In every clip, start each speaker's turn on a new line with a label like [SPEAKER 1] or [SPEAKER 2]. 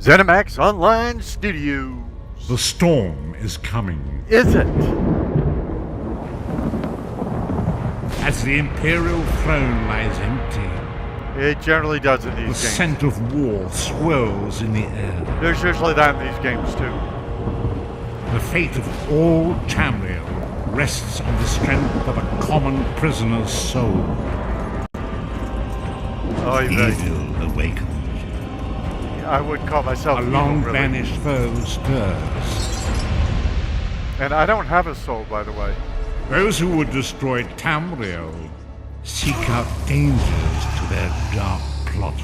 [SPEAKER 1] ZeniMax Online Studios.
[SPEAKER 2] The storm is coming.
[SPEAKER 1] Is it?
[SPEAKER 2] As the Imperial throne lies empty,
[SPEAKER 1] It generally does in these
[SPEAKER 2] the
[SPEAKER 1] games.
[SPEAKER 2] scent of war swirls in the air.
[SPEAKER 1] There's usually that in these games too.
[SPEAKER 2] The fate of all Tamriel rests on the strength of a common prisoner's soul.
[SPEAKER 1] Oh,
[SPEAKER 2] Evil awakens.
[SPEAKER 1] I would call myself
[SPEAKER 2] A
[SPEAKER 1] evil,
[SPEAKER 2] long
[SPEAKER 1] really.
[SPEAKER 2] banished foe stirs.
[SPEAKER 1] And I don't have a soul, by the way.
[SPEAKER 2] Those who would destroy Tamriel seek out dangers to their dark plot.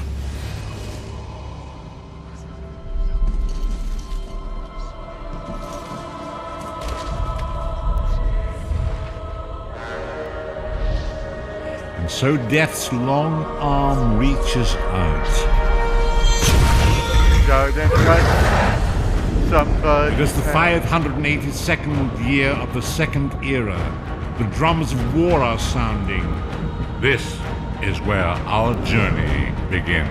[SPEAKER 2] And so death's long arm reaches out.
[SPEAKER 1] So then cut some.
[SPEAKER 2] It is the 582nd year of the Second Era. The drums of war are sounding. This is where our journey begins.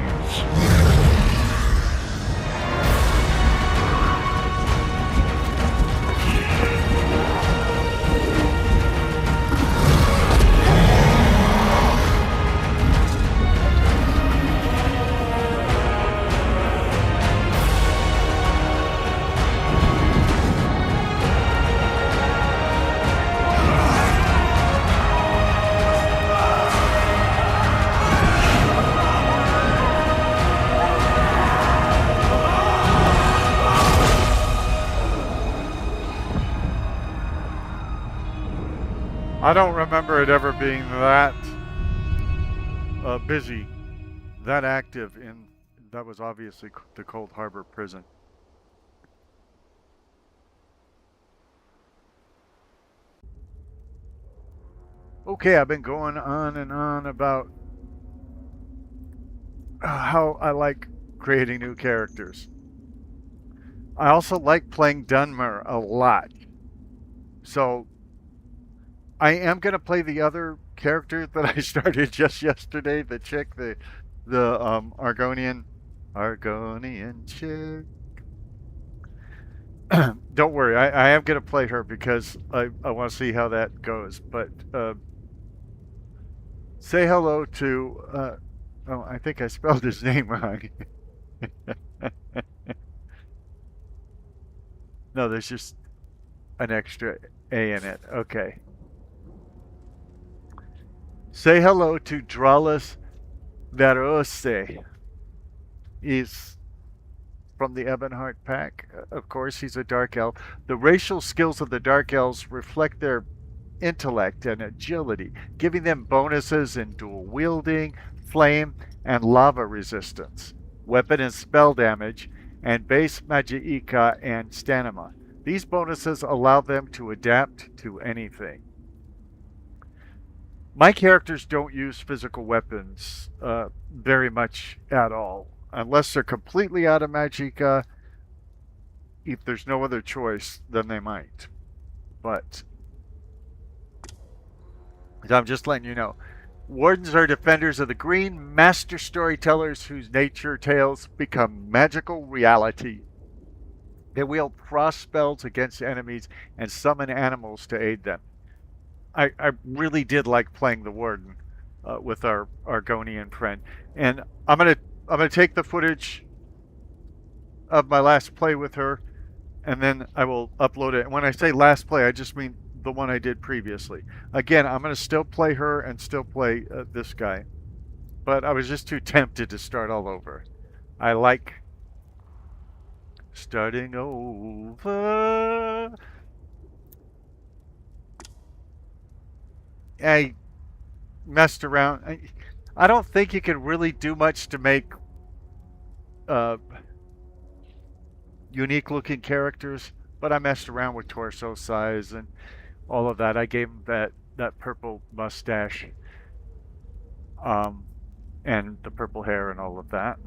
[SPEAKER 1] I don't remember it ever being that busy, that active in. That was obviously the Cold Harbor prison. Okay, I've been going on and on about how I like creating new characters. I also like playing Dunmer a lot. So I am going to play the other character that I started just yesterday, the chick, the Argonian chick. Don't worry, I am going to play her because I want to see how that goes. But say hello to, oh, I think I spelled his name wrong. No, there's just an extra A in it. Okay. Say hello to Dralas Verusi. He's from the Ebonheart Pack. Of course, he's a Dark Elf. The racial skills of the Dark Elves reflect their intellect and agility, giving them bonuses in dual wielding, flame, and lava resistance, weapon and spell damage, and base magicka and stamina. These bonuses allow them to adapt to anything. My characters don't use physical weapons very much at all. Unless they're completely out of magicka, if there's no other choice, then they might. But I'm just letting you know. Wardens are defenders of the green, master storytellers whose nature tales become magical reality. They wield frost spells against enemies and summon animals to aid them. I really did like playing the Warden with our Argonian friend, and I'm gonna take the footage of my last play with her, and then I will upload it. And when I say last play, I just mean the one I did previously. Again, I'm gonna still play her and still play this guy, but I was just too tempted to start all over. I like starting over. I messed around. I don't think you can really do much to make unique looking characters, but I messed around with torso size and all of that. I gave him that purple mustache and the purple hair and all of that.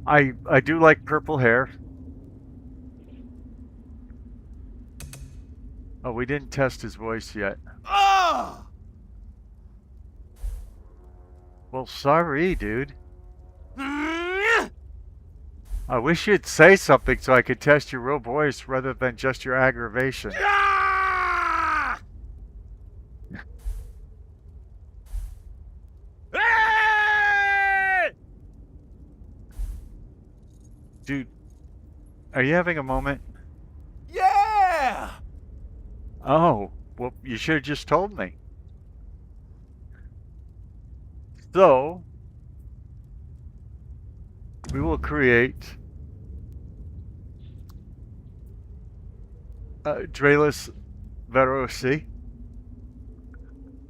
[SPEAKER 1] I do like purple hair. Oh, we didn't test his voice yet.
[SPEAKER 3] Ah!
[SPEAKER 1] Well, sorry, dude. I wish you'd say something so I could test your real voice rather than just your aggravation. Dude, are you having a moment?
[SPEAKER 3] Yeah!
[SPEAKER 1] Oh, well, you should have just told me. So, we will create Dralas Verusi.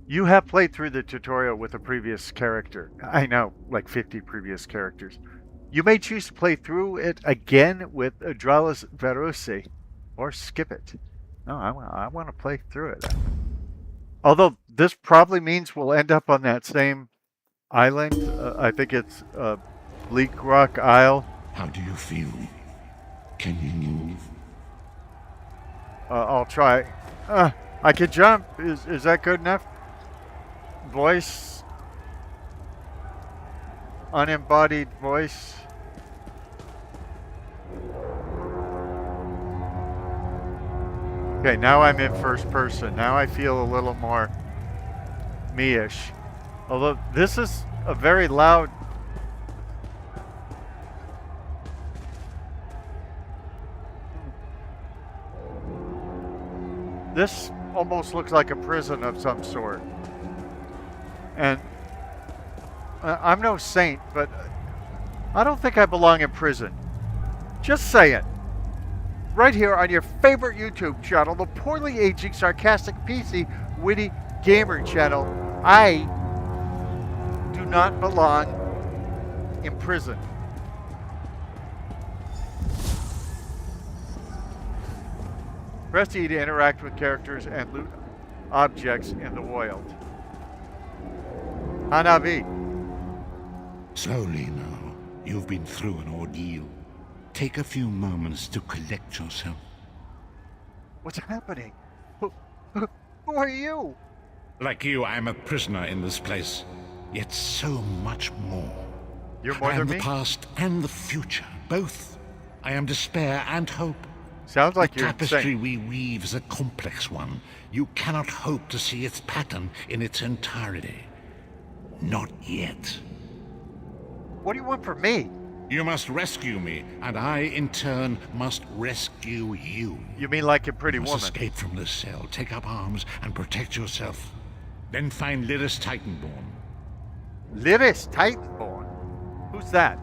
[SPEAKER 1] You have played through the tutorial with a previous character. I know, like 50 previous characters. You may choose to play through it again with Dralas Verusi, or skip it. No, I want to play through it. Although this probably means we'll end up on that same island. I think it's Bleak Rock Isle.
[SPEAKER 2] How do you feel? Can you move?
[SPEAKER 1] I'll try. I can jump. Is that good enough? Voice. Unembodied voice. Okay, now I'm in first person. Now I feel a little more me-ish. Although this is a very loud... This almost looks like a prison of some sort. And I'm no saint, but I don't think I belong in prison. Just saying. Right here on your favorite YouTube channel, the poorly aging Sarcastic PC Witty Gamer channel, I do not belong in prison. Press E to interact with characters and loot objects in the wild. Hanabi.
[SPEAKER 2] Slowly now. You've been through an ordeal. Take a few moments to collect yourself.
[SPEAKER 1] What's happening? Who are you?
[SPEAKER 2] Like you, I am a prisoner in this place. Yet so much more.
[SPEAKER 1] You're more
[SPEAKER 2] I
[SPEAKER 1] than
[SPEAKER 2] am
[SPEAKER 1] me?
[SPEAKER 2] the past and the future, both. I am despair and hope.
[SPEAKER 1] Sounds like
[SPEAKER 2] The
[SPEAKER 1] you're
[SPEAKER 2] tapestry
[SPEAKER 1] insane.
[SPEAKER 2] we weave is a complex one. You cannot hope to see its pattern in its entirety. Not yet.
[SPEAKER 1] What do you want from me?
[SPEAKER 2] You must rescue me, and I, in turn, must rescue you.
[SPEAKER 1] You mean like a pretty
[SPEAKER 2] You must
[SPEAKER 1] woman?
[SPEAKER 2] escape from this cell, take up arms, and protect yourself. Then find Lyris Titanborn.
[SPEAKER 1] Lyris Titanborn? Who's that?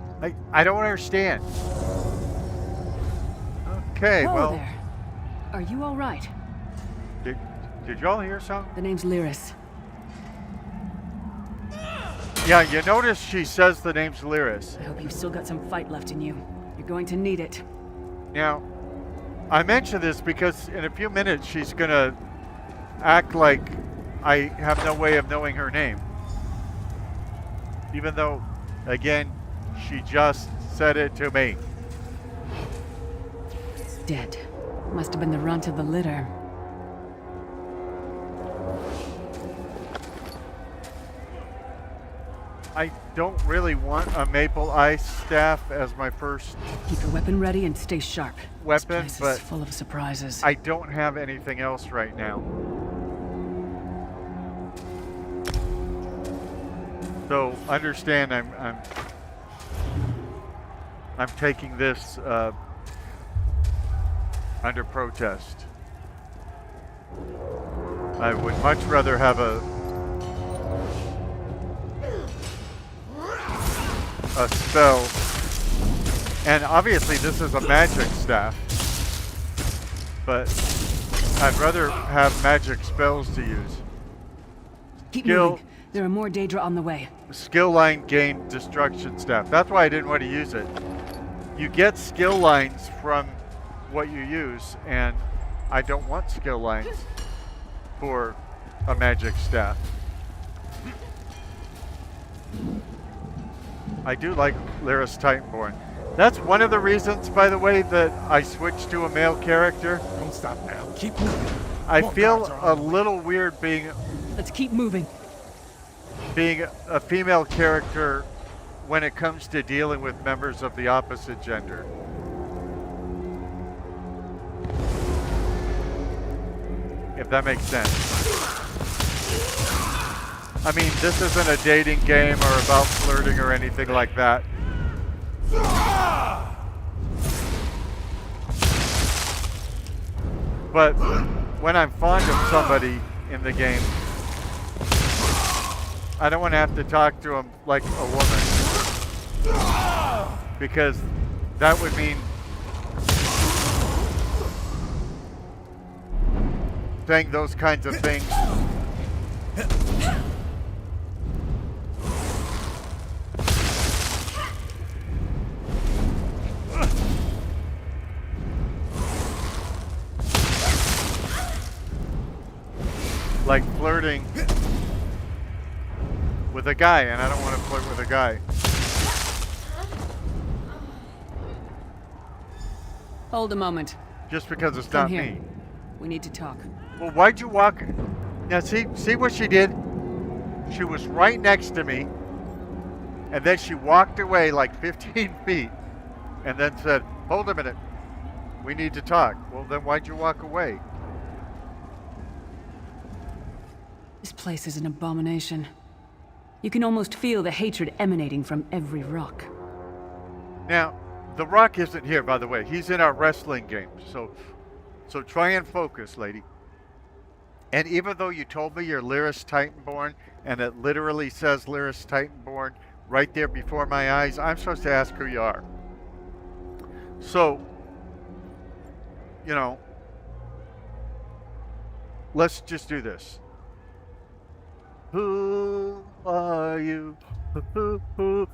[SPEAKER 1] I don't understand. Okay,
[SPEAKER 4] Hello
[SPEAKER 1] well,
[SPEAKER 4] there. Are you all right?
[SPEAKER 1] did y'all hear something?
[SPEAKER 4] The name's Lyris.
[SPEAKER 1] Yeah, you notice she says the name's Lyris.
[SPEAKER 4] I hope you've still got some fight left in you. You're going to need it.
[SPEAKER 1] Now, I mention this because in a few minutes she's gonna act like I have no way of knowing her name. Even though, again, she just said it to me.
[SPEAKER 4] It's dead. Must have been the runt of the litter.
[SPEAKER 1] I don't really want a maple ice staff as my first
[SPEAKER 4] Keep your weapon ready and stay sharp.
[SPEAKER 1] weapon,
[SPEAKER 4] This place
[SPEAKER 1] but
[SPEAKER 4] is full of surprises.
[SPEAKER 1] I don't have anything else right now. So understand, I'm taking this under protest. I would much rather have a spell, and obviously this is a magic staff, but I'd rather have magic spells to use.
[SPEAKER 4] Keep
[SPEAKER 1] skill-
[SPEAKER 4] moving. There are more Daedra on the way.
[SPEAKER 1] Skill line gain destruction staff. That's why I didn't want to use it. You get skill lines from what you use, and I don't want skill lines for a magic staff. I do like Lyris Titanborn. That's one of the reasons, by the way, that I switched to a male character.
[SPEAKER 3] Don't stop now. Keep moving.
[SPEAKER 1] I
[SPEAKER 3] More
[SPEAKER 1] feel
[SPEAKER 3] guards are
[SPEAKER 1] a
[SPEAKER 3] on the way.
[SPEAKER 1] little weird being...
[SPEAKER 4] Let's keep moving.
[SPEAKER 1] being a female character when it comes to dealing with members of the opposite gender. If that makes sense. I mean, this isn't a dating game or about flirting or anything like that. But when I'm fond of somebody in the game, I don't want to have to talk to them like a woman. Because that would mean saying those kinds of things. Like flirting with a guy, and I don't want to flirt with a guy.
[SPEAKER 4] Hold a moment.
[SPEAKER 1] Just because it's
[SPEAKER 4] Come
[SPEAKER 1] not
[SPEAKER 4] here.
[SPEAKER 1] me.
[SPEAKER 4] We need to talk.
[SPEAKER 1] Well, why'd you walk? Now, see what she did? She was right next to me, and then she walked away like 15 feet, and then said, hold a minute, we need to talk. Well, then why'd you walk away?
[SPEAKER 4] This place is an abomination. You can almost feel the hatred emanating from every rock.
[SPEAKER 1] Now, the Rock isn't here, by the way. He's in our wrestling game, so try and focus, lady. And even though you told me you're Lyris Titanborn, and it literally says Lyris Titanborn right there before my eyes, I'm supposed to ask who you are. So, you know, let's just do this. Who are you? Who?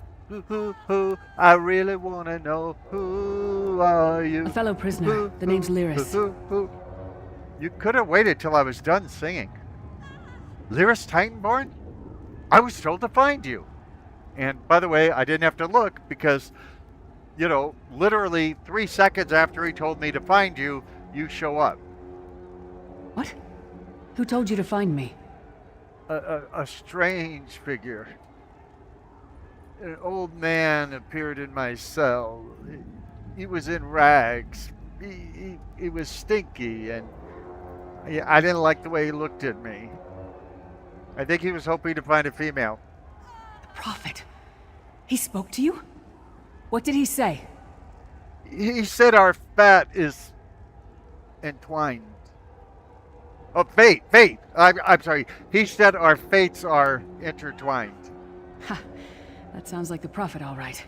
[SPEAKER 1] I really want to know, who are you?
[SPEAKER 4] A fellow prisoner. The name's Lyris.
[SPEAKER 1] You could have waited till I was done singing. Lyris Titanborn? I was told to find you. And by the way, I didn't have to look because, you know, literally 3 seconds after he told me to find you, you show up.
[SPEAKER 4] What? Who told you to find me?
[SPEAKER 1] A strange figure. An old man appeared in my cell. He was in rags. He was stinky, and I didn't like the way he looked at me. I think he was hoping to find a female.
[SPEAKER 4] The Prophet. He spoke to you? What did he say?
[SPEAKER 1] He said our fate is entwined. Oh, fate. I'm sorry. He said our fates are intertwined.
[SPEAKER 4] Ha. That sounds like the Prophet, all right.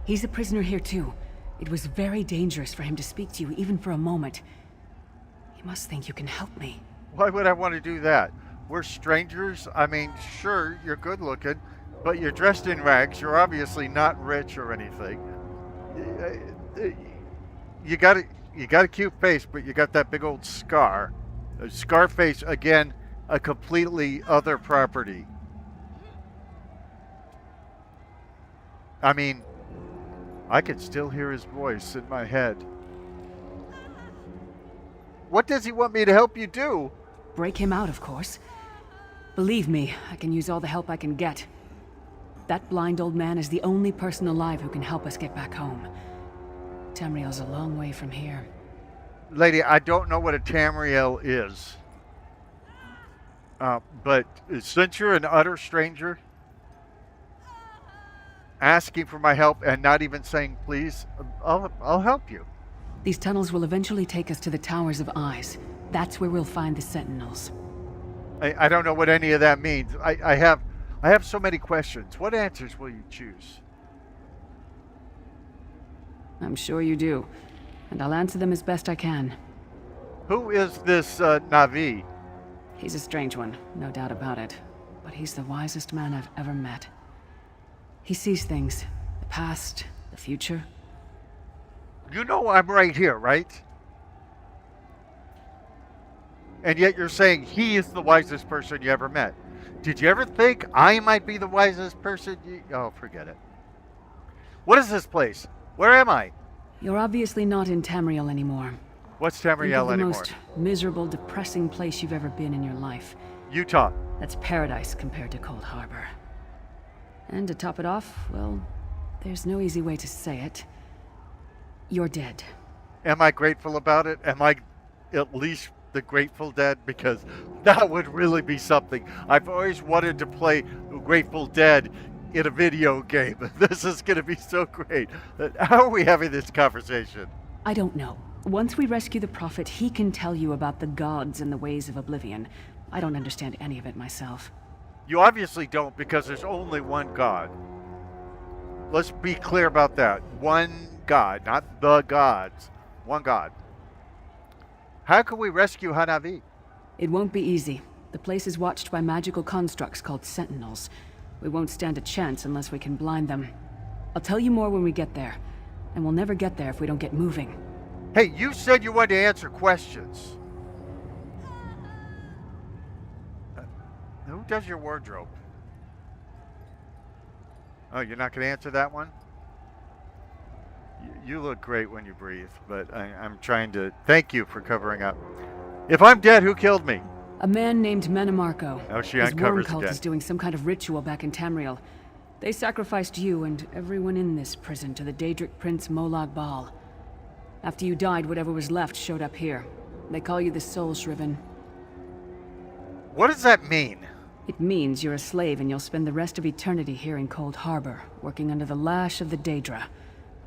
[SPEAKER 4] He's a prisoner here, too. It was very dangerous for him to speak to you, even for a moment. He must think you can help me.
[SPEAKER 1] Why would I want to do that? We're strangers. I mean, sure, you're good looking, but you're dressed in rags. You're obviously not rich or anything. You got a cute face, but you got that big old scar. Scarface, again, a completely other property. I mean, I can still hear his voice in my head. What does he want me to help you do?
[SPEAKER 4] Break him out, of course. Believe me, I can use all the help I can get. That blind old man is the only person alive who can help us get back home. Tamriel's a long way from here.
[SPEAKER 1] Lady, I don't know what a Tamriel is. But since you're an utter stranger, asking for my help and not even saying please, I'll help you.
[SPEAKER 4] These tunnels will eventually take us to the Towers of Eyes. That's where we'll find the Sentinels.
[SPEAKER 1] I don't know what any of that means. I have so many questions. What answers will you choose?
[SPEAKER 4] I'm sure you do. And I'll answer them as best I can.
[SPEAKER 1] Who is this Navi?
[SPEAKER 4] He's a strange one, no doubt about it. But he's the wisest man I've ever met. He sees things. The past, the future.
[SPEAKER 1] You know I'm right here, right? And yet you're saying he is the wisest person you ever met. Did you ever think I might be the wisest person you... Oh, forget it. What is this place? Where am I?
[SPEAKER 4] You're obviously not in Tamriel anymore.
[SPEAKER 1] What's
[SPEAKER 4] Think of
[SPEAKER 1] Tamriel
[SPEAKER 4] the
[SPEAKER 1] anymore?
[SPEAKER 4] most miserable, depressing place you've ever been in your life.
[SPEAKER 1] Utah.
[SPEAKER 4] That's paradise compared to Cold Harbor. And to top it off, well, there's no easy way to say it. You're dead.
[SPEAKER 1] Am I grateful about it? Am I at least the Grateful Dead? Because that would really be something. I've always wanted to play Grateful Dead in a video game. This is going to be so great. How are we having this conversation?
[SPEAKER 4] I don't know. Once we rescue the Prophet, he can tell you about the gods and the ways of oblivion. I don't understand any of it myself.
[SPEAKER 1] You obviously don't, because there's only one God. Let's be clear about that. One God, not the gods. One God. How can we rescue Hanavi?
[SPEAKER 4] It won't be easy. The place is watched by magical constructs called Sentinels. We won't stand a chance unless we can blind them. I'll tell you more when we get there. And we'll never get there if we don't get moving.
[SPEAKER 1] Hey, you said you wanted to answer questions. Who does your wardrobe? Oh, you're not going to answer that one? You look great when you breathe, but I'm trying to... Thank you for covering up. If I'm dead, who killed me?
[SPEAKER 4] A man named Menemarco.
[SPEAKER 1] Oh, she
[SPEAKER 4] His
[SPEAKER 1] uncovers
[SPEAKER 4] worm cult
[SPEAKER 1] again.
[SPEAKER 4] is doing some kind of ritual back in Tamriel. They sacrificed you and everyone in this prison to the Daedric Prince Molag Bal. After you died, whatever was left showed up here. They call you the Soul Shriven.
[SPEAKER 1] What does that mean?
[SPEAKER 4] It means you're a slave and you'll spend the rest of eternity here in Cold Harbor, working under the lash of the Daedra.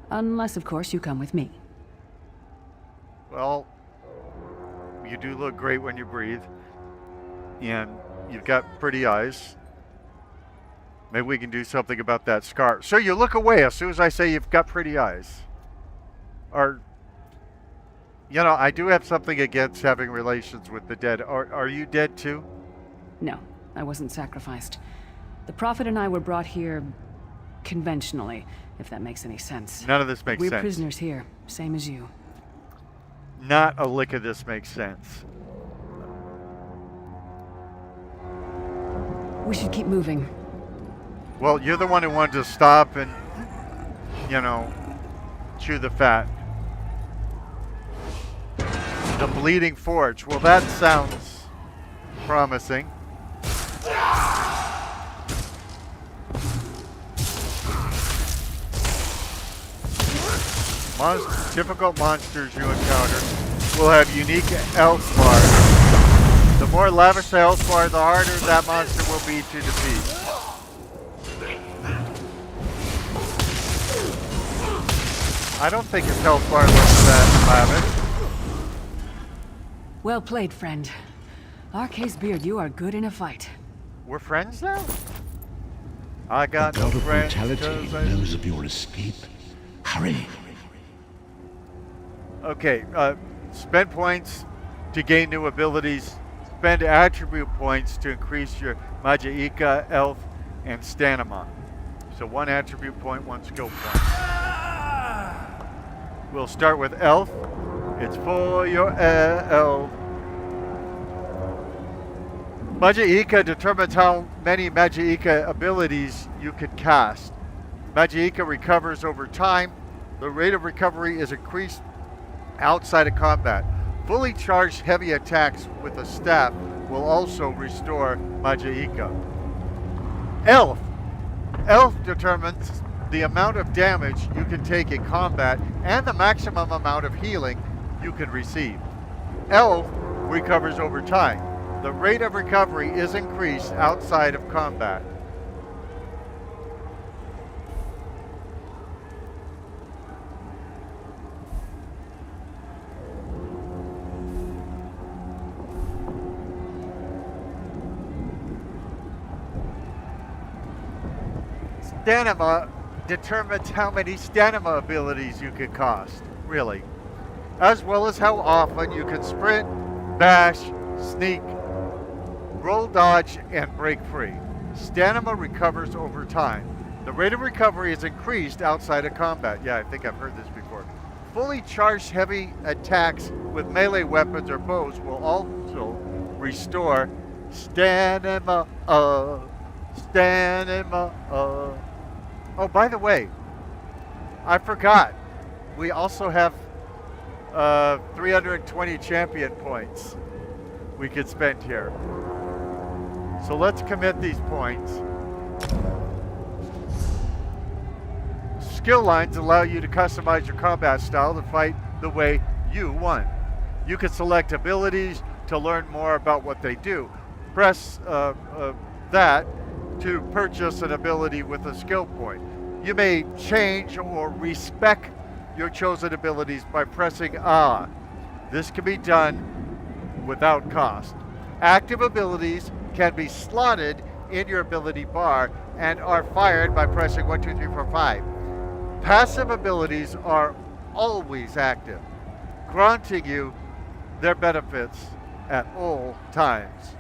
[SPEAKER 4] Unless, of course, you come with me.
[SPEAKER 1] Well, you do look great when you breathe. And you've got pretty eyes. Maybe we can do something about that scar. So you look away as soon as I say you've got pretty eyes. Or, you know, I do have something against having relations with the dead. Are you dead too?
[SPEAKER 4] No, I wasn't sacrificed. The Prophet and I were brought here conventionally, if that makes any sense.
[SPEAKER 1] None of this makes
[SPEAKER 4] We're
[SPEAKER 1] sense.
[SPEAKER 4] prisoners here, same as you.
[SPEAKER 1] Not a lick of this makes sense.
[SPEAKER 4] We should keep moving.
[SPEAKER 1] Well, you're the one who wanted to stop and, you know, chew the fat. The Bleeding Forge. Well, that sounds promising. Difficult monsters you encounter will have unique health bars. The more lavish the health bar, the harder that monster will be to defeat. I don't think his health bar looks that lavish.
[SPEAKER 4] Well played, friend. RK's beard, you are good in a fight.
[SPEAKER 1] We're friends now? I got
[SPEAKER 5] The
[SPEAKER 1] no
[SPEAKER 5] god of
[SPEAKER 1] friends
[SPEAKER 5] brutality
[SPEAKER 1] 'cause I...
[SPEAKER 5] knows of your escape. Hurry!
[SPEAKER 1] Okay, spend points to gain new abilities. Spend attribute points to increase your Magiika, Elf, and Stamina. So 1 attribute point, 1 skill point. We'll start with Elf. It's for your Elf. Magiika determines how many Magiika abilities you can cast. Magiika recovers over time. The rate of recovery is increased outside of combat. Fully charged heavy attacks with a staff will also restore Magiika. Elf. Elf determines the amount of damage you can take in combat and the maximum amount of healing you can receive. Elf recovers over time. The rate of recovery is increased outside of combat. Stamina determines how many stamina abilities you can cost, really, as well as how often you can sprint, bash, sneak, roll dodge, and break free. Stamina recovers over time. The rate of recovery is increased outside of combat. Yeah, I think I've heard this before. Fully charged heavy attacks with melee weapons or bows will also restore stamina. Stamina. Oh, by the way, I forgot. We also have 320 champion points we could spend here. So let's commit these points. Skill lines allow you to customize your combat style to fight the way you want. You can select abilities to learn more about what they do. Press that to purchase an ability with a skill point. You may change or respec your chosen abilities by pressing A. This can be done without cost. Active abilities can be slotted in your ability bar and are fired by pressing 1, 2, 3, 4, 5. Passive abilities are always active, granting you their benefits at all times.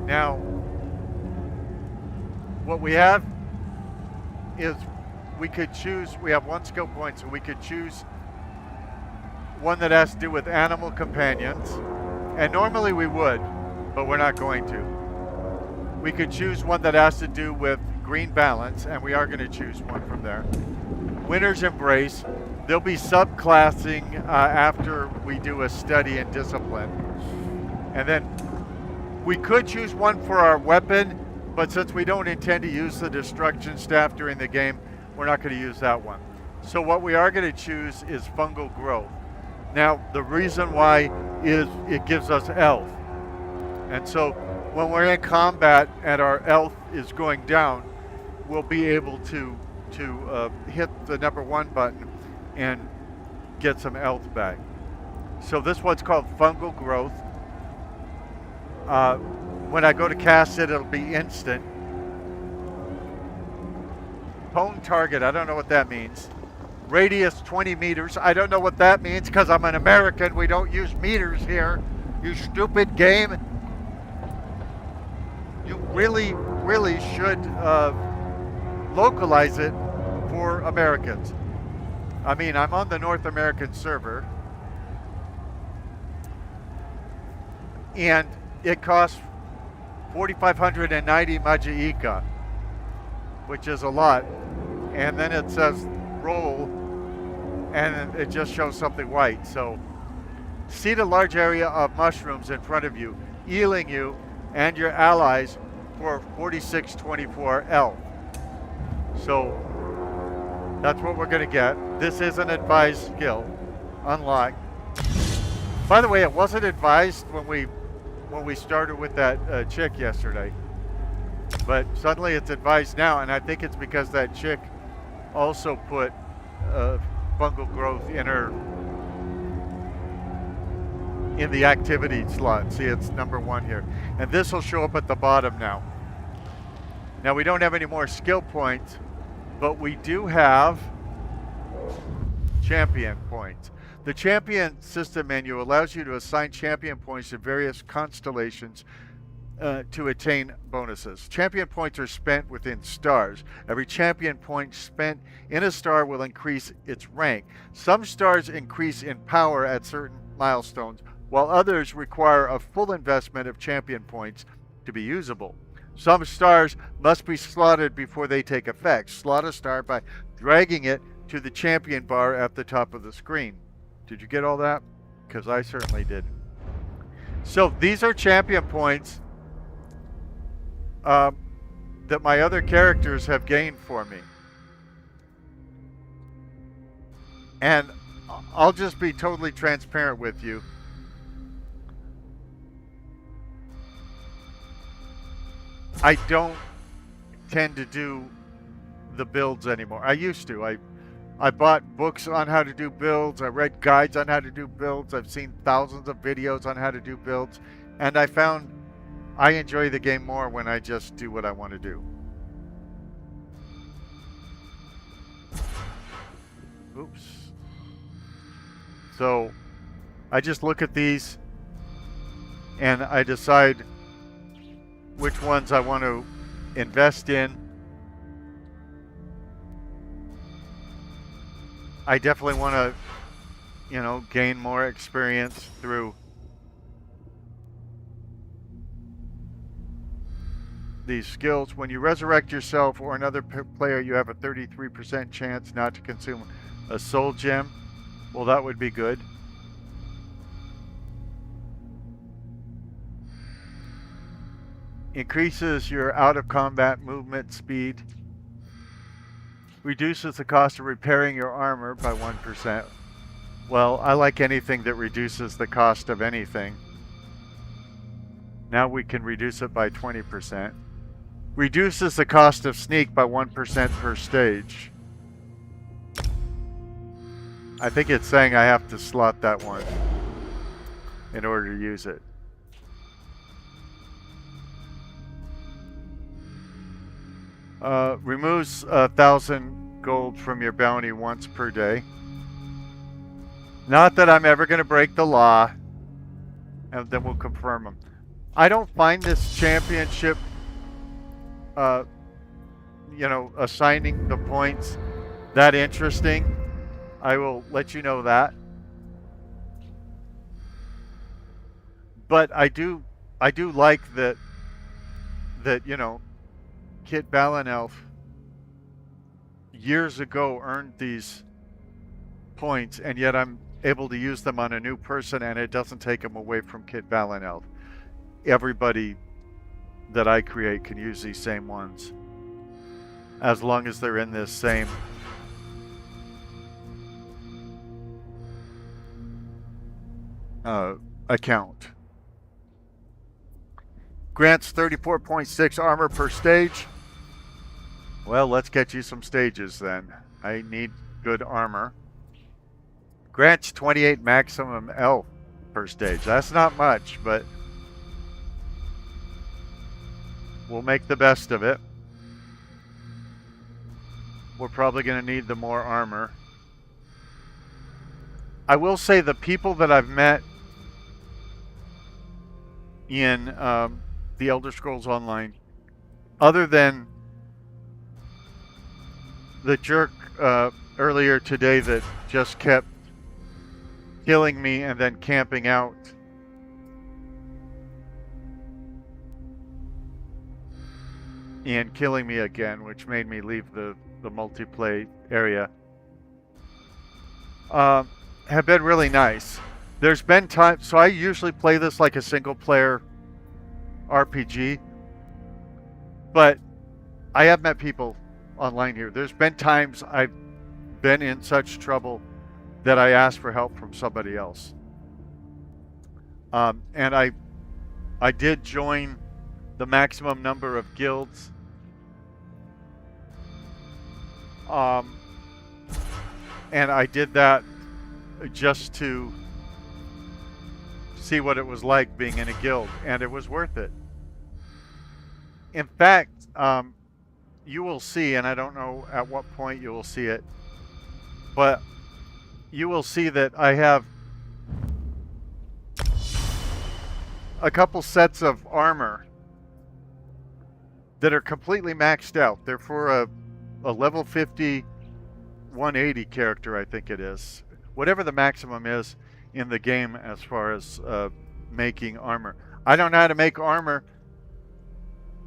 [SPEAKER 1] Now, what we have is we could choose, we have one skill point, so we could choose one that has to do with animal companions, and normally we would, but we're not going to. We could choose one that has to do with green balance, and we are going to choose one from there. Winner's Embrace. There'll be subclassing after we do a study in discipline. And then we could choose one for our weapon, but since we don't intend to use the destruction staff during the game, we're not going to use that one. So what we are going to choose is fungal growth. Now, the reason why is it gives us health. And so when we're in combat and our health is going down, we'll be able to hit the number 1 button and get some health back. So this one's called fungal growth. When I go to cast it, it'll be instant. Pwn target, I don't know what that means. Radius 20 meters, I don't know what that means because I'm an American. We don't use meters here. You stupid game. You really, really should localize it for Americans. I mean, I'm on the North American server, and it costs 4,590 Majiika, which is a lot. And then it says roll, and it just shows something white. So, seed a large area of mushrooms in front of you, healing you and your allies for 4624 health. So that's what we're going to get. This is an advised skill. Unlock. By the way, it wasn't advised when we started with that chick yesterday, but suddenly it's advised now, and I think it's because that chick also put fungal growth in the activity slot. See, it's number 1 here. And this will show up at the bottom now. Now, we don't have any more skill points, but we do have champion points. The champion system menu allows you to assign champion points to various constellations to attain bonuses. Champion points are spent within stars. Every champion point spent in a star will increase its rank. Some stars increase in power at certain milestones, while others require a full investment of champion points to be usable. Some stars must be slotted before they take effect. Slot a star by dragging it to the champion bar at the top of the screen. Did you get all that? Because I certainly did. So these are champion points that my other characters have gained for me. And I'll just be totally transparent with you. I don't tend to do the builds anymore. I used to. I bought books on how to do builds. I read guides on how to do builds. I've seen thousands of videos on how to do builds. And I found I enjoy the game more when I just do what I want to do. Oops. So I just look at these and I decide which ones I want to invest in. I definitely want to, gain more experience through these skills. When you resurrect yourself or another player, you have a 33% chance not to consume a soul gem. Well, that would be good. Increases your out-of-combat movement speed. Reduces the cost of repairing your armor by 1%. Well, I like anything that reduces the cost of anything. Now we can reduce it by 20%. Reduces the cost of sneak by 1% per stage. I think it's saying I have to slot that one in order to use it. Removes 1,000 gold from your bounty once per day. Not that I'm ever going to break the law. And then we'll confirm them. I don't find this championship, assigning the points that interesting. I will let you know that. But I do like that Kit Balinelf years ago earned these points, and yet I'm able to use them on a new person, and it doesn't take them away from Kit Balinelf. Everybody that I create can use these same ones, as long as they're in this same account. Grants 34.6 armor per stage. Well, let's get you some stages then. I need good armor. Grants 28 maximum L per stage. That's not much, but we'll make the best of it. We're probably going to need the more armor. I will say the people that I've met in the Elder Scrolls Online, other than the jerk earlier today that just kept killing me and then camping out, and killing me again, which made me leave the multiplayer area, have been really nice. There's been times, so I usually play this like a single player RPG, but I have met people online here. There's been times I've been in such trouble that I asked for help from somebody else. And I did join the maximum number of guilds. And I did that just to see what it was like being in a guild, and it was worth it. In fact, you will see, and I don't know at what point you will see it, but you will see that I have a couple sets of armor that are completely maxed out. They're for a level 50 180 character, I think it is. Whatever the maximum is in the game as far as making armor. I don't know how to make armor.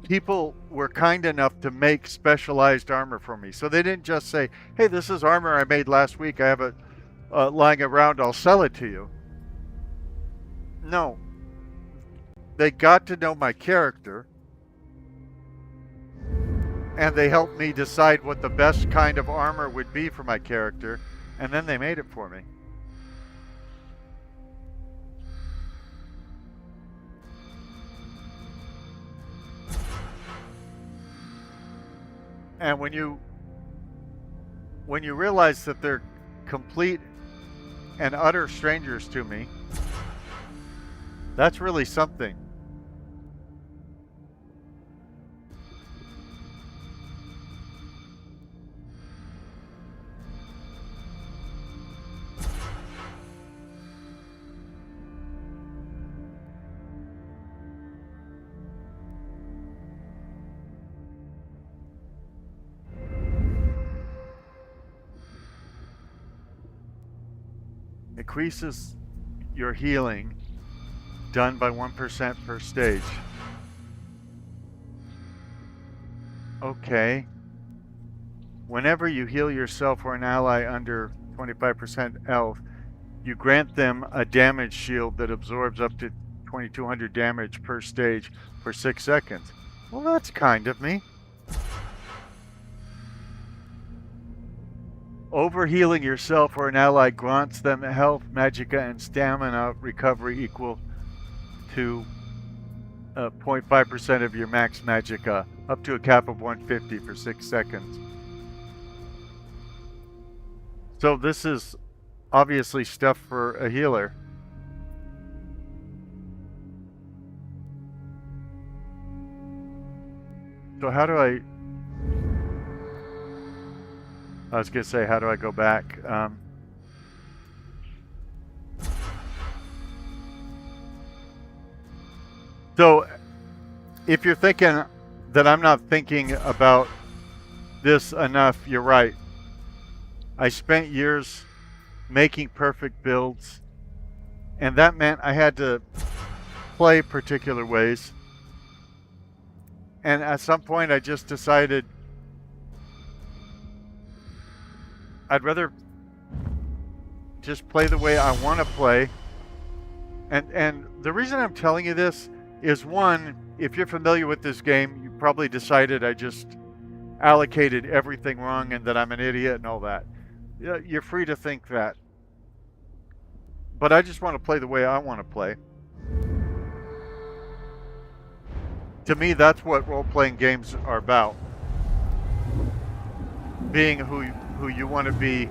[SPEAKER 1] People were kind enough to make specialized armor for me. So they didn't just say, hey, this is armor I made last week. I have it lying around. I'll sell it to you. No. They got to know my character. And they helped me decide what the best kind of armor would be for my character. And then they made it for me. And when you realize that they're complete and utter strangers to me, that's really something. Increases your healing done by 1% per stage. Okay. Whenever you heal yourself or an ally under 25% health, you grant them a damage shield that absorbs up to 2200 damage per stage for 6 seconds. Well, that's kind of me. Overhealing yourself or an ally grants them health, magicka, and stamina recovery equal to 0.5% of your max magicka, up to a cap of 150 for 6 seconds. So this is obviously stuff for a healer. So how do I was going to say, how do I go back? So if you're thinking that I'm not thinking about this enough, you're right. I spent years making perfect builds, and that meant I had to play particular ways. And at some point I just decided I'd rather just play the way I want to play. And the reason I'm telling you this is, one, if you're familiar with this game, you probably decided I just allocated everything wrong and that I'm an idiot and all that. You're free to think that. But I just want to play the way I want to play. To me, that's what role-playing games are about. Being who you want to be.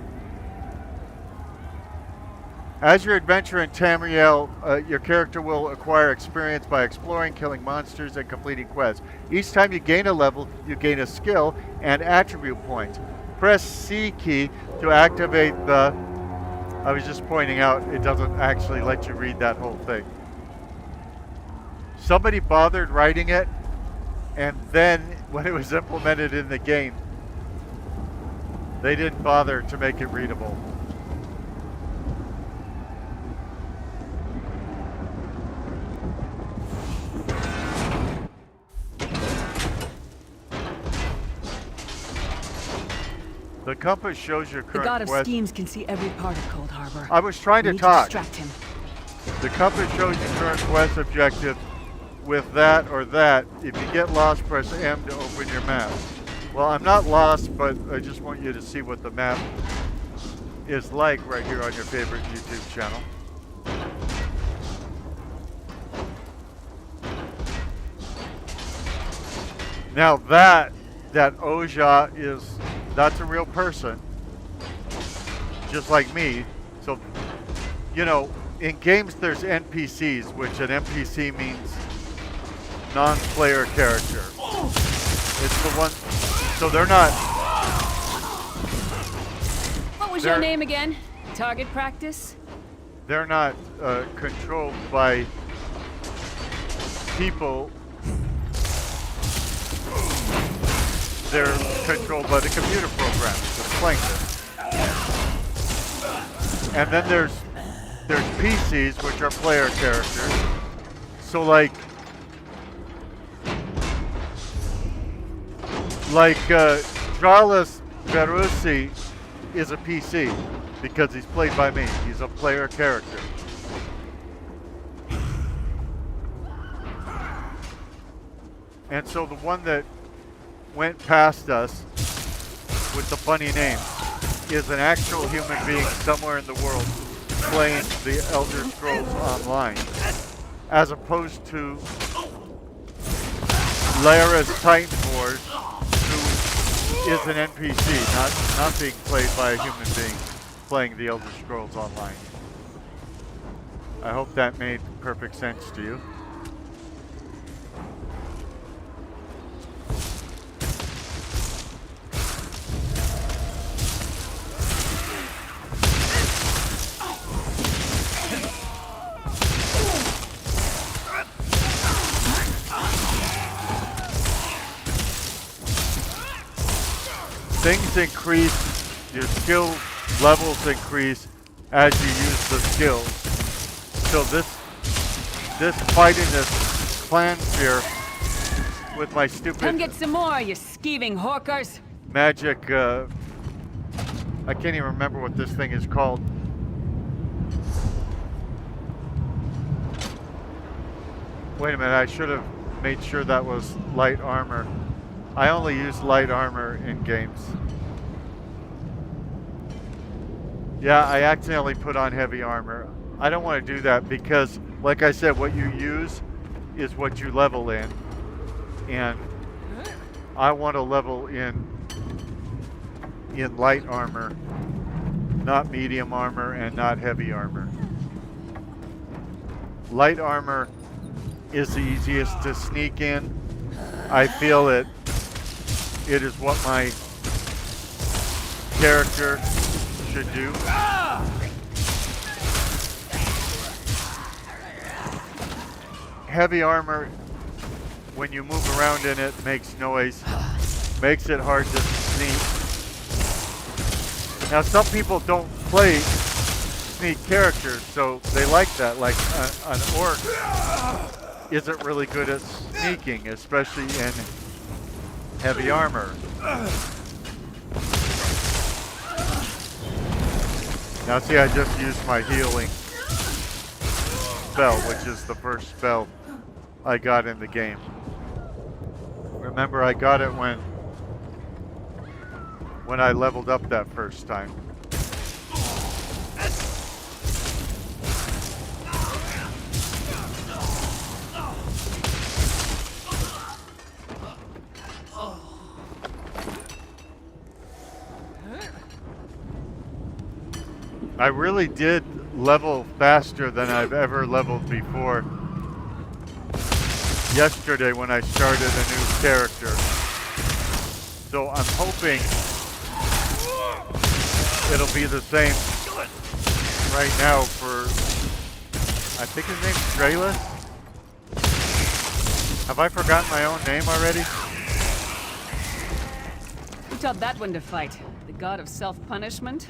[SPEAKER 1] As your adventure in Tamriel, your character will acquire experience by exploring, killing monsters, and completing quests. Each time you gain a level, you gain a skill and attribute points. Press C key to activate the... I was just pointing out, it doesn't actually let you read that whole thing. Somebody bothered writing it, and then when it was implemented in the game, they didn't bother to make it readable. The compass shows your current
[SPEAKER 4] The god of
[SPEAKER 1] quest.
[SPEAKER 4] schemes can see every part of Cold Harbor.
[SPEAKER 1] I was trying
[SPEAKER 4] We
[SPEAKER 1] to
[SPEAKER 4] need
[SPEAKER 1] talk.
[SPEAKER 4] distract him.
[SPEAKER 1] The compass shows your current quest objective with that or that. If you get lost, press M to open your map. Well, I'm not lost, but I just want you to see what the map is like right here on your favorite YouTube channel. Now that Oja is, that's a real person, just like me. So, you know, in games there's NPCs, which an NPC means non-player character. It's the one, so they're not...
[SPEAKER 4] What was your name again? Target practice?
[SPEAKER 1] They're not controlled by people. They're controlled by the computer programs that are playing this. And then there's PCs, which are player characters. So like Dralas Verusi is a PC because he's played by me. He's a player character. And so the one that went past us with the funny name is an actual human being somewhere in the world playing the Elder Scrolls Online, as opposed to Lyris Titanborn, who is an NPC, not being played by a human being playing the Elder Scrolls Online. I hope that made perfect sense to you. Things increase, your skill levels increase as you use the skills. So this fighting this clan sphere with my stupid...
[SPEAKER 4] Come get some more, you skeeving hawkers.
[SPEAKER 1] Magic, I can't even remember what this thing is called. Wait a minute, I should have made sure that was light armor. I only use light armor in games. Yeah, I accidentally put on heavy armor. I don't want to do that because, like I said, what you use is what you level in. And I want to level in light armor, not medium armor and not heavy armor. Light armor is the easiest to sneak in. I feel it is what my character should do. Heavy armor, when you move around in it, makes noise, makes it hard to sneak. Now some people don't play sneak characters, so they like that. Like an orc isn't really good at sneaking, especially in heavy armor. Now see, I just used my healing spell, which is the first spell I got in the game. Remember, I got it when I leveled up that first time. I really did level faster than I've ever leveled before. Yesterday when I started a new character. So I'm hoping it'll be the same right now for, I think his name's Dralas. Have I forgotten my own name already?
[SPEAKER 4] Who taught that one to fight? The god of self-punishment?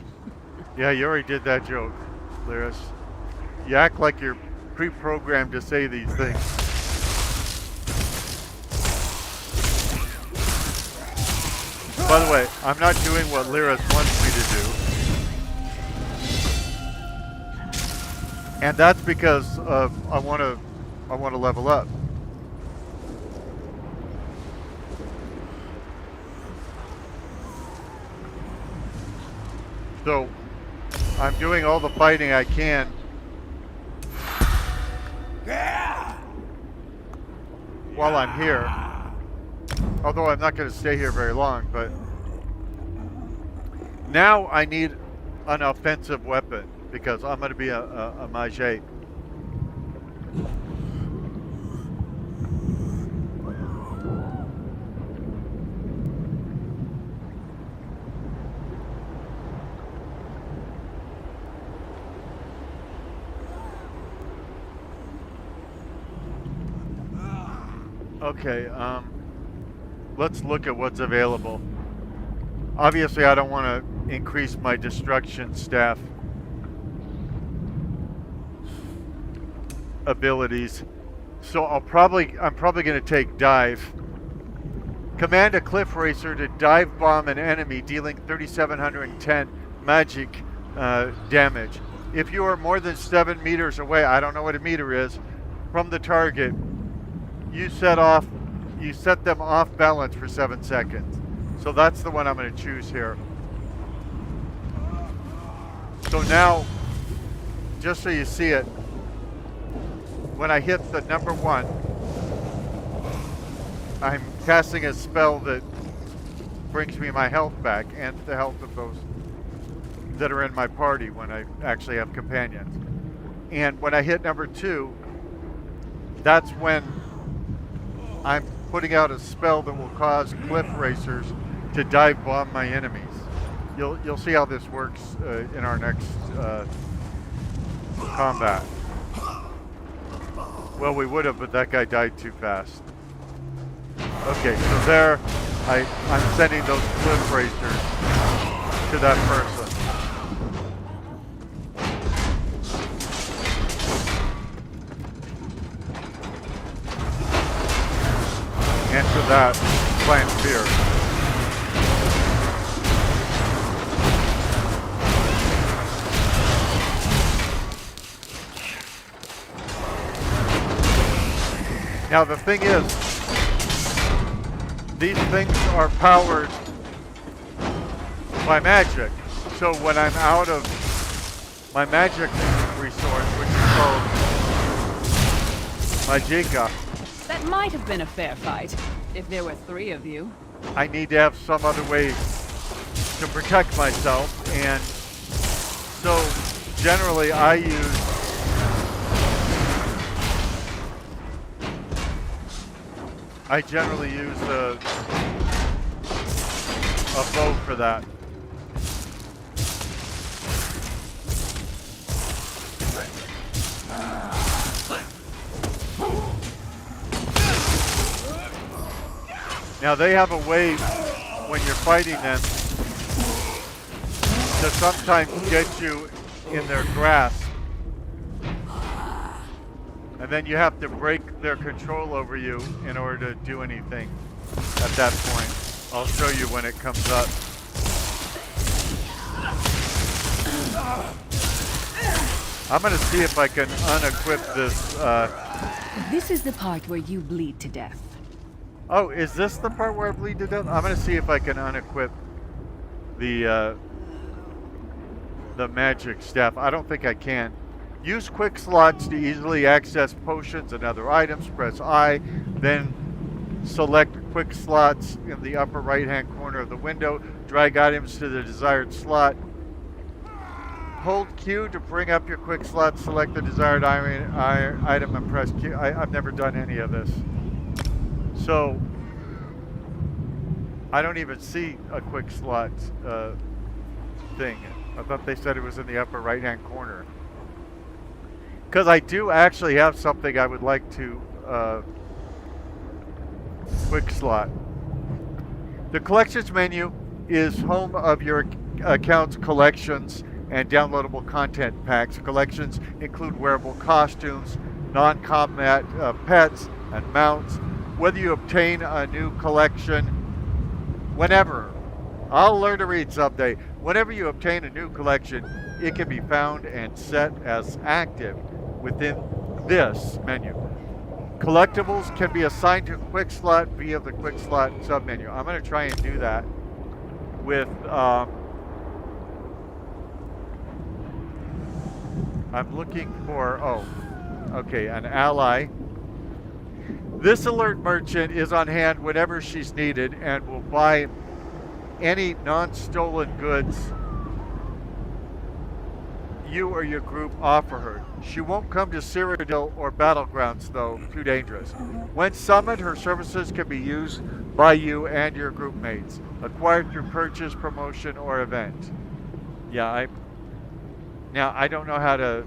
[SPEAKER 1] Yeah, you already did that joke, Lyris. You act like you're pre-programmed to say these things. By the way, I'm not doing what Lyris wants me to do. And that's because I want to level up. So I'm doing all the fighting I can. While I'm here. Although I'm not going to stay here very long, but now I need an offensive weapon because I'm going to be a mage. Okay, let's look at what's available. Obviously, I don't want to increase my destruction staff abilities, so I'm probably going to take dive. Command a cliff racer to dive bomb an enemy, dealing 3,710 magic damage. If you are more than 7 meters away, I don't know what a meter is, from the target, you set them off balance for 7 seconds. So that's the one I'm going to choose here. So now, just so you see it, when I hit the number 1, I'm casting a spell that brings me my health back and the health of those that are in my party when I actually have companions. And when I hit number 2, that's when I'm putting out a spell that will cause cliff racers to dive bomb my enemies. You'll see how this works in our next combat. Well, we would have, but that guy died too fast. Okay, so there, I'm sending those cliff racers to that person. And to that plant fear. Now the thing is, these things are powered by magic. So when I'm out of my magic resource, which is called Magicka,
[SPEAKER 4] That might have been a fair fight, if there were 3 of you.
[SPEAKER 1] I need to have some other way to protect myself, and so generally I generally use a bow for that. Now they have a way when you're fighting them to sometimes get you in their grasp. And then you have to break their control over you in order to do anything at that point. I'll show you when it comes up. I'm going to see if I can unequip this.
[SPEAKER 4] This is the part where you bleed to death.
[SPEAKER 1] Oh, is this the part where I bleed to death? I'm going to see if I can unequip the magic staff. I don't think I can. Use quick slots to easily access potions and other items. Press I, then select quick slots in the upper right-hand corner of the window. Drag items to the desired slot. Hold Q to bring up your quick slot. Select the desired item and press Q. I've never done any of this. So, I don't even see a quick slot thing. I thought they said it was in the upper right-hand corner. Because I do actually have something I would like to quick slot. The collections menu is home of your account's collections and downloadable content packs. Collections include wearable costumes, non-combat pets, and mounts. Whether you obtain a new collection, whenever, I'll learn to read someday. Whenever you obtain a new collection, it can be found and set as active within this menu. Collectibles can be assigned to a quick slot via the quick slot submenu. I'm going to try and do that with, I'm looking for, okay, an ally. This alert merchant is on hand whenever she's needed and will buy any non-stolen goods you or your group offer her. She won't come to Cyrodiil or Battlegrounds though, too dangerous. When summoned, her services can be used by you and your group mates, acquired through purchase, promotion, or event. Yeah, now I don't know how to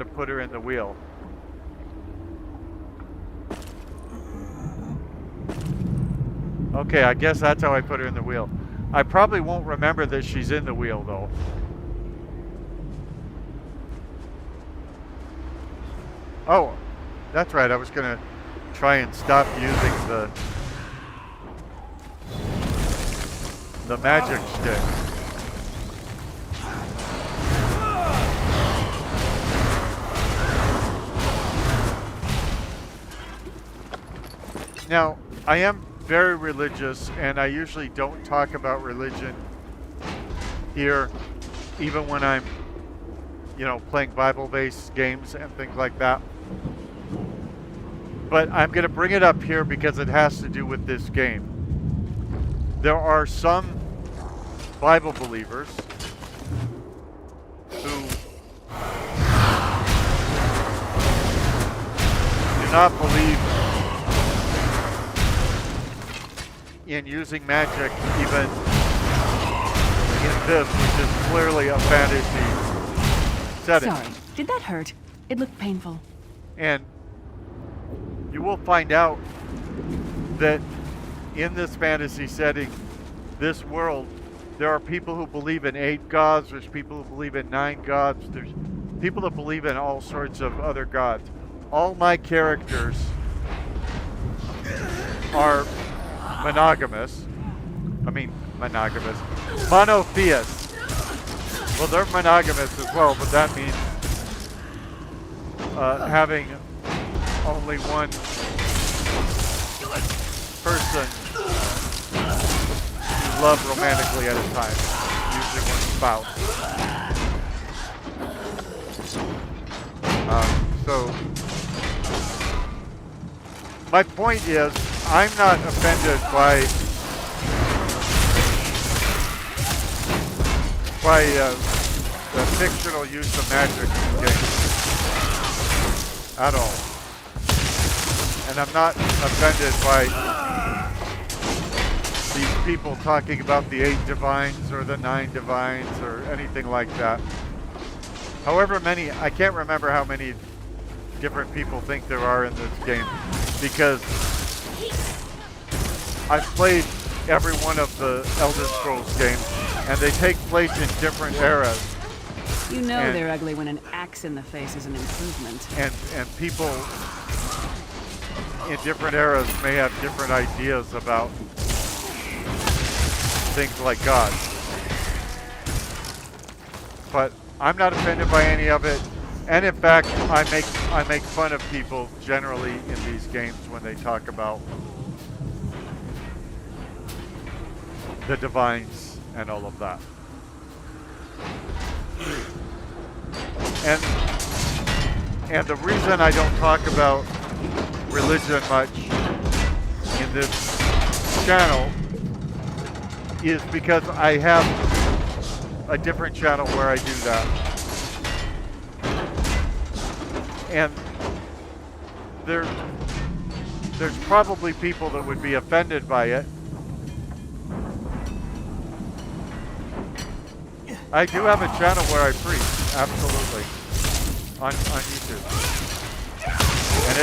[SPEAKER 1] put her in the wheel. Okay, I guess that's how I put her in the wheel. I probably won't remember that she's in the wheel, though. Oh, that's right. I was going to try and stop using the magic stick. Now, I am very religious, and I usually don't talk about religion here, even when I'm, playing Bible-based games and things like that. But I'm going to bring it up here because it has to do with this game. There are some Bible believers who do not believe in using magic, even in this, which is clearly a fantasy setting.
[SPEAKER 4] Sorry, did that hurt? It looked painful.
[SPEAKER 1] And you will find out that in this fantasy setting, this world, there are people who believe in 8 gods, there's people who believe in 9 gods, there's people that believe in all sorts of other gods. All my characters are monogamous. Monotheists. Well, they're monogamous as well, but that means having only one person you love romantically at a time. Usually one spouse. So my point is, I'm not offended by the fictional use of magic in games at all. And I'm not offended by these people talking about the 8 divines or the 9 divines or anything like that. However many, I can't remember how many different people think there are in this game, because I've played every one of the Elder Scrolls games, and they take place in different eras.
[SPEAKER 4] You know they're ugly when an axe in the face is an improvement.
[SPEAKER 1] And people in different eras may have different ideas about things like God. But I'm not offended by any of it. And in fact, I make fun of people generally in these games when they talk about the divines and all of that. And the reason I don't talk about religion much in this channel is because I have a different channel where I do that. And there's probably people that would be offended by it. I do have a channel where I preach, absolutely, on YouTube. And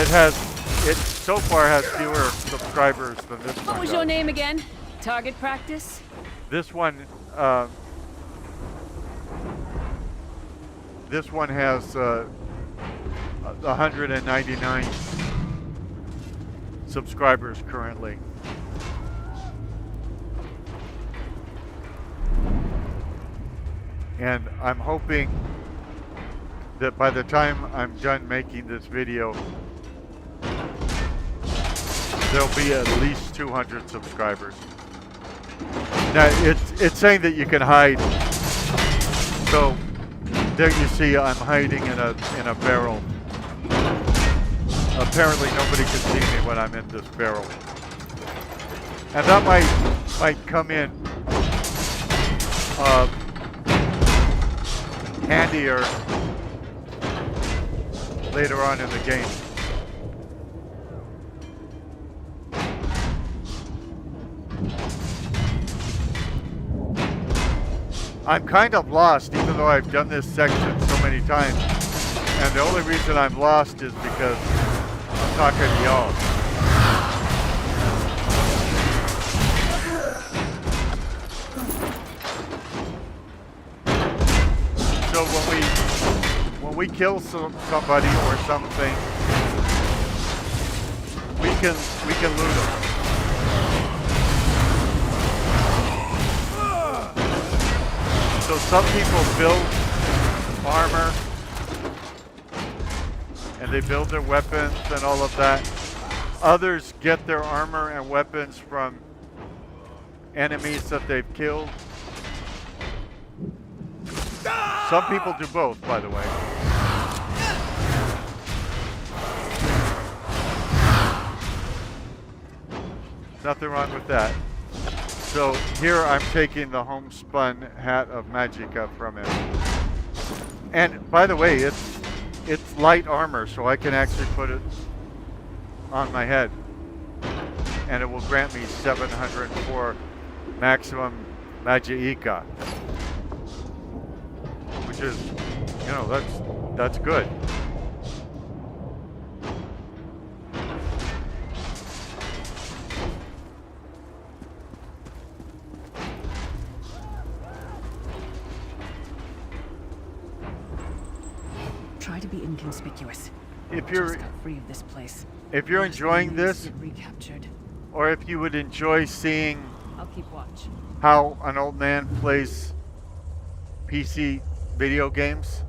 [SPEAKER 1] it so far has fewer subscribers than this one.
[SPEAKER 4] What was your name again? Target practice?
[SPEAKER 1] This one has 199 subscribers currently. And I'm hoping that by the time I'm done making this video, there'll be at least 200 subscribers. Now, it's saying that you can hide. So there you see I'm hiding in a barrel. Apparently nobody can see me when I'm in this barrel. And that might come in handier later on in the game. I'm kind of lost, even though I've done this section so many times. And the only reason I'm lost is because I'm talking to y'all. So when we kill somebody or something, we can loot them. So some people build armor and they build their weapons and all of that. Others get their armor and weapons from enemies that they've killed. Some people do both, by the way. Nothing wrong with that. So here I'm taking the homespun hat of Magicka from him. And by the way, it's light armor, so I can actually put it on my head. And it will grant me 704 maximum Magicka. Which is, you know, that's good.
[SPEAKER 4] Try to be inconspicuous.
[SPEAKER 1] If you're
[SPEAKER 4] Just got free of this place.
[SPEAKER 1] if you're enjoying this,
[SPEAKER 4] Get recaptured.
[SPEAKER 1] or if you would enjoy seeing
[SPEAKER 4] I'll keep watch.
[SPEAKER 1] how an old man plays PC video games,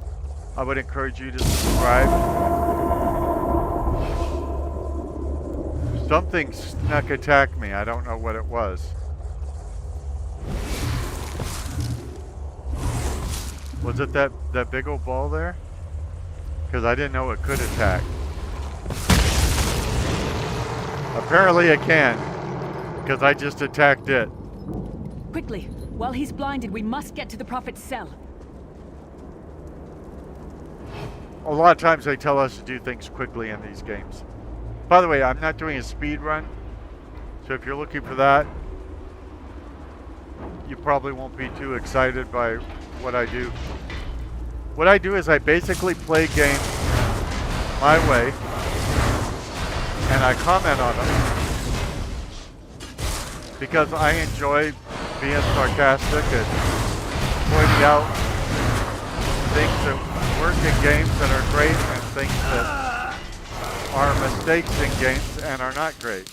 [SPEAKER 1] I would encourage you to subscribe. Something snuck attacked me. I don't know what it was. Was it that big old ball there? Because I didn't know it could attack. Apparently it can. Because I just attacked it.
[SPEAKER 4] Quickly, while he's blinded, we must get to the Prophet's cell.
[SPEAKER 1] A lot of times they tell us to do things quickly in these games. By the way, I'm not doing a speed run, so if you're looking for that, you probably won't be too excited by what I do. What I do is I basically play games my way, and I comment on them, because I enjoy being sarcastic and pointing out things that work in games that are great and things that are mistakes in games and are not great.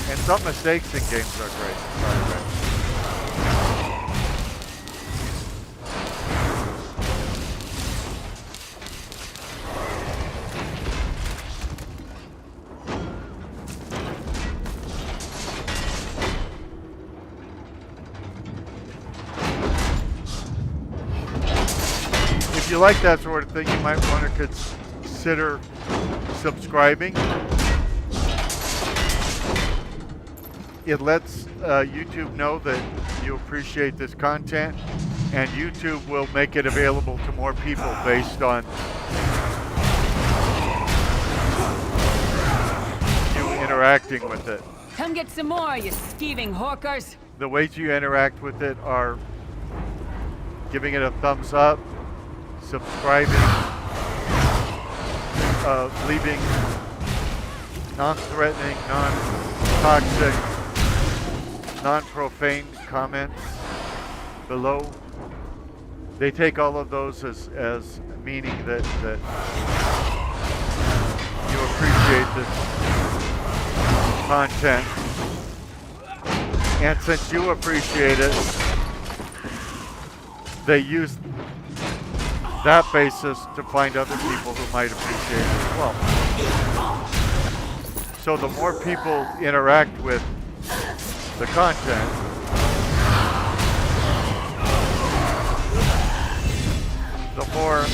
[SPEAKER 1] And some mistakes in games are great, by the way. If you like that sort of thing, you might want to consider subscribing. It lets YouTube know that you appreciate this content, and YouTube will make it available to more people based on you interacting with it.
[SPEAKER 4] Come get some more, you skeeving hawkers.
[SPEAKER 1] The ways you interact with it are giving it a thumbs up, subscribing, leaving non-threatening, non-toxic, non-profane comments below. They take all of those as meaning that you appreciate this content. And since you appreciate it, they use that basis to find other people who might appreciate it as well. So the more people interact with the content, the more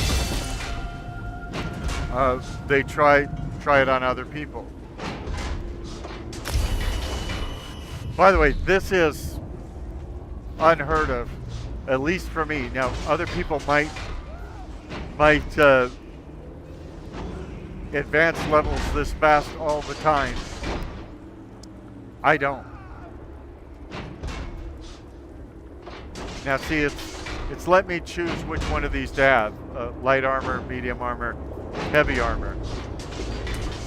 [SPEAKER 1] they try it on other people. By the way, this is unheard of, at least for me. Now, other people might advance levels this fast all the time. I don't. Now see, it's let me choose which one of these to have. Light armor, medium armor, heavy armor.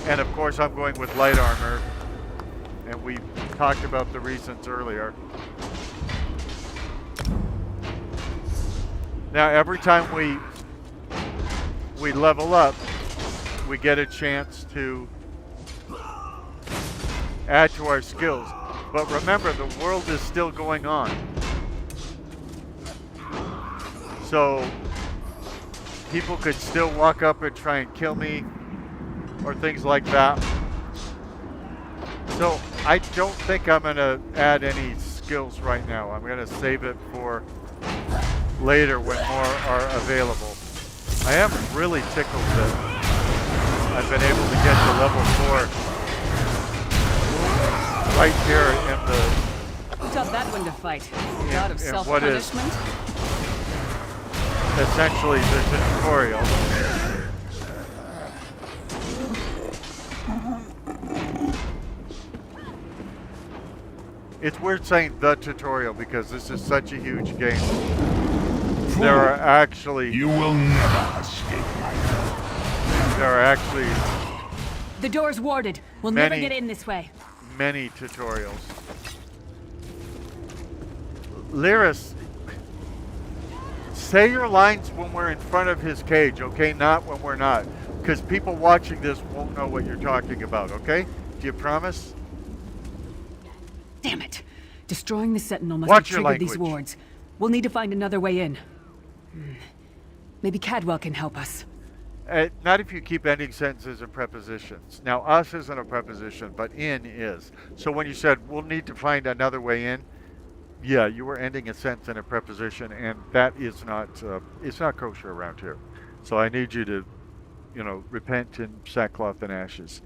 [SPEAKER 1] And of course I'm going with light armor, and we talked about the reasons earlier. Now every time we level up, we get a chance to add to our skills. But remember, the world is still going on. So people could still walk up and try and kill me or things like that. So I don't think I'm going to add any skills right now. I'm going to save it for later when more are available. I am really tickled that I've been able to get to level 4 right here in the...
[SPEAKER 4] Who taught that one to fight? God of
[SPEAKER 1] what is
[SPEAKER 4] self-punishment?
[SPEAKER 1] essentially the tutorial. It's weird saying the tutorial because this is such a huge game. There are actually...
[SPEAKER 5] You will never escape my wrath.
[SPEAKER 1] There are actually...
[SPEAKER 4] The door's warded. We'll never get in this way.
[SPEAKER 1] Many tutorials. Lyris, say your lines when we're in front of his cage, okay? Not when we're not. Because people watching this won't know what you're talking about, okay? Do you promise?
[SPEAKER 4] Damn it. Destroying the Sentinel must
[SPEAKER 1] Watch
[SPEAKER 4] have
[SPEAKER 1] your
[SPEAKER 4] triggered these
[SPEAKER 1] language.
[SPEAKER 4] wards. We'll need to find another way in. Maybe Cadwell can help us.
[SPEAKER 1] Not if you keep ending sentences and prepositions. Now, us isn't a preposition, but in is. So when you said, we'll need to find another way in, yeah, you were ending a sentence in a preposition, and that is not, it's not kosher around here. So I need you to, repent in sackcloth and ashes.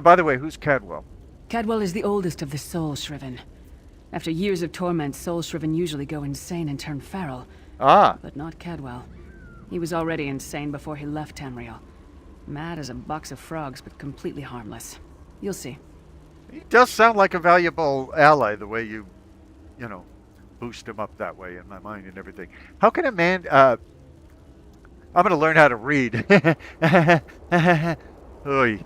[SPEAKER 1] By the way, who's Cadwell?
[SPEAKER 4] Cadwell is the oldest of the Soul Shriven. After years of torment, Soul Shriven usually go insane and turn feral.
[SPEAKER 1] Ah,
[SPEAKER 4] But not Cadwell. He was already insane before he left Tamriel. Mad as a box of frogs, but completely harmless. You'll see.
[SPEAKER 1] he does sound like a valuable ally, the way you, boost him up that way in my mind and everything. How can a man, I'm going to learn how to read. Oy.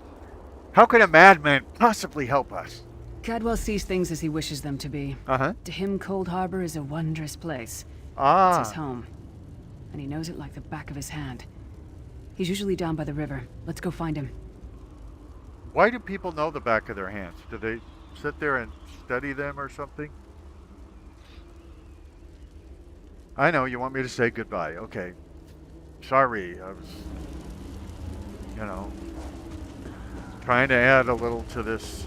[SPEAKER 1] How can a madman possibly help us?
[SPEAKER 4] Cadwell sees things as he wishes them to be.
[SPEAKER 1] Uh-huh.
[SPEAKER 4] To him, Cold Harbor is a wondrous place.
[SPEAKER 1] Ah.
[SPEAKER 4] It's his home. And he knows it like the back of his hand. He's usually down by the river. Let's go find him.
[SPEAKER 1] Why do people know the back of their hands? Do they sit there and study them or something? I know, you want me to say goodbye. Okay. Sorry, I was, trying to add a little to this.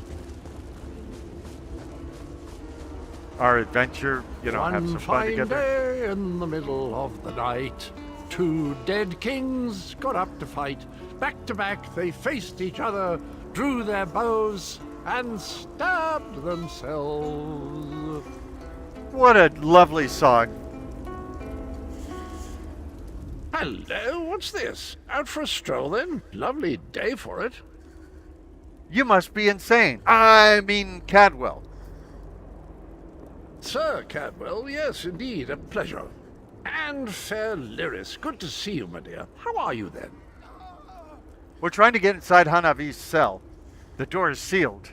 [SPEAKER 1] Our adventure, have
[SPEAKER 6] One
[SPEAKER 1] some fun
[SPEAKER 6] fine
[SPEAKER 1] together.
[SPEAKER 6] day in the middle of the night, two dead kings got up to fight. Back to back, they faced each other, drew their bows, and stabbed themselves.
[SPEAKER 1] What a lovely song.
[SPEAKER 6] Hello, what's this? Out for a stroll then? Lovely day for it.
[SPEAKER 1] You must be insane. I mean, Cadwell.
[SPEAKER 6] Sir Cadwell, yes, indeed, a pleasure. And fair Lyris, good to see you, my dear. How are you then?
[SPEAKER 1] We're trying to get inside Hanavi's cell. The door is sealed.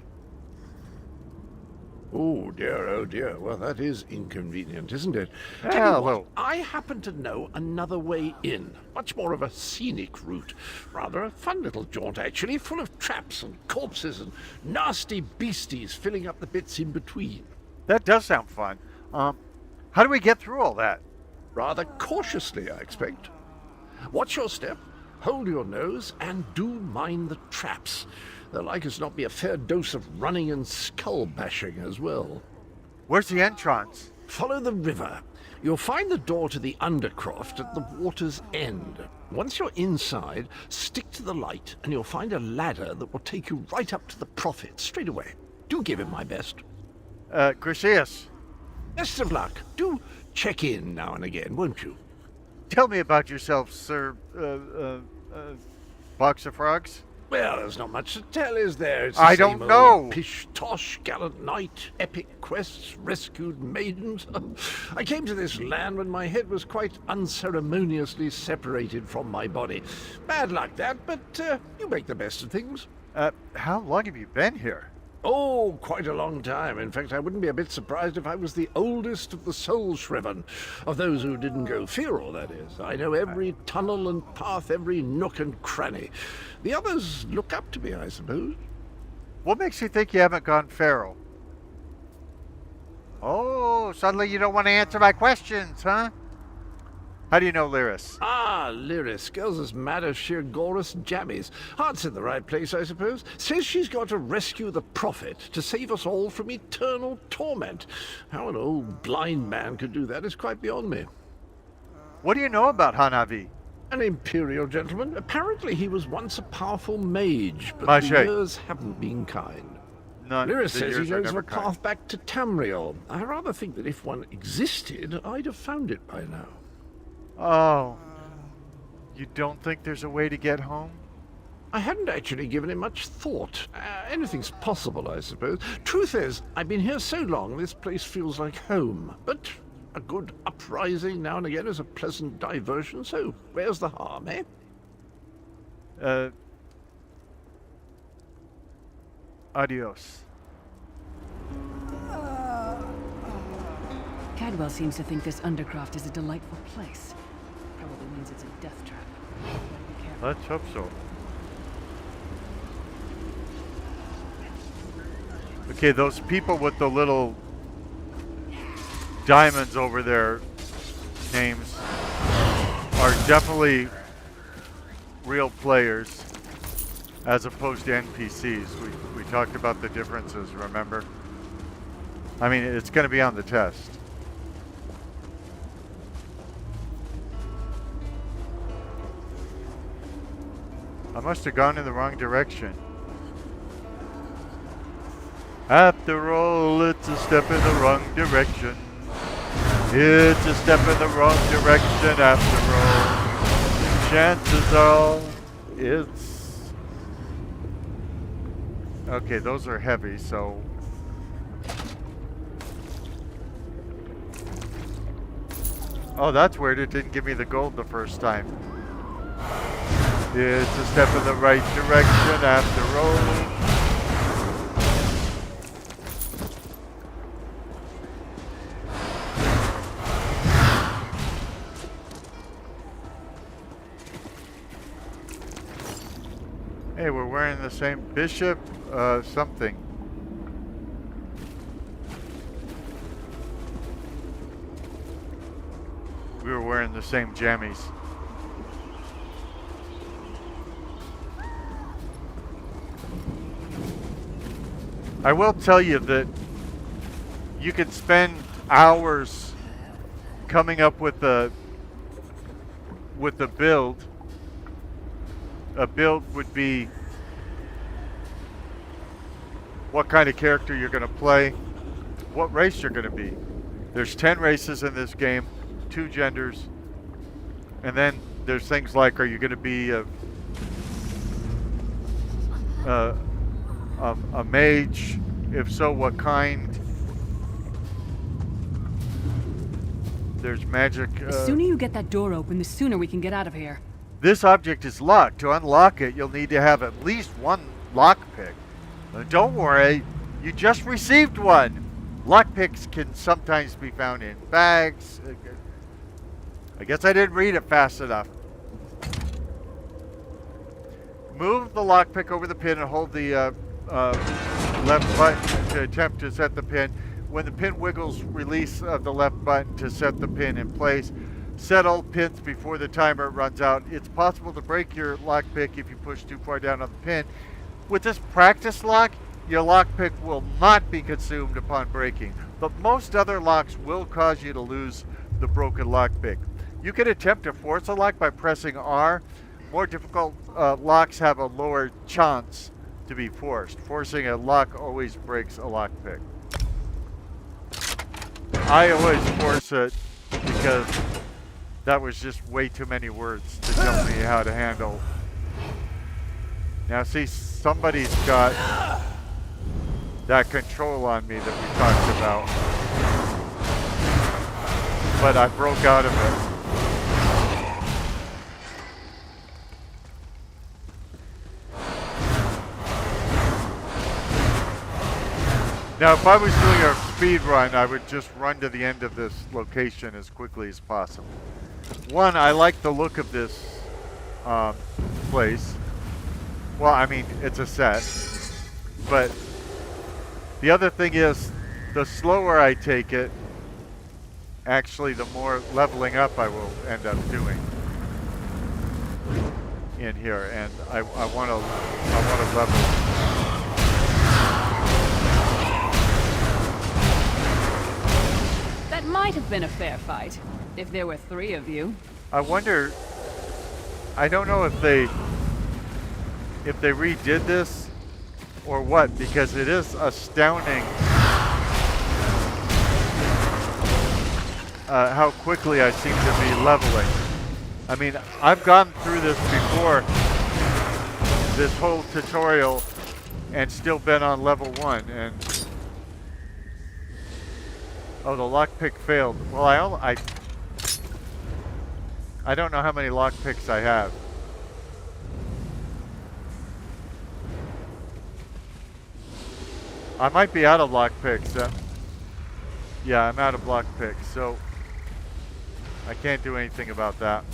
[SPEAKER 6] Oh dear. Well, that is inconvenient, isn't it? Tell you
[SPEAKER 1] Hello.
[SPEAKER 6] what, I happen to know another way in. Much more of a scenic route. Rather a fun little jaunt, actually, full of traps and corpses and nasty beasties filling up the bits in between.
[SPEAKER 1] That does sound fun. How do we get through all that?
[SPEAKER 6] Rather cautiously, I expect. Watch your step, hold your nose, and do mind the traps. There'll like as not be a fair dose of running and skull bashing as well.
[SPEAKER 1] Where's the entrance?
[SPEAKER 6] Follow the river. You'll find the door to the undercroft at the water's end. Once you're inside, stick to the light, and you'll find a ladder that will take you right up to the Prophet straight away. Do give him my best.
[SPEAKER 1] Gracias,
[SPEAKER 6] Best of luck. Do check in now and again, won't you?
[SPEAKER 1] tell me about yourself, Sir, Box of Frogs.
[SPEAKER 6] Well, there's not much to tell, is there? It's the
[SPEAKER 1] I
[SPEAKER 6] same
[SPEAKER 1] don't know.
[SPEAKER 6] old pish-tosh, gallant knight, epic quests, rescued maidens. I came to this land when my head was quite unceremoniously separated from my body. Bad luck, that, but you make the best of things.
[SPEAKER 1] How long have you been here?
[SPEAKER 6] Oh, quite a long time. In fact, I wouldn't be a bit surprised if I was the oldest of the Soul Shriven. Of those who didn't go feral, that is. I know every tunnel and path, every nook and cranny. The others look up to me, I suppose.
[SPEAKER 1] What makes you think you haven't gone feral? Oh, suddenly you don't want to answer my questions, huh? How do you know Lyris?
[SPEAKER 6] Ah, Lyris. Girl's as mad as sheer Gorus jammies. Heart's in the right place, I suppose. Says she's got to rescue the Prophet to save us all from eternal torment. How an old blind man could do that is quite beyond me.
[SPEAKER 1] What do you know about Hanavi?
[SPEAKER 6] An imperial gentleman. Apparently he was once a powerful mage, but
[SPEAKER 1] Mage.
[SPEAKER 6] the years haven't been kind.
[SPEAKER 1] None.
[SPEAKER 6] Lyris
[SPEAKER 1] The
[SPEAKER 6] says he
[SPEAKER 1] years are
[SPEAKER 6] knows of
[SPEAKER 1] never
[SPEAKER 6] a
[SPEAKER 1] kind.
[SPEAKER 6] path back to Tamriel. I rather think that if one existed, I'd have found it by now.
[SPEAKER 1] Oh. You don't think there's a way to get home?
[SPEAKER 6] I hadn't actually given it much thought. Anything's possible, I suppose. Truth is, I've been here so long, this place feels like home. But a good uprising now and again is a pleasant diversion, so where's the harm, eh?
[SPEAKER 1] Adios.
[SPEAKER 4] Cadwell seems to think this undercroft is a delightful place. Probably means it's a death trap. Better be careful.
[SPEAKER 1] Let's hope so. Okay, those people with the little diamonds over their names are definitely real players as opposed to NPCs. We talked about the differences, remember? I mean, it's going to be on the test. I must have gone in the wrong direction. After all, it's a step in the wrong direction. It's a step in the wrong direction after all. Chances are it's... Okay, those are heavy, so... Oh, that's weird. It didn't give me the gold the first time. It's a step in the right direction after all. Hey, we're wearing the same bishop, something. We were wearing the same jammies. I will tell you that you can spend hours coming up with a build. A build would be what kind of character you're going to play, what race you're going to be. There's 10 races in this game, 2 genders, and then there's things like, are you going to be a mage? If so, what kind? There's magic.
[SPEAKER 4] The sooner you get that door open, the sooner we can get out of here.
[SPEAKER 1] This object is locked. To unlock it, you'll need to have at least one lockpick. Don't worry, you just received one. Lockpicks can sometimes be found in bags. I guess I didn't read it fast enough. Move the lockpick over the pin and hold the left button to attempt to set the pin. When the pin wiggles, release the left button to set the pin in place. Set all pins before the timer runs out. It's possible to break your lockpick if you push too far down on the pin. With this practice lock, your lockpick will not be consumed upon breaking, but most other locks will cause you to lose the broken lockpick. You can attempt to force a lock by pressing R. More difficult locks have a lower chance to be forced. Forcing a lock always breaks a lockpick. I always force it because that was just way too many words to tell me how to handle. Now see, somebody's got that control on me that we talked about. But I broke out of it. Now, if I was doing a speed run, I would just run to the end of this location as quickly as possible. One, I like the look of this place. Well, I mean, it's a set. But the other thing is, the slower I take it, actually, the more leveling up I will end up doing in here. And I want to level.
[SPEAKER 4] That might have been a fair fight, if there were 3 of you.
[SPEAKER 1] I wonder, I don't know if they redid this or what, because it is astounding how quickly I seem to be leveling. I mean, I've gone through this before, this whole tutorial, and still been on level 1, and oh, the lockpick failed. Well, I don't know how many lockpicks I have. I might be out of lockpicks. Yeah, I'm out of lockpicks, so I can't do anything about that.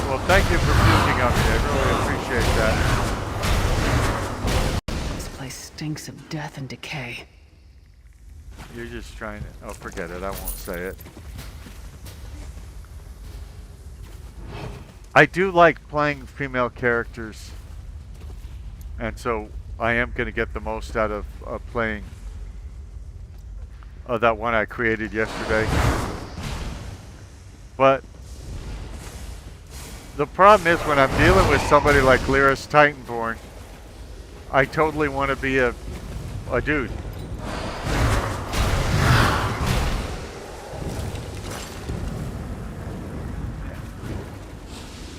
[SPEAKER 1] Well, thank you for puking on me. I really appreciate that.
[SPEAKER 4] This place stinks of death and decay.
[SPEAKER 1] You're just trying to... Oh, forget it. I won't say it. I do like playing female characters, and so I am going to get the most out of playing that one I created yesterday. But the problem is when I'm dealing with somebody like Lyris Titanborn, I totally want to be a dude.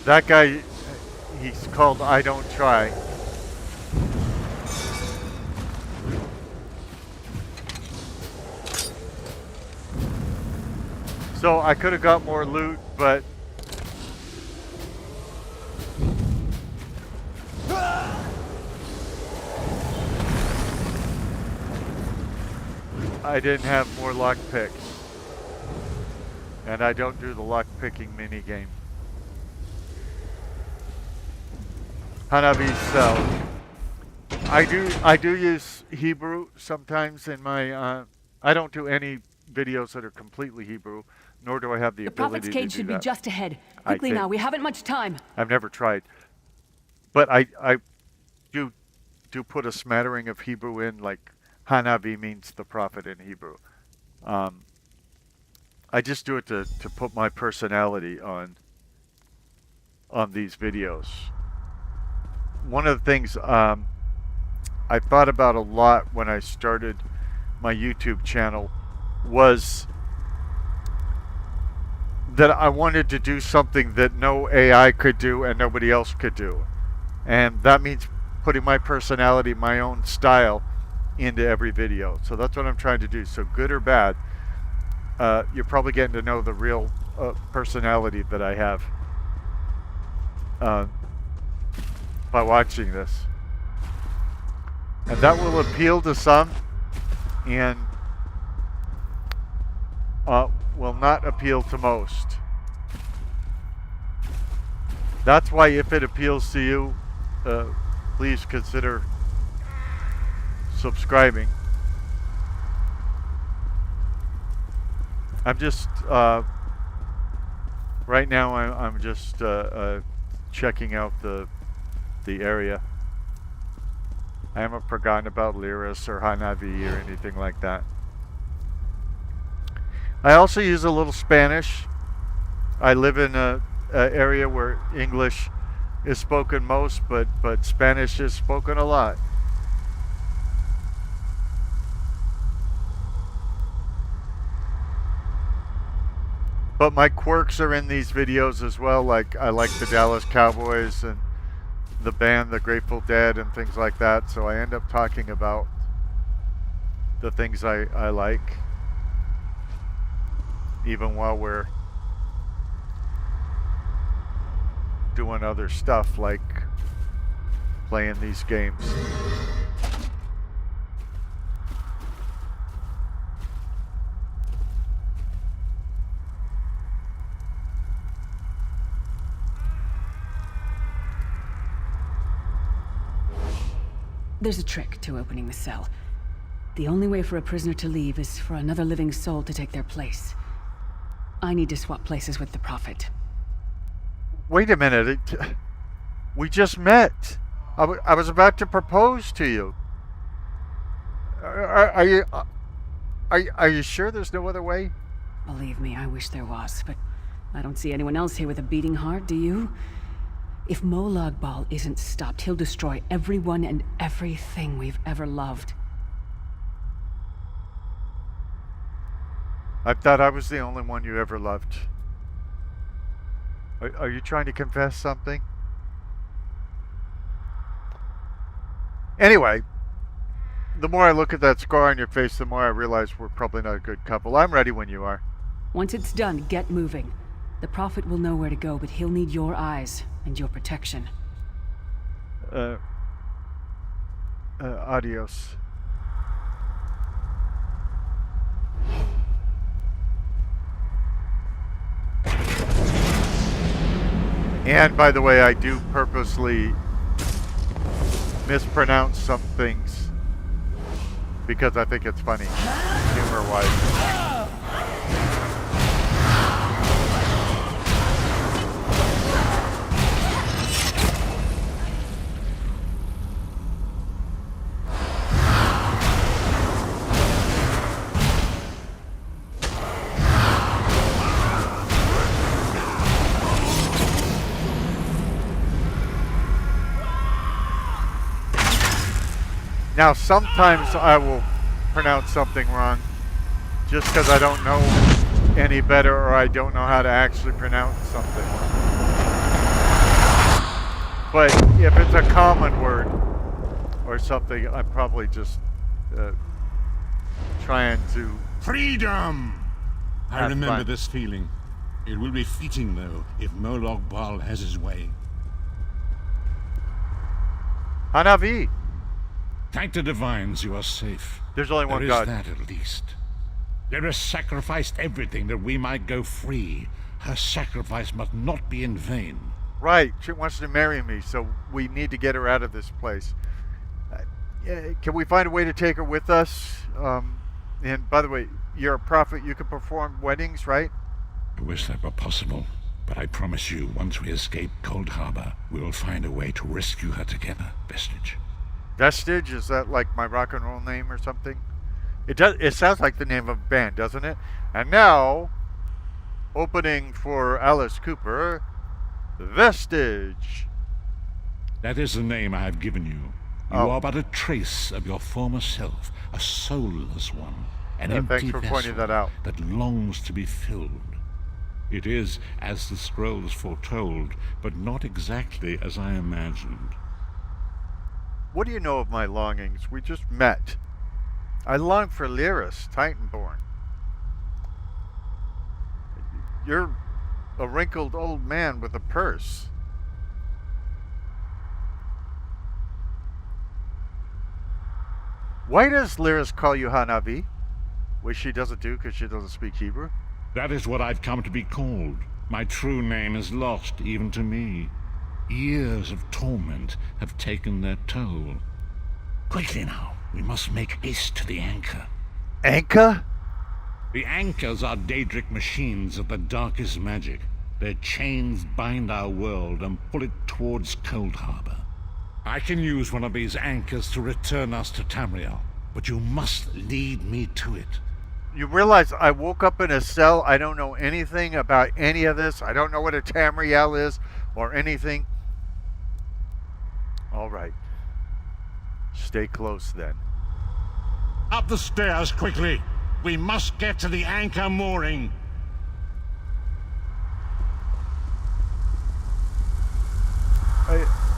[SPEAKER 1] That guy, he's called I Don't Try. So I could have got more loot, but I didn't have more lockpicks. And I don't do the lockpicking mini game. Hanabi cell. I do use Hebrew sometimes in my I don't do any videos that are completely Hebrew, nor do I have the ability to do that.
[SPEAKER 4] The Prophet's cage should be just ahead. Quickly now, we haven't much time.
[SPEAKER 1] I've never tried. But I do put a smattering of Hebrew in, like Hanabi means the prophet in Hebrew. I just do it to put my personality on these videos. One of the things I thought about a lot when I started my YouTube channel was that I wanted to do something that no AI could do and nobody else could do. And that means putting my personality, my own style into every video. So that's what I'm trying to do. So good or bad, you're probably getting to know the real personality that I have by watching this. And that will appeal to some and will not appeal to most. That's why if it appeals to you, please consider subscribing. I'm just right now I'm just checking out the area. I haven't forgotten about Lyris or Hanabi or anything like that. I also use a little Spanish. I live in a area where English is spoken most, but Spanish is spoken a lot. But my quirks are in these videos as well. Like I like the Dallas Cowboys and the band, the Grateful Dead, and things like that. So I end up talking about the things I like, even while we're doing other stuff like playing these games.
[SPEAKER 4] There's a trick to opening the cell. The only way for a prisoner to leave is for another living soul to take their place. I need to swap places with the Prophet.
[SPEAKER 1] Wait a minute. We just met. I was about to propose to you. Are you sure there's no other way?
[SPEAKER 4] Believe me, I wish there was, but I don't see anyone else here with a beating heart, do you? If Molag Bal isn't stopped, he'll destroy everyone and everything we've ever loved.
[SPEAKER 1] I thought I was the only one you ever loved. Are you trying to confess something? Anyway, the more I look at that scar on your face, the more I realize we're probably not a good couple. I'm ready when you are.
[SPEAKER 4] Once it's done, get moving. The Prophet will know where to go, but he'll need your eyes and your protection.
[SPEAKER 1] Adios. And by the way, I do purposely mispronounce some things because I think it's funny, humor-wise. Now, sometimes I will pronounce something wrong just because I don't know any better or I don't know how to actually pronounce something. But if it's a common word or something, I'm probably just trying to...
[SPEAKER 2] Freedom! I
[SPEAKER 1] Have
[SPEAKER 2] remember
[SPEAKER 1] fun.
[SPEAKER 2] this feeling. It will be fitting, though, if Moloch Baal has his way.
[SPEAKER 1] Hanavi!
[SPEAKER 2] Thank the divines you are safe.
[SPEAKER 1] There's only one
[SPEAKER 2] There
[SPEAKER 1] God.
[SPEAKER 2] is that at least. There has sacrificed everything that we might go free. Her sacrifice must not be in vain.
[SPEAKER 1] Right, she wants to marry me, so we need to get her out of this place. Can we find a way to take her with us? And by the way, you're a prophet, you can perform weddings, right?
[SPEAKER 2] I wish that were possible, but I promise you, once we escape Cold Harbor, we will find a way to rescue her together, Vestige.
[SPEAKER 1] Vestige, is that like my rock and roll name or something? It does. It sounds like the name of a band, doesn't it? And now, opening for Alice Cooper, Vestige.
[SPEAKER 2] That is the name I have given you. You
[SPEAKER 1] Oh.
[SPEAKER 2] are but a trace of your former self, a soulless one, an
[SPEAKER 1] Yeah,
[SPEAKER 2] empty
[SPEAKER 1] thanks for
[SPEAKER 2] vessel
[SPEAKER 1] pointing that out.
[SPEAKER 2] that longs to be filled. It is as the scrolls foretold, but not exactly as I imagined.
[SPEAKER 1] What do you know of my longings? We just met. I long for Lyris Titanborn. You're a wrinkled old man with a purse. Why does Lyris call you Hanavi? Which she doesn't do because she doesn't speak Hebrew.
[SPEAKER 2] That is what I've come to be called. My true name is lost even to me. Years of torment have taken their toll. Quickly now, we must make haste to the anchor.
[SPEAKER 1] Anka?
[SPEAKER 2] The anchors are Daedric machines of the darkest magic. Their chains bind our world and pull it towards Cold Harbor. I can use one of these anchors to return us to Tamriel, but you must lead me to it.
[SPEAKER 1] You realize I woke up in a cell. I don't know anything about any of this. I don't know what a Tamriel is or anything. All right. Stay close then.
[SPEAKER 2] Up the stairs quickly! We must get to the anchor mooring!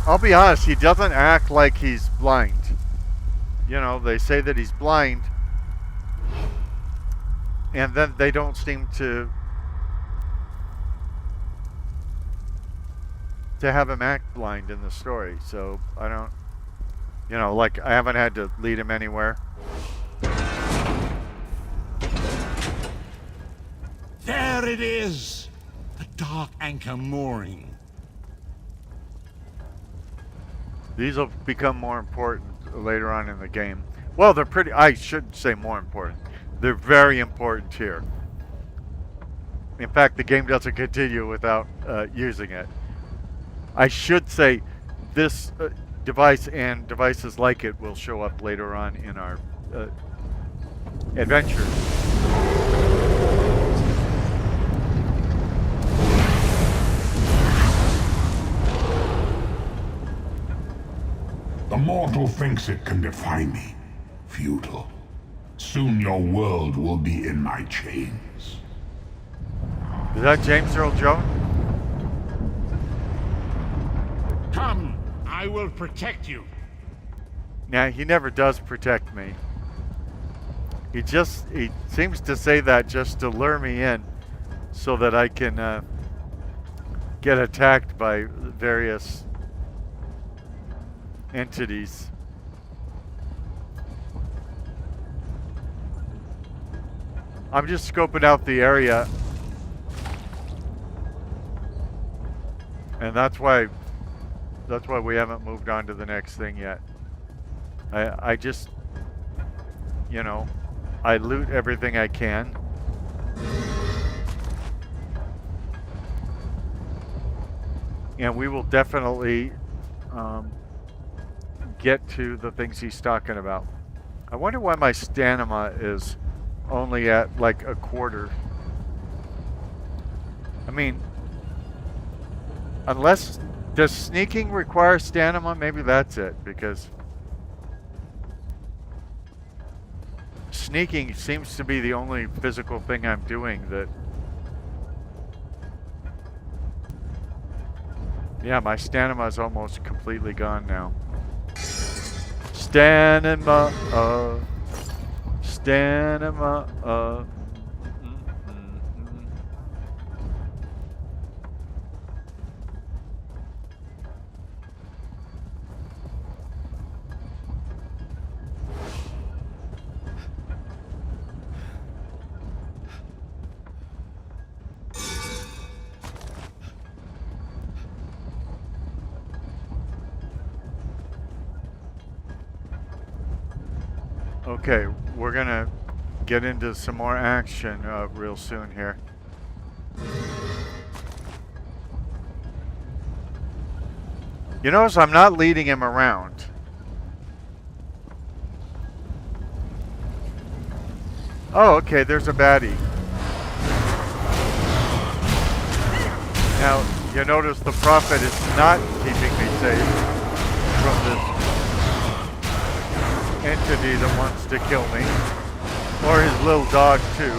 [SPEAKER 1] I'll be honest, he doesn't act like he's blind. You know, they say that he's blind, and then they don't seem to have him act blind in the story. So I don't, you know, like I haven't had to lead him anywhere.
[SPEAKER 2] There it is! The dark anchor mooring.
[SPEAKER 1] These will become more important later on in the game. Well, they're pretty, I should say more important. They're very important here. In fact, the game doesn't continue without using it. I should say this device and devices like it will show up later on in our adventure.
[SPEAKER 5] The mortal thinks it can defy me. Futile. Soon your world will be in my chains.
[SPEAKER 1] Is that James Earl Jones?
[SPEAKER 2] Come, I will protect you.
[SPEAKER 1] Nah, he never does protect me. He seems to say that just to lure me in so that I can get attacked by various entities. I'm just scoping out the area, and that's why we haven't moved on to the next thing yet. I just, you know, I loot everything I can. And we will definitely get to the things he's talking about. I wonder why my stamina is only at like a quarter. I mean, unless, does sneaking require stamina? Maybe that's it, because sneaking seems to be the only physical thing I'm doing that... Yeah, my stamina is almost completely gone now. Stamina, stamina, Okay, we're gonna get into some more action real soon here. You notice I'm not leading him around. Oh, okay, there's a baddie. Now, you notice the Prophet is not keeping me safe from this entity that wants to kill me. Or his little dog, too.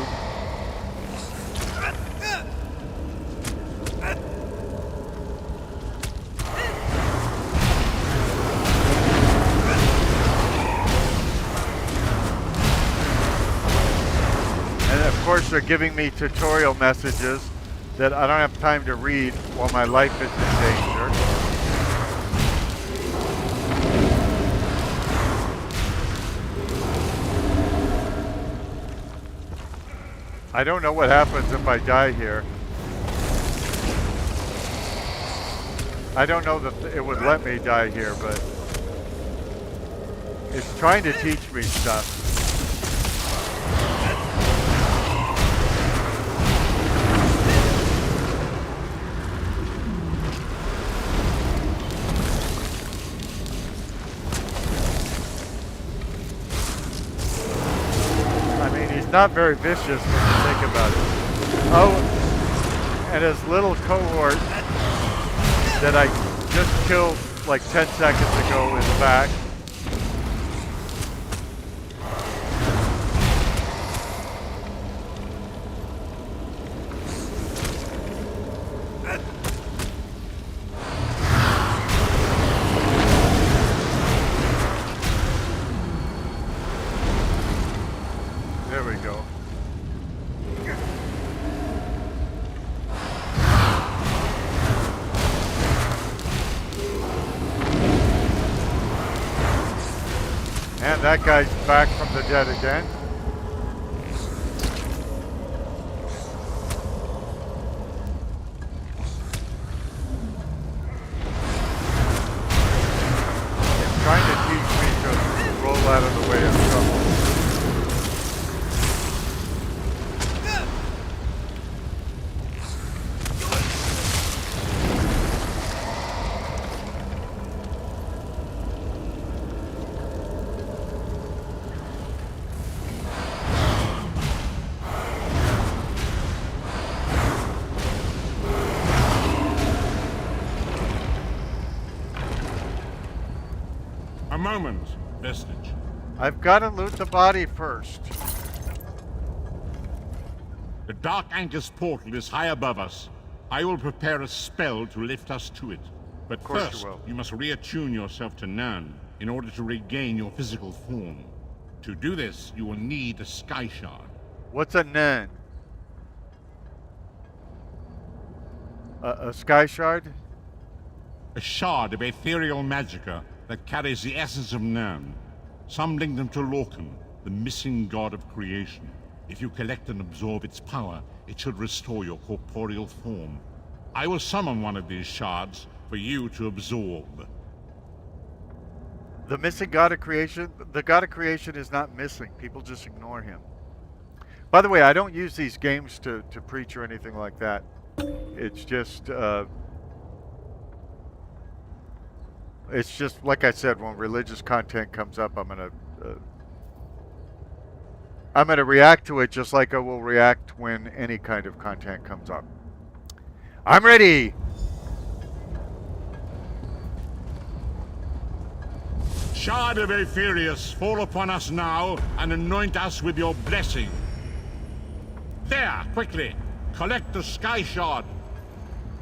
[SPEAKER 1] And of course, they're giving me tutorial messages that I don't have time to read while my life is in danger. I don't know what happens if I die here. I don't know that it would let me die here, but it's trying to teach me stuff. Not very vicious when you think about it. Oh, and his little cohort that I just killed like 10 seconds ago is back. That guy's back from the dead again. He's trying to teach me to roll out of the way of trouble.
[SPEAKER 2] A moment, Vestige.
[SPEAKER 1] I've got to loot the body first.
[SPEAKER 2] The Dark Anchor's portal is high above us. I will prepare a spell to lift us to it. But first, you must reattune yourself to Nern in order to regain your physical form. To do this, you will need a Sky Shard.
[SPEAKER 1] What's a Nern? A Sky Shard?
[SPEAKER 2] A shard of ethereal magicka that carries the essence of Nern. Some link them to Lorcan, the missing god of creation. If you collect and absorb its power, it should restore your corporeal form. I will summon one of these shards for you to absorb.
[SPEAKER 1] The missing god of creation? The god of creation is not missing. People just ignore him. By the way, I don't use these games to preach or anything like that. It's just like I said, when religious content comes up, I'm gonna react to it just like I will react when any kind of content comes up. I'm ready.
[SPEAKER 2] Shard of Aetherius, fall upon us now and anoint us with your blessing. There, quickly. Collect the Sky Shard.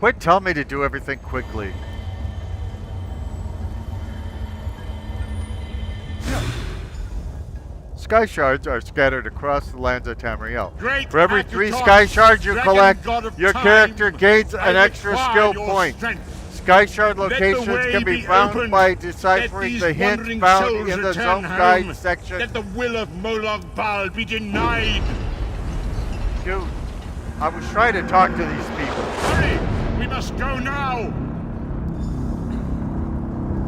[SPEAKER 1] Quit telling me to do everything quickly. Sky shards are scattered across the lands of Tamriel.
[SPEAKER 2] Great
[SPEAKER 1] For every 3 sky shards you collect, your character gains an extra skill point. Sky shard locations can be found by deciphering the hint found in the zone guide section.
[SPEAKER 2] Let the will of Moloch Baal be denied.
[SPEAKER 1] Dude, I was trying to talk to these people.
[SPEAKER 2] Hurry! We must go now!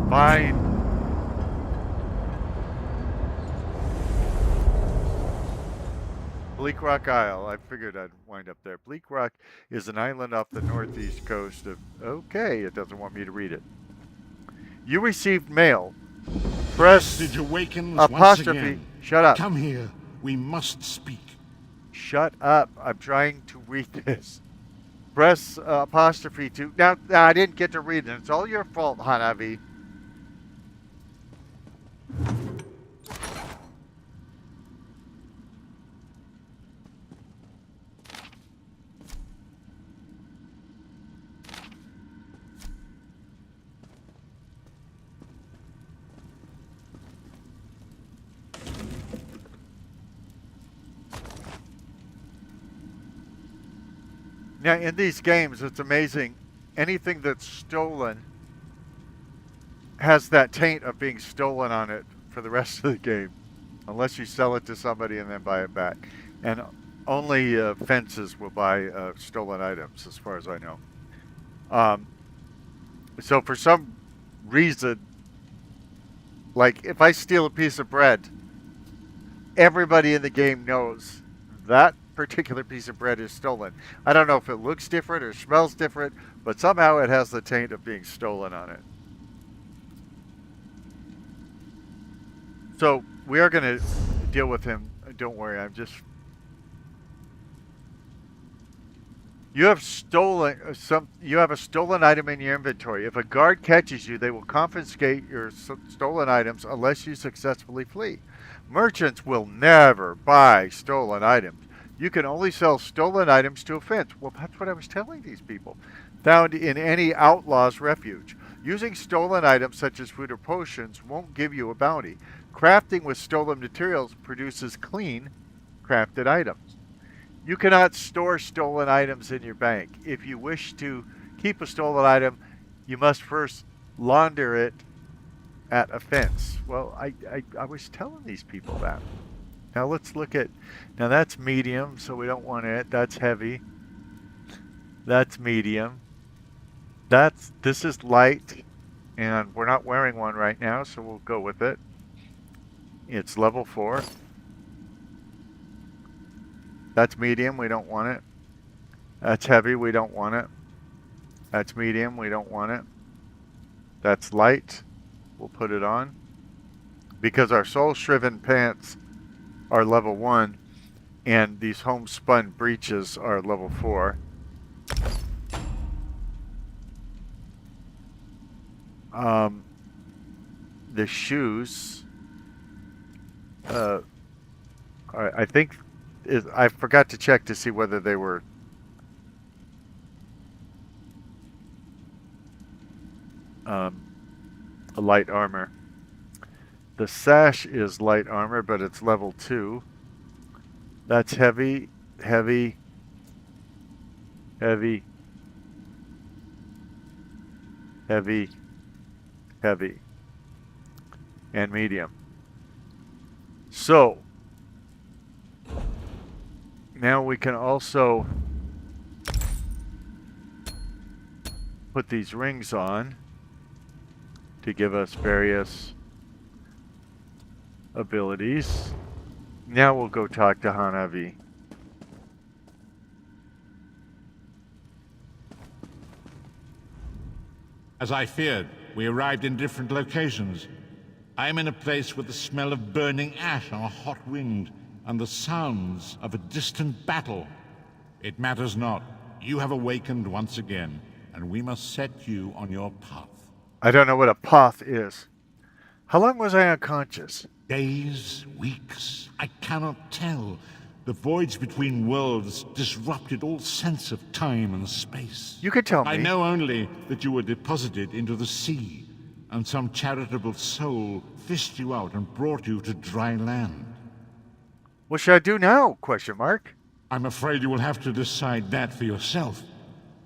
[SPEAKER 1] Fine. Bleak Rock Isle. I figured I'd wind up there. Bleak Rock is an island off the northeast coast of... Okay, it doesn't want me to read it. You received mail. Press
[SPEAKER 2] Message awakens
[SPEAKER 1] apostrophe.
[SPEAKER 2] once again.
[SPEAKER 1] Shut up.
[SPEAKER 2] Come here. We must speak.
[SPEAKER 1] Shut up. I'm trying to read this. Press apostrophe to... Now, I didn't get to read it. It's all your fault, Hanavi. Now, in these games, it's amazing. Anything that's stolen has that taint of being stolen on it for the rest of the game. Unless you sell it to somebody and then buy it back. And only fences will buy stolen items, as far as I know. So for some reason, like if I steal a piece of bread, everybody in the game knows that particular piece of bread is stolen. I don't know if it looks different or smells different, but somehow it has the taint of being stolen on it. So we are going to deal with him. Don't worry, I'm just... You have stolen you have a stolen item in your inventory. If a guard catches you, they will confiscate your stolen items unless you successfully flee. Merchants will never buy stolen items. You can only sell stolen items to a fence. Well, that's what I was telling these people. Found in any outlaw's refuge. Using stolen items such as food or potions won't give you a bounty. Crafting with stolen materials produces clean, crafted items. You cannot store stolen items in your bank. If you wish to keep a stolen item, you must first launder it at a fence. Well, I was telling these people that. Now let's look at, now that's medium, so we don't want it. That's heavy. That's medium. This is light, and we're not wearing one right now, so we'll go with it. It's level 4. That's medium, we don't want it. That's heavy, we don't want it. That's medium, we don't want it. That's light, we'll put it on. Because our soul-shriven pants are level 1, and these homespun breeches are level 4. The shoes, I think, I forgot to check to see whether they were a light armor. The sash is light armor, but it's level 2. That's heavy, heavy, heavy, heavy, heavy, and medium. So, now we can also put these rings on to give us various abilities. Now we'll go talk to Hanavi.
[SPEAKER 2] As I feared, we arrived in different locations. I am in a place with the smell of burning ash on a hot wind and the sounds of a distant battle. It matters not. You have awakened once again, and we must set you on your path.
[SPEAKER 1] I don't know what a path is. How long was I unconscious?
[SPEAKER 2] Days, weeks, I cannot tell. The voids between worlds disrupted all sense of time and space.
[SPEAKER 1] You could tell me.
[SPEAKER 2] I know only that you were deposited into the sea, and some charitable soul fished you out and brought you to dry land.
[SPEAKER 1] What should I do now? Question mark.
[SPEAKER 2] I'm afraid you will have to decide that for yourself.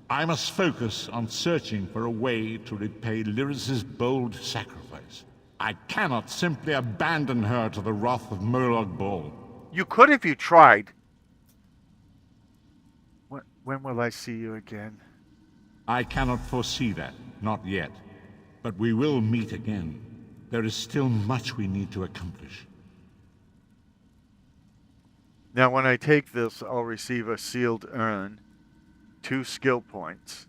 [SPEAKER 2] I must focus on searching for a way to repay Lyris's bold sacrifice. I cannot simply abandon her to the wrath of Molag Bal.
[SPEAKER 1] You could if you tried. When will I see you again?
[SPEAKER 2] I cannot foresee that, not yet. But we will meet again. There is still much we need to accomplish.
[SPEAKER 1] Now, when I take this, I'll receive a sealed urn, 2 skill points,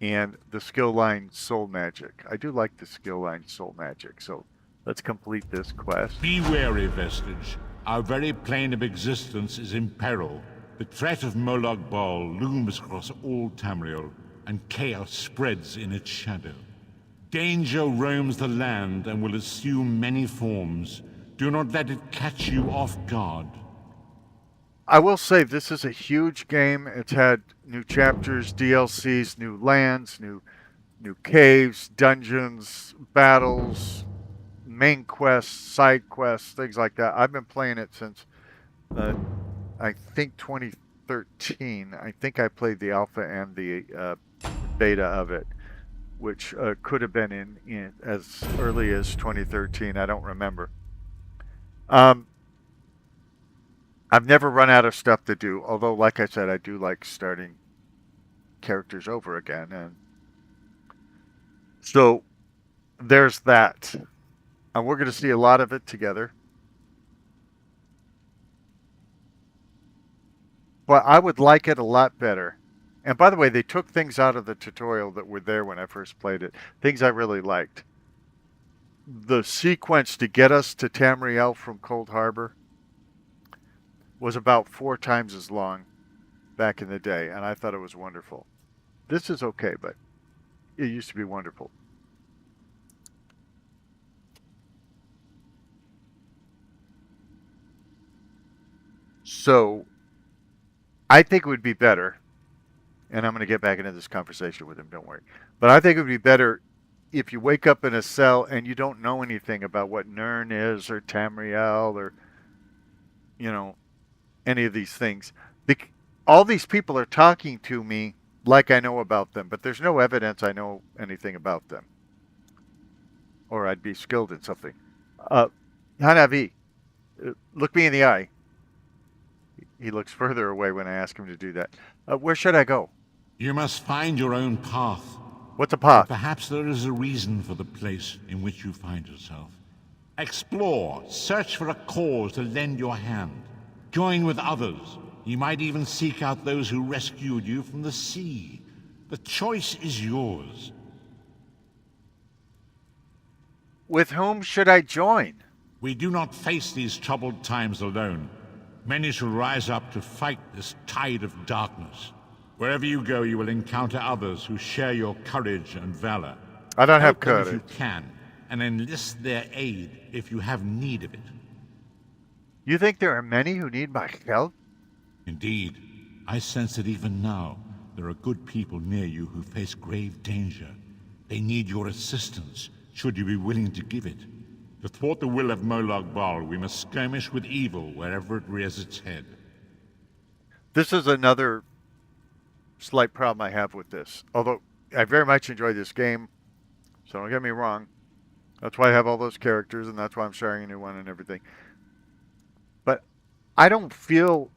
[SPEAKER 1] and the skill line Soul Magic. I do like the skill line Soul Magic, so let's complete this quest.
[SPEAKER 2] Be wary, Vestige. Our very plane of existence is in peril. The threat of Molag Bal looms across all Tamriel, and chaos spreads in its shadow. Danger roams the land and will assume many forms. Do not let it catch you off guard.
[SPEAKER 1] I will say this is a huge game. It's had new chapters, DLCs, new lands, new caves, dungeons, battles, main quests, side quests, things like that. I've been playing it since I think 2013. I think I played the alpha and the beta of it, which could have been in as early as 2013. I don't remember. I've never run out of stuff to do, although, like I said, I do like starting characters over again. And so there's that. And we're going to see a lot of it together. But I would like it a lot better. And by the way, they took things out of the tutorial that were there when I first played it. Things I really liked. The sequence to get us to Tamriel from Cold Harbor was about 4 times as long back in the day, and I thought it was wonderful. This is okay, but it used to be wonderful. So, I think it would be better, and I'm going to get back into this conversation with him, don't worry, but I think it would be better if you wake up in a cell and you don't know anything about what Nirn is, or Tamriel, or, you know, any of these things. All these people are talking to me like I know about them, but there's no evidence I know anything about them. Or I'd be skilled in something. Hanavi, look me in the eye. He looks further away when I ask him to do that. Where should I go?
[SPEAKER 2] You must find your own path.
[SPEAKER 1] What's a path?
[SPEAKER 2] Perhaps there is a reason for the place in which you find yourself. Explore, search for a cause to lend your hand. Join with others. You might even seek out those who rescued you from the sea. The choice is yours.
[SPEAKER 1] With whom should I join?
[SPEAKER 2] We do not face these troubled times alone. Many shall rise up to fight this tide of darkness. Wherever you go, you will encounter others who share your courage and valor.
[SPEAKER 1] I don't have
[SPEAKER 2] Help them
[SPEAKER 1] courage.
[SPEAKER 2] if you can, and enlist their aid if you have need of it.
[SPEAKER 1] You think there are many who need my help?
[SPEAKER 2] Indeed. I sense that even now, there are good people near you who face grave danger. They need your assistance, should you be willing to give it. To thwart the will of Molag Bal, we must skirmish with evil wherever it rears its head.
[SPEAKER 1] This is another slight problem I have with this. Although I very much enjoy this game, so don't get me wrong. That's why I have all those characters, and that's why I'm starting a new one and everything. But I don't feel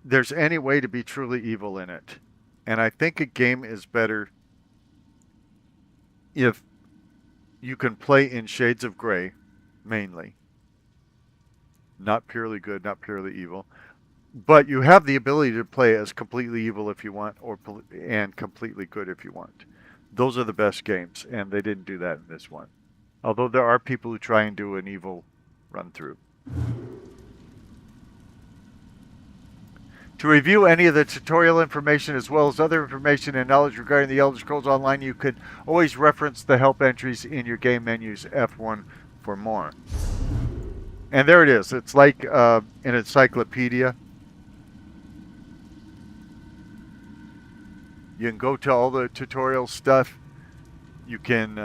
[SPEAKER 1] there's any way to be truly evil in it. And I think a game is better if you can play in shades of gray, mainly. Not purely good, not purely evil. But you have the ability to play as completely evil if you want, and completely good if you want. Those are the best games, and they didn't do that in this one. Although there are people who try and do an evil run-through. To review any of the tutorial information as well as other information and knowledge regarding the Elder Scrolls Online, you can always reference the help entries in your game menus, F1 for more. And there it is. It's like an encyclopedia. You can go to all the tutorial stuff. You can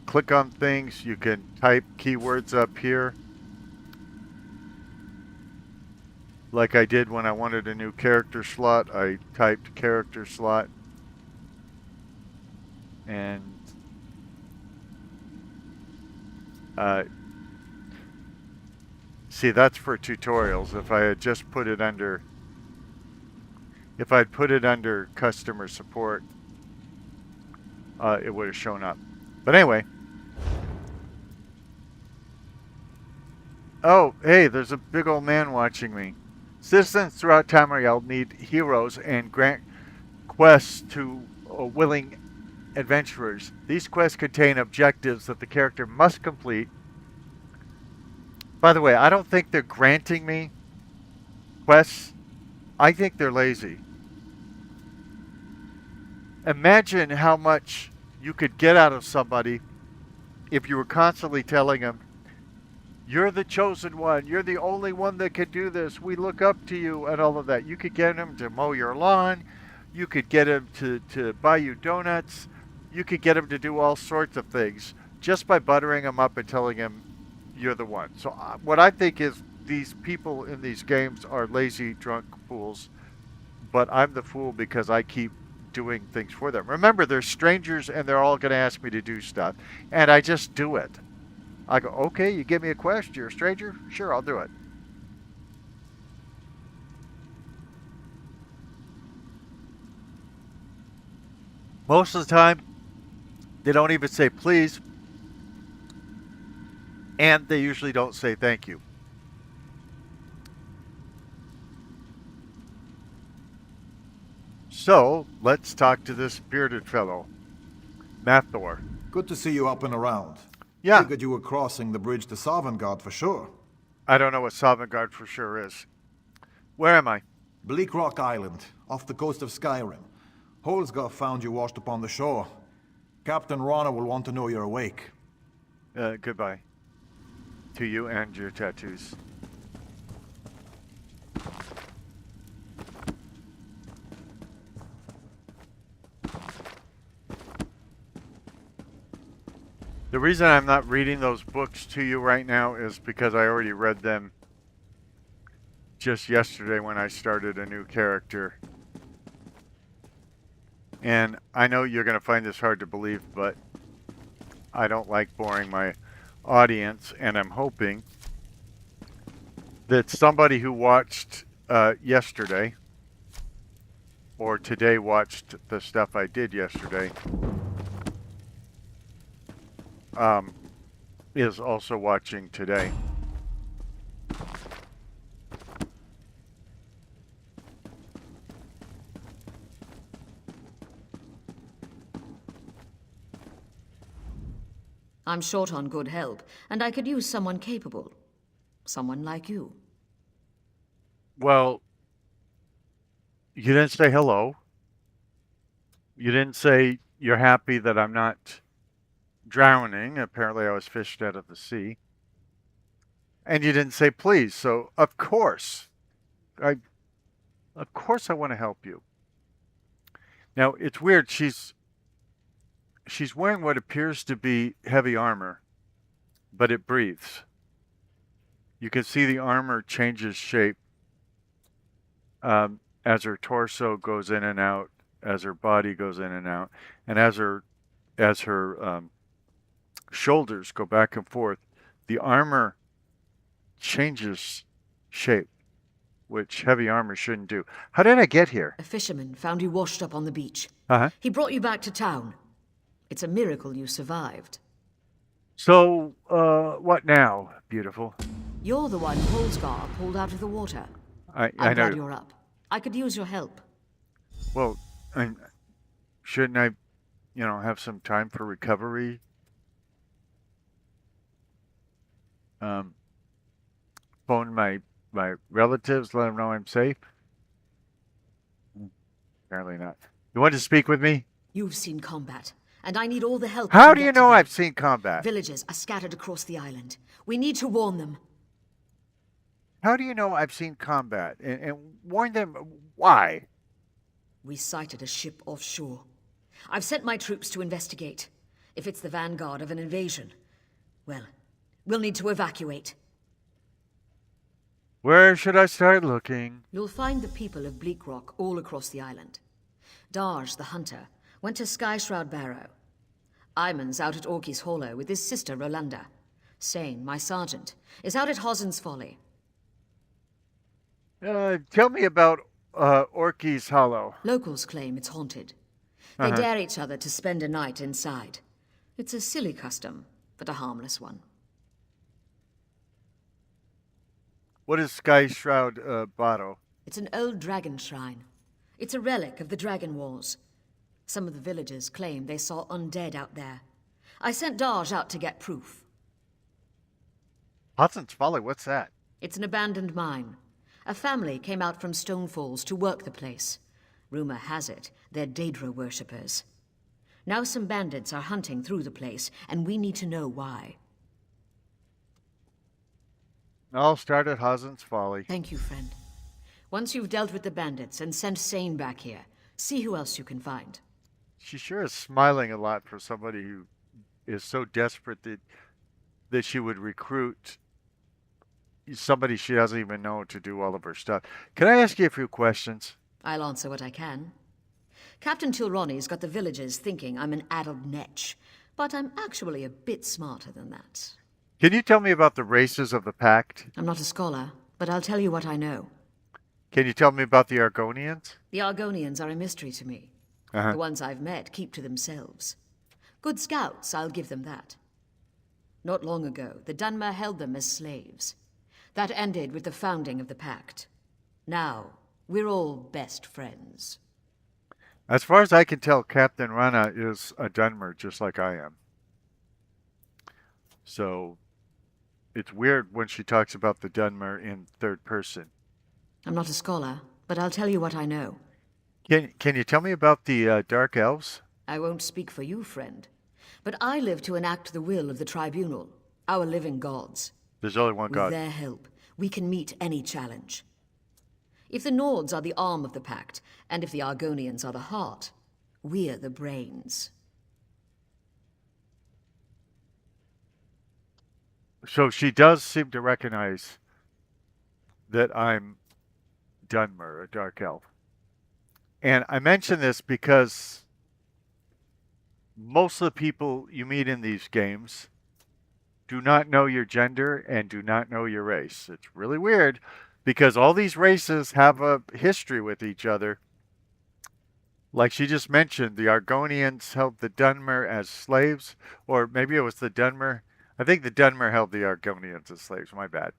[SPEAKER 1] click on things. You can type keywords up here. Like I did when I wanted a new character slot, I typed character slot. And see, that's for tutorials. If I had just put it under, if I'd put it under customer support, it would have shown up. But anyway. Oh, hey, there's a big old man watching me. Citizens throughout Tamriel need heroes and grant quests to willing adventurers. These quests contain objectives that the character must complete. By the way, I don't think they're granting me quests. I think they're lazy. Imagine how much you could get out of somebody if you were constantly telling them, you're the chosen one. You're the only one that can do this. We look up to you and all of that. You could get them to mow your lawn. You could get them to buy you donuts. You could get them to do all sorts of things just by buttering them up and telling them you're the one. So what I think is these people in these games are lazy, drunk fools. But I'm the fool because I keep doing things for them. Remember, they're strangers and they're all going to ask me to do stuff. And I just do it. I go, okay, you give me a quest, you're a stranger? Sure, I'll do it. Most of the time, they don't even say please. And they usually don't say thank you. So, let's talk to this bearded fellow, Mathor.
[SPEAKER 3] Good to see you up and around.
[SPEAKER 1] Yeah.
[SPEAKER 3] Figured you were crossing the bridge to Sovngarde for sure.
[SPEAKER 1] I don't know what Sovngarde for sure is. Where am I?
[SPEAKER 3] Bleak Rock Island, off the coast of Skyrim. Holsgar found you washed upon the shore. Captain Rana will want to know you're awake.
[SPEAKER 1] Goodbye. To you and your tattoos. The reason I'm not reading those books to you right now is because I already read them just yesterday when I started a new character. And I know you're going to find this hard to believe, but I don't like boring my audience, and I'm hoping that somebody who watched yesterday or today watched the stuff I did yesterday is also watching today.
[SPEAKER 7] I'm short on good help, and I could use someone capable. Someone like you.
[SPEAKER 1] Well, you didn't say hello. You didn't say you're happy that I'm not drowning. Apparently I was fished out of the sea. And you didn't say please, so of course I want to help you. Now, it's weird. She's wearing what appears to be heavy armor, but it breathes. You can see the armor changes shape as her torso goes in and out, as her body goes in and out, and as her shoulders go back and forth, the armor changes shape, which heavy armor shouldn't do. How did I get here?
[SPEAKER 7] A fisherman found you washed up on the beach.
[SPEAKER 1] Uh-huh.
[SPEAKER 7] He brought you back to town. It's a miracle you survived.
[SPEAKER 1] So, what now, beautiful?
[SPEAKER 7] You're the one Holsgar pulled out of the water.
[SPEAKER 1] I
[SPEAKER 7] I'm
[SPEAKER 1] know.
[SPEAKER 7] glad you're up. I could use your help.
[SPEAKER 1] Well, shouldn't I, have some time for recovery? phone my relatives, let them know I'm safe? Apparently not. You want to speak with me?
[SPEAKER 7] You've seen combat, and I need all the help.
[SPEAKER 1] How
[SPEAKER 7] I can
[SPEAKER 1] do you
[SPEAKER 7] get to
[SPEAKER 1] know
[SPEAKER 7] them.
[SPEAKER 1] I've seen combat?
[SPEAKER 7] Villagers are scattered across the island. We need to warn them.
[SPEAKER 1] How do you know I've seen combat? And warn them why?
[SPEAKER 7] We sighted a ship offshore. I've sent my troops to investigate. If it's the vanguard of an invasion, well, we'll need to evacuate.
[SPEAKER 1] Where should I start looking?
[SPEAKER 7] You'll find the people of Bleak Rock all across the island. Darj, the hunter, went to Skyshroud Barrow. Iman's out at Orky's Hollow with his sister Rolanda. Sane, my sergeant, is out at Hossen's Folly.
[SPEAKER 1] Tell me about Orky's Hollow.
[SPEAKER 7] Locals claim it's haunted. They dare each other to spend a night inside. It's a silly custom, but a harmless one.
[SPEAKER 1] What is Sky Shroud Barrow?
[SPEAKER 7] It's an old dragon shrine. It's a relic of the Dragon Wars. Some of the villagers claim they saw undead out there. I sent Darj out to get proof.
[SPEAKER 1] Hudson's Folly, what's that?
[SPEAKER 7] It's an abandoned mine. A family came out from Stone Falls to work the place. Rumor has it they're Daedra worshippers. Now some bandits are hunting through the place, and we need to know why.
[SPEAKER 1] I'll start at Hudson's Folly.
[SPEAKER 7] Thank you, friend. Once you've dealt with the bandits and sent Sane back here, see who else you can find.
[SPEAKER 1] She sure is smiling a lot for somebody who is so desperate that she would recruit somebody she doesn't even know to do all of her stuff. Can I ask you a few questions?
[SPEAKER 7] I'll answer what I can. Captain Tilroni's got the villagers thinking I'm an addled netch, but I'm actually a bit smarter than that.
[SPEAKER 1] Can you tell me about the races of the Pact?
[SPEAKER 7] I'm not a scholar, but I'll tell you what I know.
[SPEAKER 1] Can you tell me about the Argonians?
[SPEAKER 7] The Argonians are a mystery to me. The ones I've met keep to themselves. Good scouts, I'll give them that. Not long ago, the Dunmer held them as slaves. That ended with the founding of the Pact. Now, we're all best friends.
[SPEAKER 1] As far as I can tell, Captain Rana is a Dunmer, just like I am. So, it's weird when she talks about the Dunmer in third person.
[SPEAKER 7] I'm not a scholar, but I'll tell you what I know.
[SPEAKER 1] Can you tell me about the Dark Elves?
[SPEAKER 7] I won't speak for you, friend. But I live to enact the will of the Tribunal, our living gods.
[SPEAKER 1] There's only one
[SPEAKER 7] With
[SPEAKER 1] god.
[SPEAKER 7] their help, we can meet any challenge. If the Nords are the arm of the Pact, and if the Argonians are the heart, we're the brains.
[SPEAKER 1] So she does seem to recognize that I'm Dunmer, a Dark Elf. And I mention this because most of the people you meet in these games do not know your gender and do not know your race. It's really weird because all these races have a history with each other. Like she just mentioned, the Argonians held the Dunmer as slaves, or maybe it was the Dunmer. I think the Dunmer held the Argonians as slaves, my bad.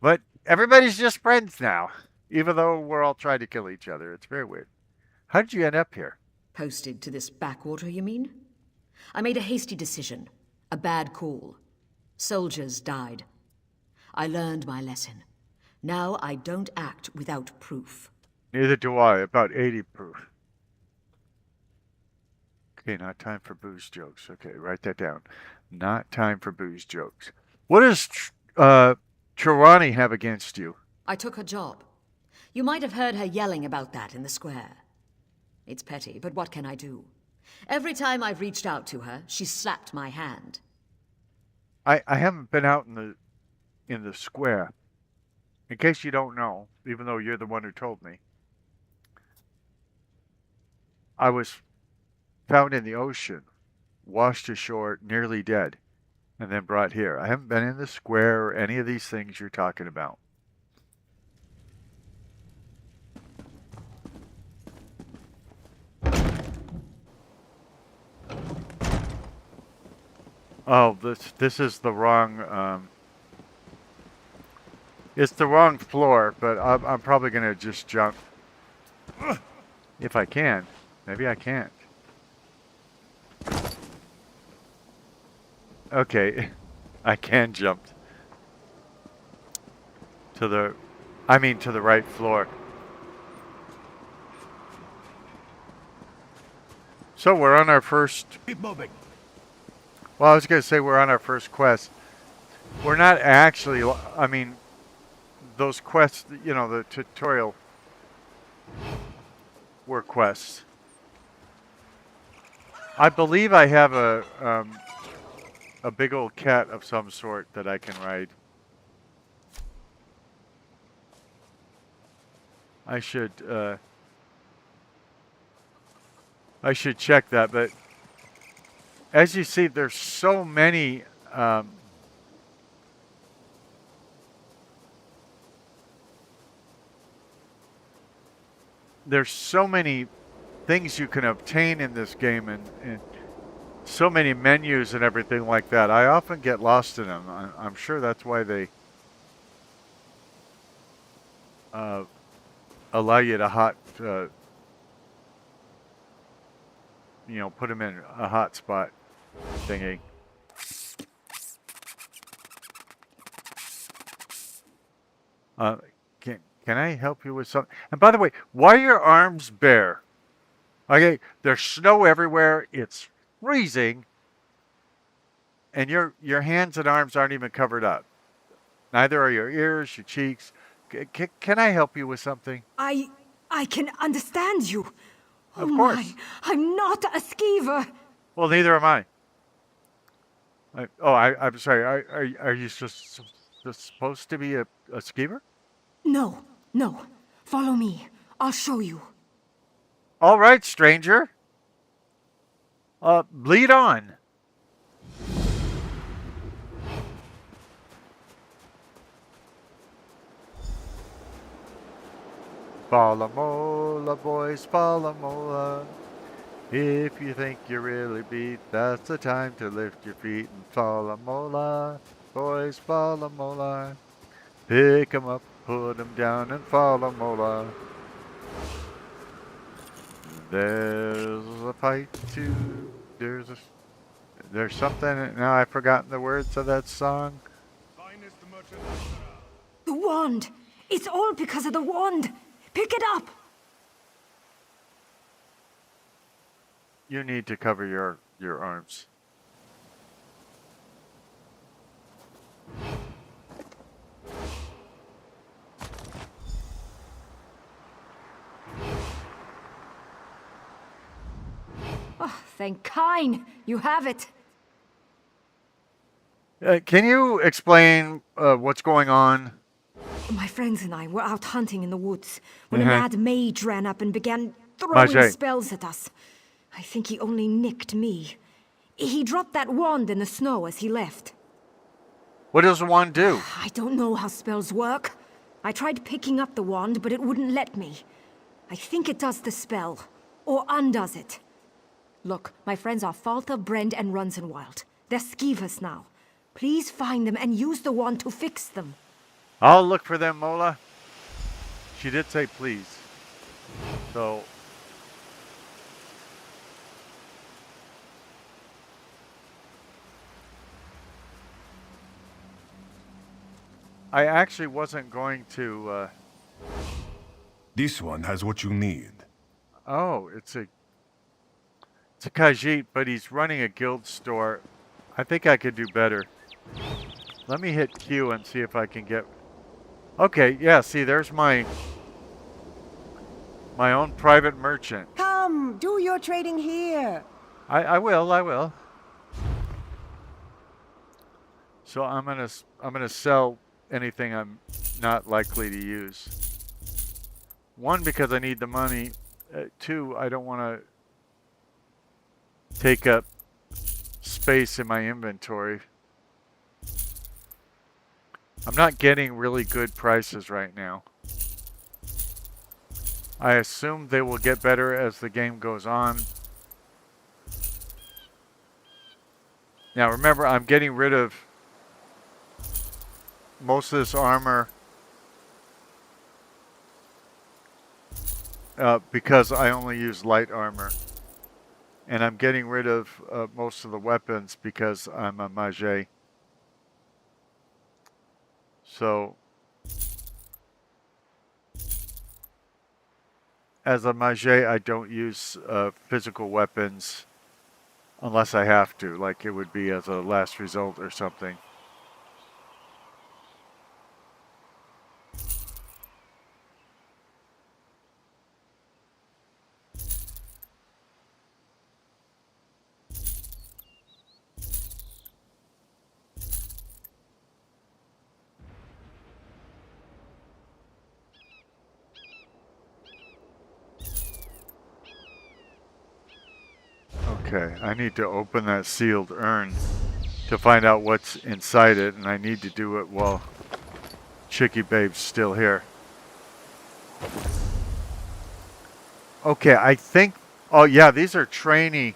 [SPEAKER 1] But everybody's just friends now, even though we're all trying to kill each other. It's very weird. How did you end up here?
[SPEAKER 7] Posted to this backwater, you mean? I made a hasty decision. A bad call. Soldiers died. I learned my lesson. Now I don't act without proof.
[SPEAKER 1] Neither do I. About 80 proof. Okay, not time for booze jokes. Okay, write that down. Not time for booze jokes. What does Tirani have against you?
[SPEAKER 7] I took her job. You might have heard her yelling about that in the square. It's petty, but what can I do? Every time I've reached out to her, she's slapped my hand.
[SPEAKER 1] I haven't been out in the square. In case you don't know, even though you're the one who told me, I was found in the ocean, washed ashore, nearly dead, and then brought here. I haven't been in the square or any of these things you're talking about. Oh, this is the wrong. It's the wrong floor, but I'm probably gonna just jump if I can. Maybe I can't. Okay, I can jump. To the, I mean to the right floor. So we're on our first...
[SPEAKER 5] Keep moving.
[SPEAKER 1] Well, I was going to say we're on our first quest. We're not actually... I mean, those quests, you know, the tutorial were quests. I believe I have a big old cat of some sort that I can ride. I should check that, but as you see, there's so many things you can obtain in this game, and so many menus and everything like that. I often get lost in them. I'm sure that's why they allow you to you know, put them in a hotspot thingy. Can I help you with something? And by the way, why are your arms bare? Okay, there's snow everywhere. It's freezing, and your hands and arms aren't even covered up. Neither are your ears, your cheeks. Can I help you with something?
[SPEAKER 8] I can understand you.
[SPEAKER 1] Of course.
[SPEAKER 8] My, I'm not a skeever.
[SPEAKER 1] Well, neither am I. I'm sorry. Are you just supposed to be a skeever?
[SPEAKER 8] No. Follow me. I'll show you.
[SPEAKER 1] All right, stranger. Lead on. Falamola, boys, Falamola. If you think you're really beat, that's the time to lift your feet and Falamola, boys, Falamola. Pick 'em up, put 'em down, and Falamola. There's a fight there's something, now I've forgotten the words of that song.
[SPEAKER 8] The wand. It's all because of the wand. Pick it up.
[SPEAKER 1] You need to cover your arms.
[SPEAKER 8] Oh, thank Kine. You have it.
[SPEAKER 1] Can you explain what's going on?
[SPEAKER 8] My friends and I were out hunting in the woods when a mad mage ran up and began throwing
[SPEAKER 1] Mage.
[SPEAKER 8] spells at us. I think he only nicked me. He dropped that wand in the snow as he left.
[SPEAKER 1] What does the wand do?
[SPEAKER 8] I don't know how spells work. I tried picking up the wand, but it wouldn't let me. I think it does the spell, or undoes it. Look, my friends are Falter, Brend, and Runzenwild. They're skeevers now. Please find them and use the wand to fix them.
[SPEAKER 1] I'll look for them, Mola. She did say please. So... I actually wasn't going to...
[SPEAKER 5] This one has what you need.
[SPEAKER 1] Oh, it's a Khajiit, but he's running a guild store. I think I could do better. Let me hit Q and see if I can get... Okay, yeah, see, there's my own private merchant.
[SPEAKER 9] Come, do your trading here.
[SPEAKER 1] I will. So I'm gonna sell anything I'm not likely to use. One, because I need the money. Two, I don't want to take up space in my inventory. I'm not getting really good prices right now. I assume they will get better as the game goes on. Now remember, I'm getting rid of most of this armor because I only use light armor. And I'm getting rid of most of the weapons because I'm a mage. So as a mage, I don't use physical weapons unless I have to, like it would be as a last result or something. Okay, I need to open that sealed urn to find out what's inside it, and I need to do it while Chicky Babe's still here. Okay, I think... Oh, yeah, these are training...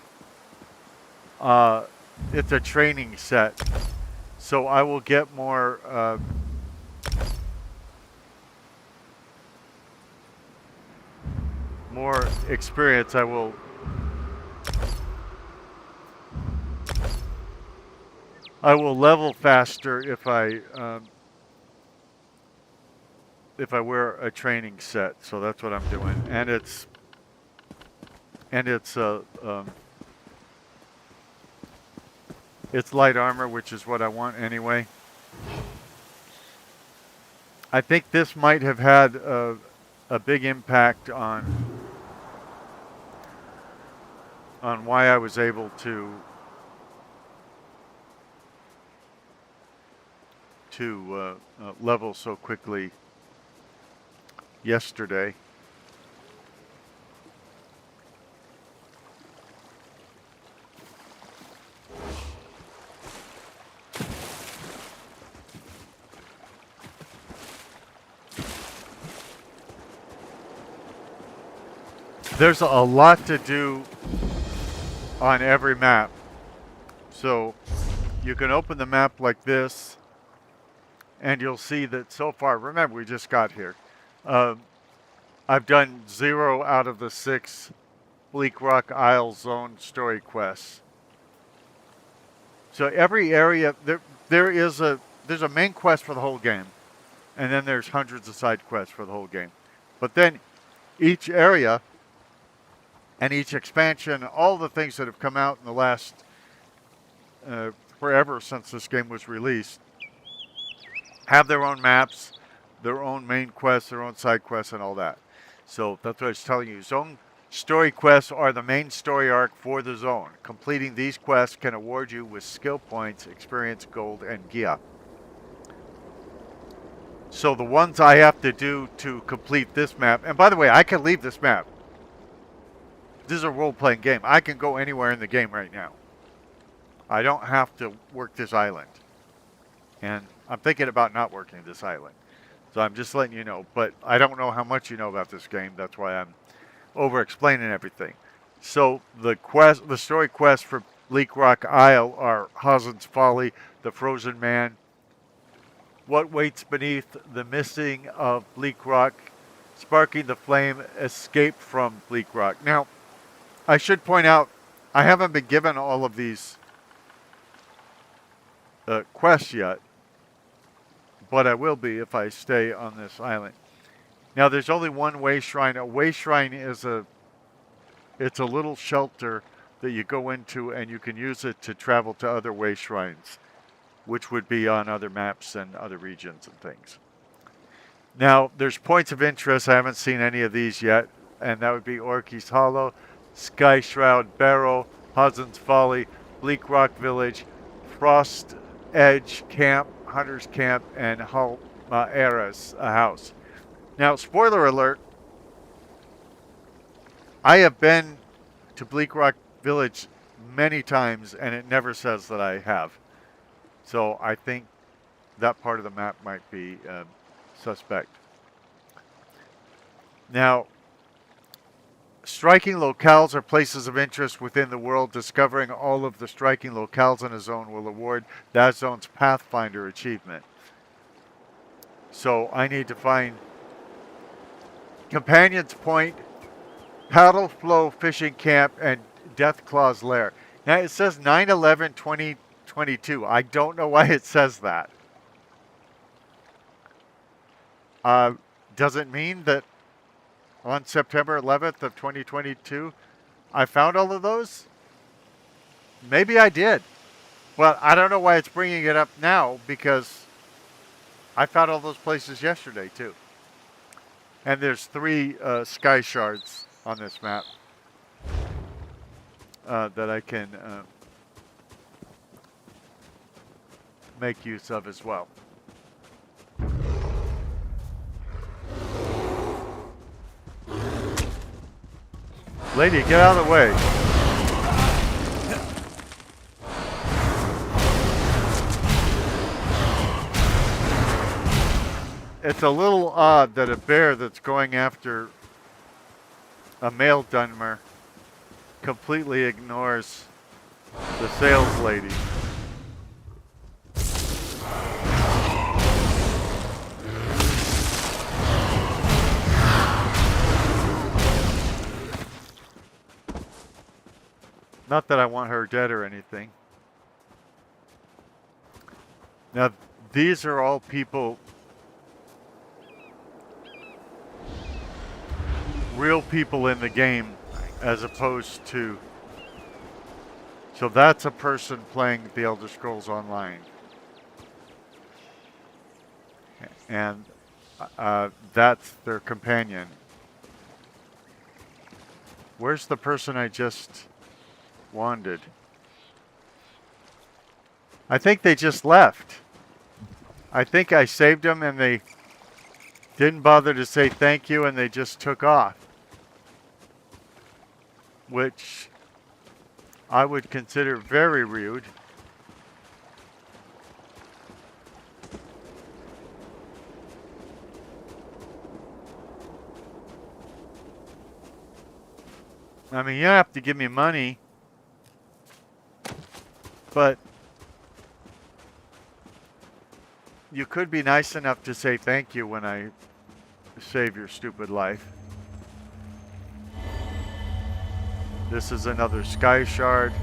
[SPEAKER 1] it's a training set. So I will get more... more experience. I will... level faster if I wear a training set. So that's what I'm doing, and it's light armor, which is what I want anyway. I think this might have had a big impact on why I was able to level so quickly yesterday. There's a lot to do on every map. So you can open the map like this, and you'll see that so far, remember we just got here, I've done 0 out of the 6 Bleak Rock Isle Zone story quests. So every area, there's a main quest for the whole game, and then there's hundreds of side quests for the whole game. But then each area and each expansion, all the things that have come out in the last forever since this game was released, have their own maps, their own main quests, their own side quests, and all that. So that's what I was telling you. Zone story quests are the main story arc for the zone. Completing these quests can award you with skill points, experience, gold, and gear. So the ones I have to do to complete this map, and by the way, I can leave this map. This is a role-playing game. I can go anywhere in the game right now. I don't have to work this island. And I'm thinking about not working this island. So I'm just letting you know. But I don't know how much you know about this game. That's why I'm over-explaining everything. So the story quests for Bleak Rock Isle are Hazen's Folly, The Frozen Man, What Waits Beneath the Missing of Bleak Rock, Sparking the Flame, Escape from Bleak Rock. Now, I should point out, I haven't been given all of these quests yet, but I will be if I stay on this island. Now, there's only one way shrine. A way shrine is it's a little shelter that you go into, and you can use it to travel to other way shrines, which would be on other maps and other regions and things. Now, there's points of interest. I haven't seen any of these yet, and that would be Orky's Hollow, Sky Shroud Barrow, Hazen's Folly, Bleak Rock Village, Frost Edge Camp, Hunter's Camp, and Halmaera's house. Now, spoiler alert, I have been to Bleak Rock Village many times, and it never says that I have. So I think that part of the map might be suspect. Now, striking locales are places of interest within the world. Discovering all of the striking locales in a zone will award that zone's Pathfinder achievement. So I need to find Companion's Point, Paddle Flow Fishing Camp, and Deathclaw's Lair. Now it says 9/11/2022. I don't know why it says that. Does it mean that on September 11th of 2022, I found all of those? Maybe I did. Well, I don't know why it's bringing it up now, because I found all those places yesterday too. And there's 3 sky shards on this map that I can make use of as well. Lady, get out of the way. It's a little odd that a bear that's going after a male Dunmer completely ignores the sales lady. Not that I want her dead or anything. Now, these are all people, real people in the game, as opposed to... So that's a person playing the Elder Scrolls Online. And that's their companion. Where's the person I just wanded? I think they just left. I think I saved them and they didn't bother to say thank you and they just took off. Which I would consider very rude. I mean, you don't have to give me money, but you could be nice enough to say thank you when I save your stupid life. This is another sky shard.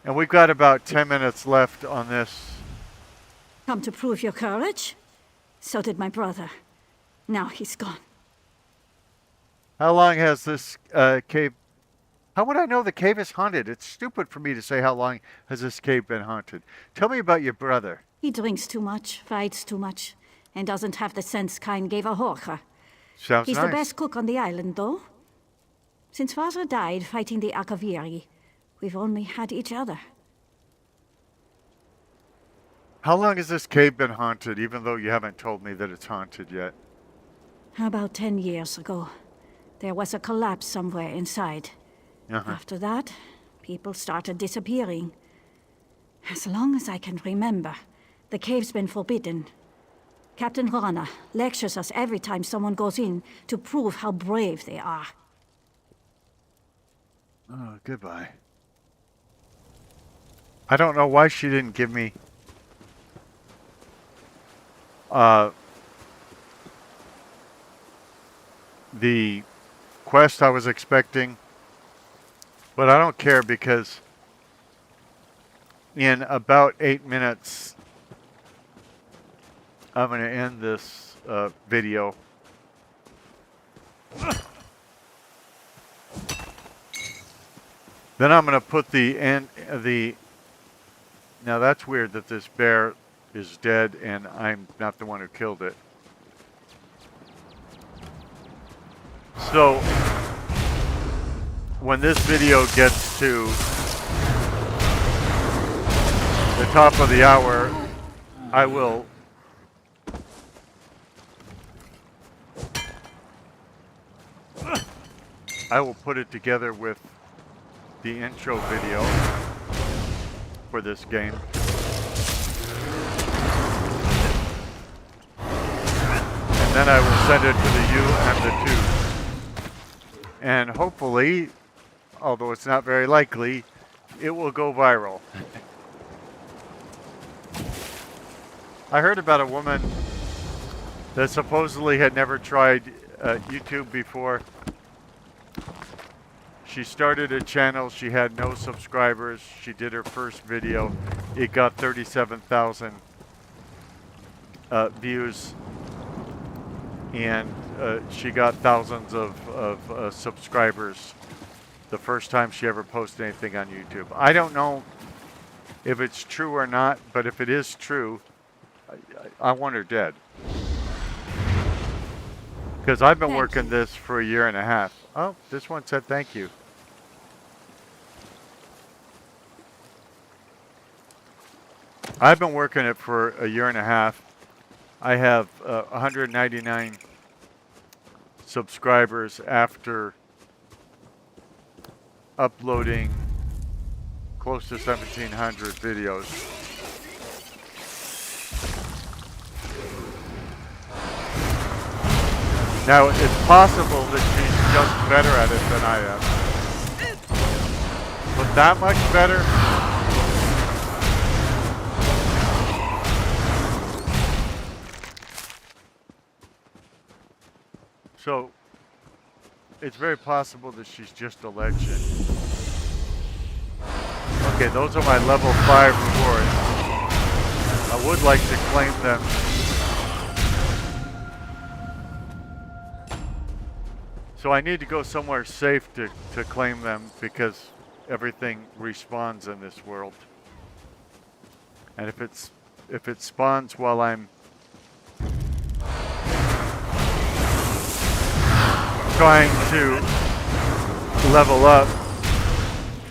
[SPEAKER 1] And we've got about 10 minutes left on this.
[SPEAKER 10] Come to prove your courage? So did my brother. Now he's gone.
[SPEAKER 1] How long has this cave... How would I know the cave is haunted? It's stupid for me to say how long has this cave been haunted. Tell me about your brother.
[SPEAKER 10] He drinks too much, fights too much, and doesn't have the sense Kain gave a Horka.
[SPEAKER 1] Sounds
[SPEAKER 10] He's
[SPEAKER 1] nice.
[SPEAKER 10] the best cook on the island, though. Since father died fighting the Akaviri, we've only had each other.
[SPEAKER 1] How long has this cave been haunted, even though you haven't told me that it's haunted yet?
[SPEAKER 10] About 10 years ago. There was a collapse somewhere inside.
[SPEAKER 1] Uh-huh.
[SPEAKER 10] After that, people started disappearing. As long as I can remember, the cave's been forbidden. Captain Rana lectures us every time someone goes in to prove how brave they are.
[SPEAKER 1] Oh, goodbye. I don't know why she didn't give me the quest I was expecting, but I don't care because in about 8 minutes I'm going to end this video. Then I'm going to put the now that's weird that this bear is dead and I'm not the one who killed it. So when this video gets to the top of the hour, I will put it together with the intro video for this game. And then I will send it to the U and the 2. And hopefully, although it's not very likely, it will go viral. I heard about a woman that supposedly had never tried YouTube before. She started a channel, she had no subscribers, she did her first video, it got 37,000 views, and she got thousands of subscribers the first time she ever posted anything on YouTube. I don't know if it's true or not, but if it is true, I want her dead. Because I've been working this for a year and a half. Oh, this one said thank you. I've been working it for a year and a half. I have 199 subscribers after uploading close to 1,700 videos. Now, it's possible that she's just better at it than I am. But that much better? So, it's very possible that she's just a legend. Okay, those are my level 5 rewards. I would like to claim them. So I need to go somewhere safe to claim them, because everything respawns in this world. And if it spawns while I'm trying to level up,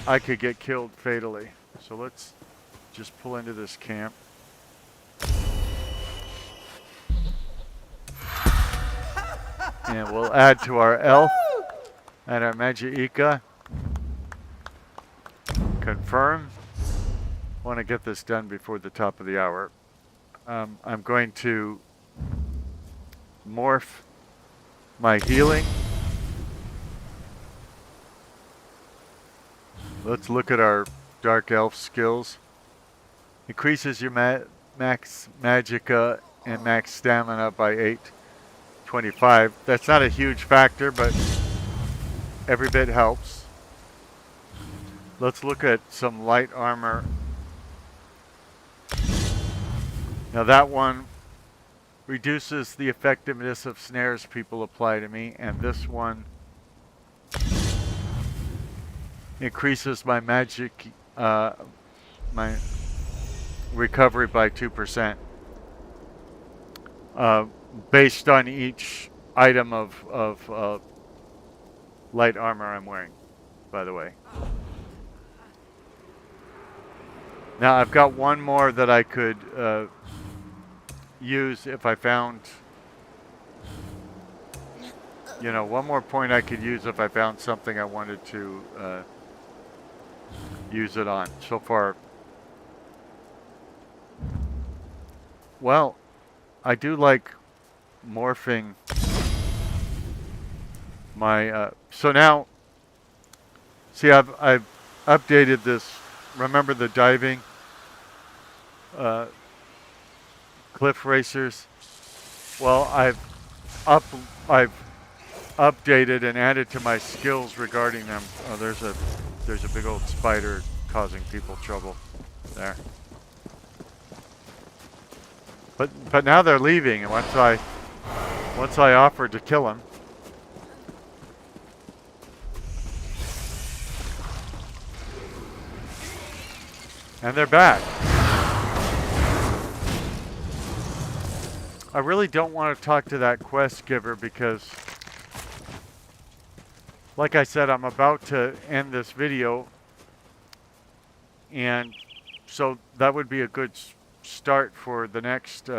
[SPEAKER 1] I could get killed fatally. So let's just pull into this camp. And we'll add to our elf and our Magica. Confirm. Want to get this done before the top of the hour. I'm going to morph my healing. Let's look at our Dark Elf skills. Increases your max Magica and max stamina by 825. That's not a huge factor, but every bit helps. Let's look at some light armor. Now that one reduces the effectiveness of snares people apply to me, and this one increases my magic, my recovery by 2%. Based on each item of light armor I'm wearing, by the way. Now I've got one more that I could use if I found, you know, one more point I could use if I found something I wanted to use it on. So far, well, I do like morphing my so now see I've updated this. Remember the diving cliff racers? Well, I've updated and added to my skills regarding them. Oh, there's a big old spider causing people trouble there. But now they're leaving, and once I offered to kill them. And they're back. I really don't want to talk to that quest giver because, like I said, I'm about to end this video, and so that would be a good start for the next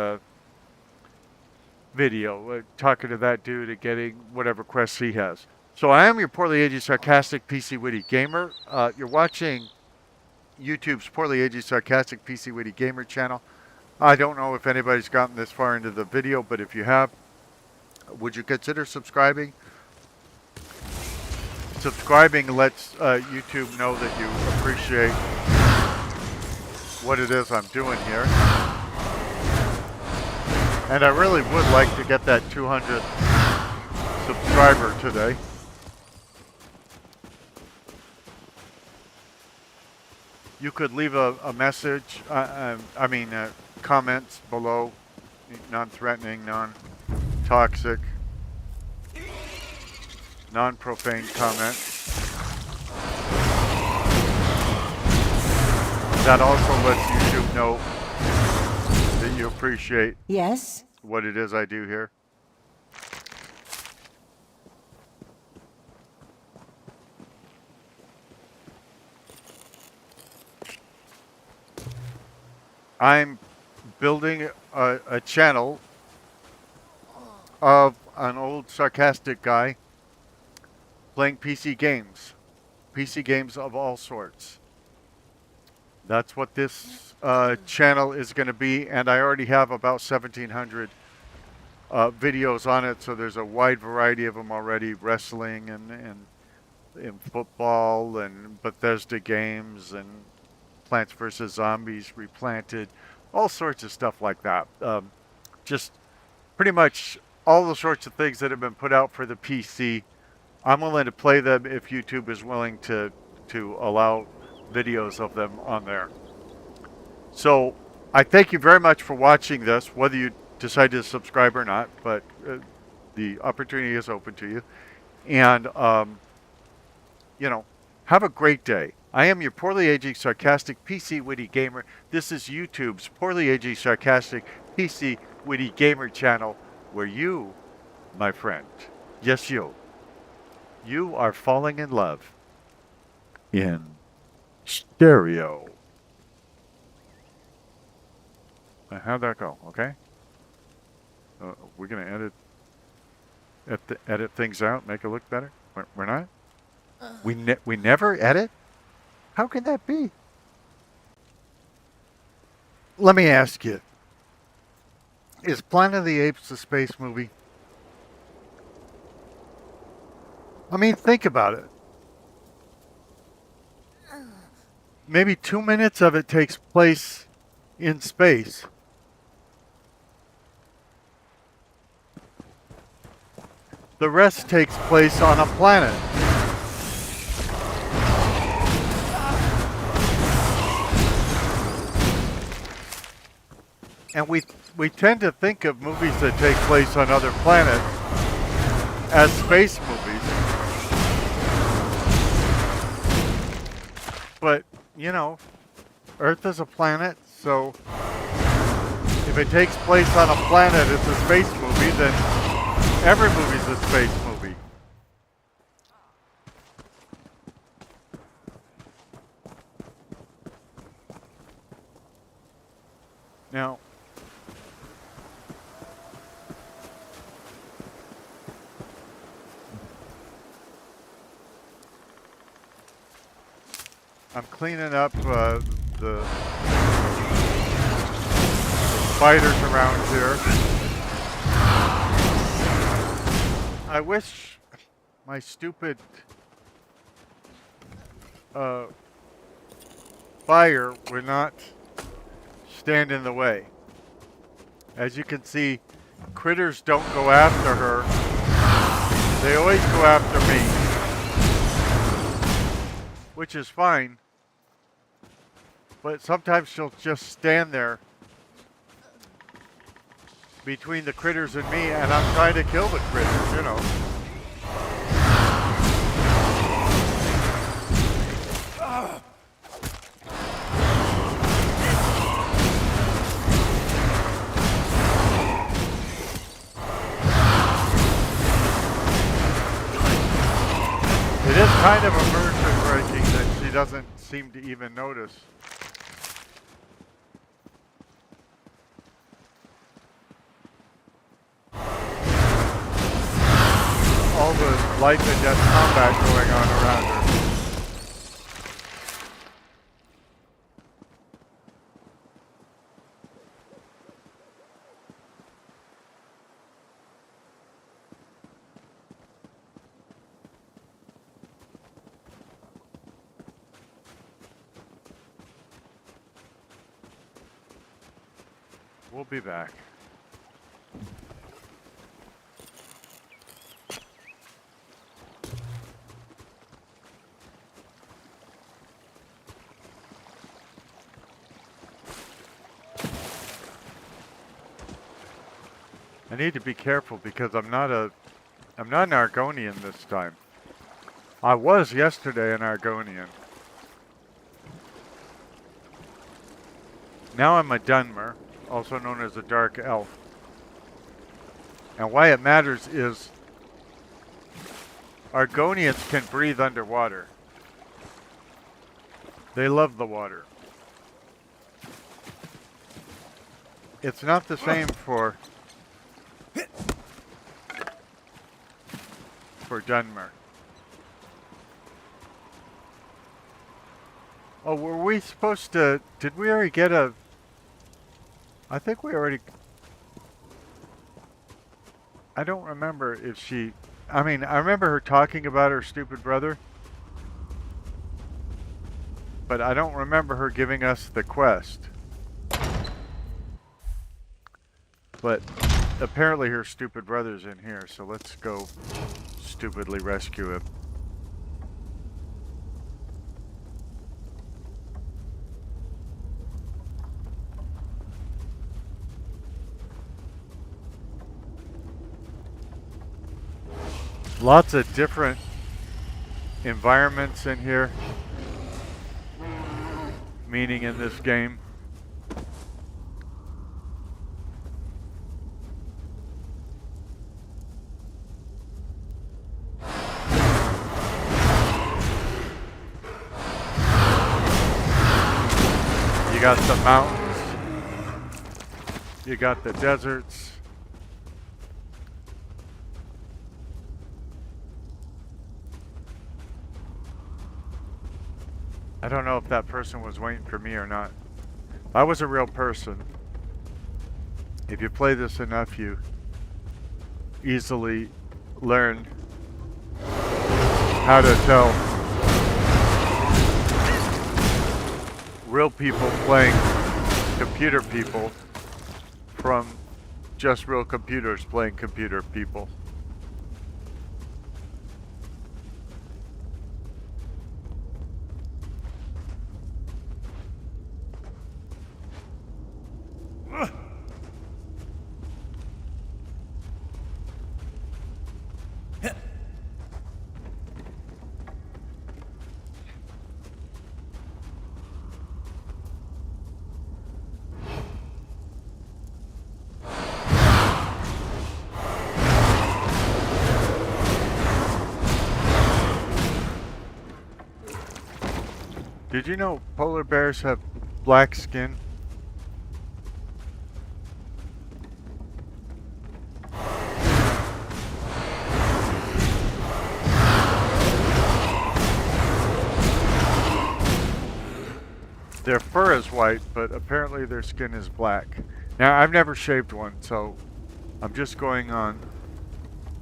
[SPEAKER 1] video, talking to that dude and getting whatever quests he has. So I am your poorly aged, sarcastic, PC Witty gamer. You're watching YouTube's poorly aged, sarcastic, PC Witty gamer channel. I don't know if anybody's gotten this far into the video, but if you have, would you consider subscribing? Subscribing lets YouTube know that you appreciate what it is I'm doing here. And I really would like to get that 200 subscriber today. You could leave a message, comments below non-threatening, non-toxic, non-profane comment. That also lets YouTube know that you appreciate
[SPEAKER 9] Yes?
[SPEAKER 1] what it is I do here. I'm building a channel of an old sarcastic guy playing PC games of all sorts. That's what this channel is going to be, and I already have about 1,700 videos on it, so there's a wide variety of them already, wrestling and football and Bethesda games and Plants vs. Zombies Replanted, all sorts of stuff like that. Just pretty much all the sorts of things that have been put out for the PC. I'm willing to play them if YouTube is willing to allow videos of them on there. So I thank you very much for watching this, whether you decide to subscribe or not, but the opportunity is open to you. And, you know, have a great day. I am your poorly aging, sarcastic, PC witty gamer. This is YouTube's poorly aging, sarcastic, PC witty gamer channel, where you, my friend, yes you are falling in love in stereo. How'd that go? Okay. We're gonna edit things out, make it look better. We're not. We never edit. How can that be? Let me ask you: is Planet of the Apes a space movie? I mean, think about it. Maybe 2 minutes of it takes place in space. The rest takes place on a planet. And we tend to think of movies that take place on other planets as space movies. But, you know, Earth is a planet, so if it takes place on a planet, it's a space movie, then every movie's a space movie. Now, I'm cleaning up the spiders around here. I wish my stupid fire would not stand in the way. As you can see, critters don't go after her. They always go after me, which is fine. But sometimes she'll just stand there between the critters and me, and I'm trying to kill the critters, you know. It is kind of immersion breaking that she doesn't seem to even notice. All the life and death combat going on around her. We'll be back. I need to be careful because I'm not an Argonian this time. I was yesterday an Argonian. Now I'm a Dunmer, also known as a Dark Elf. And why it matters is Argonians can breathe underwater. They love the water. It's not the same for Dunmer. Oh, were we supposed to... Did we already get a... I think we already... I don't remember if she... I mean, I remember her talking about her stupid brother. But I don't remember her giving us the quest. But apparently her stupid brother's in here, so let's go stupidly rescue him. Lots of different environments in here, meaning in this game. You got the mountains, you got the deserts. I don't know if that person was waiting for me or not. I was a real person. If you play this enough, you easily learn how to tell real people playing computer people from just real computers playing computer people. Did you know polar bears have black skin? Their fur is white, but apparently their skin is black. Now, I've never shaved one, so I'm just going on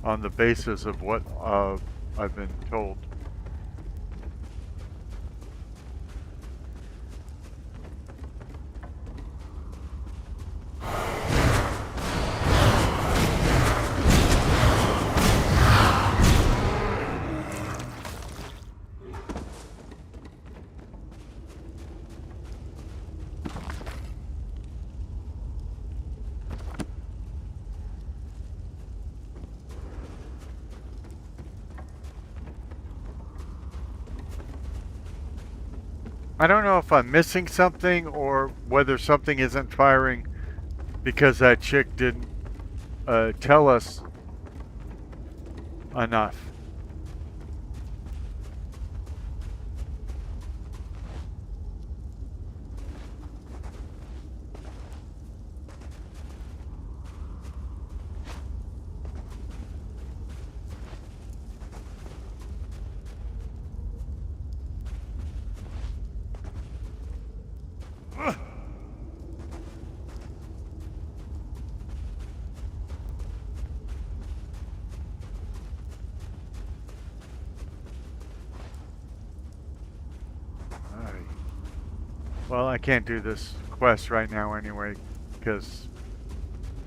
[SPEAKER 1] the basis of what I've been told. I don't know if I'm missing something or whether something isn't firing because that chick didn't tell us enough. Well, I can't do this quest right now anyway, because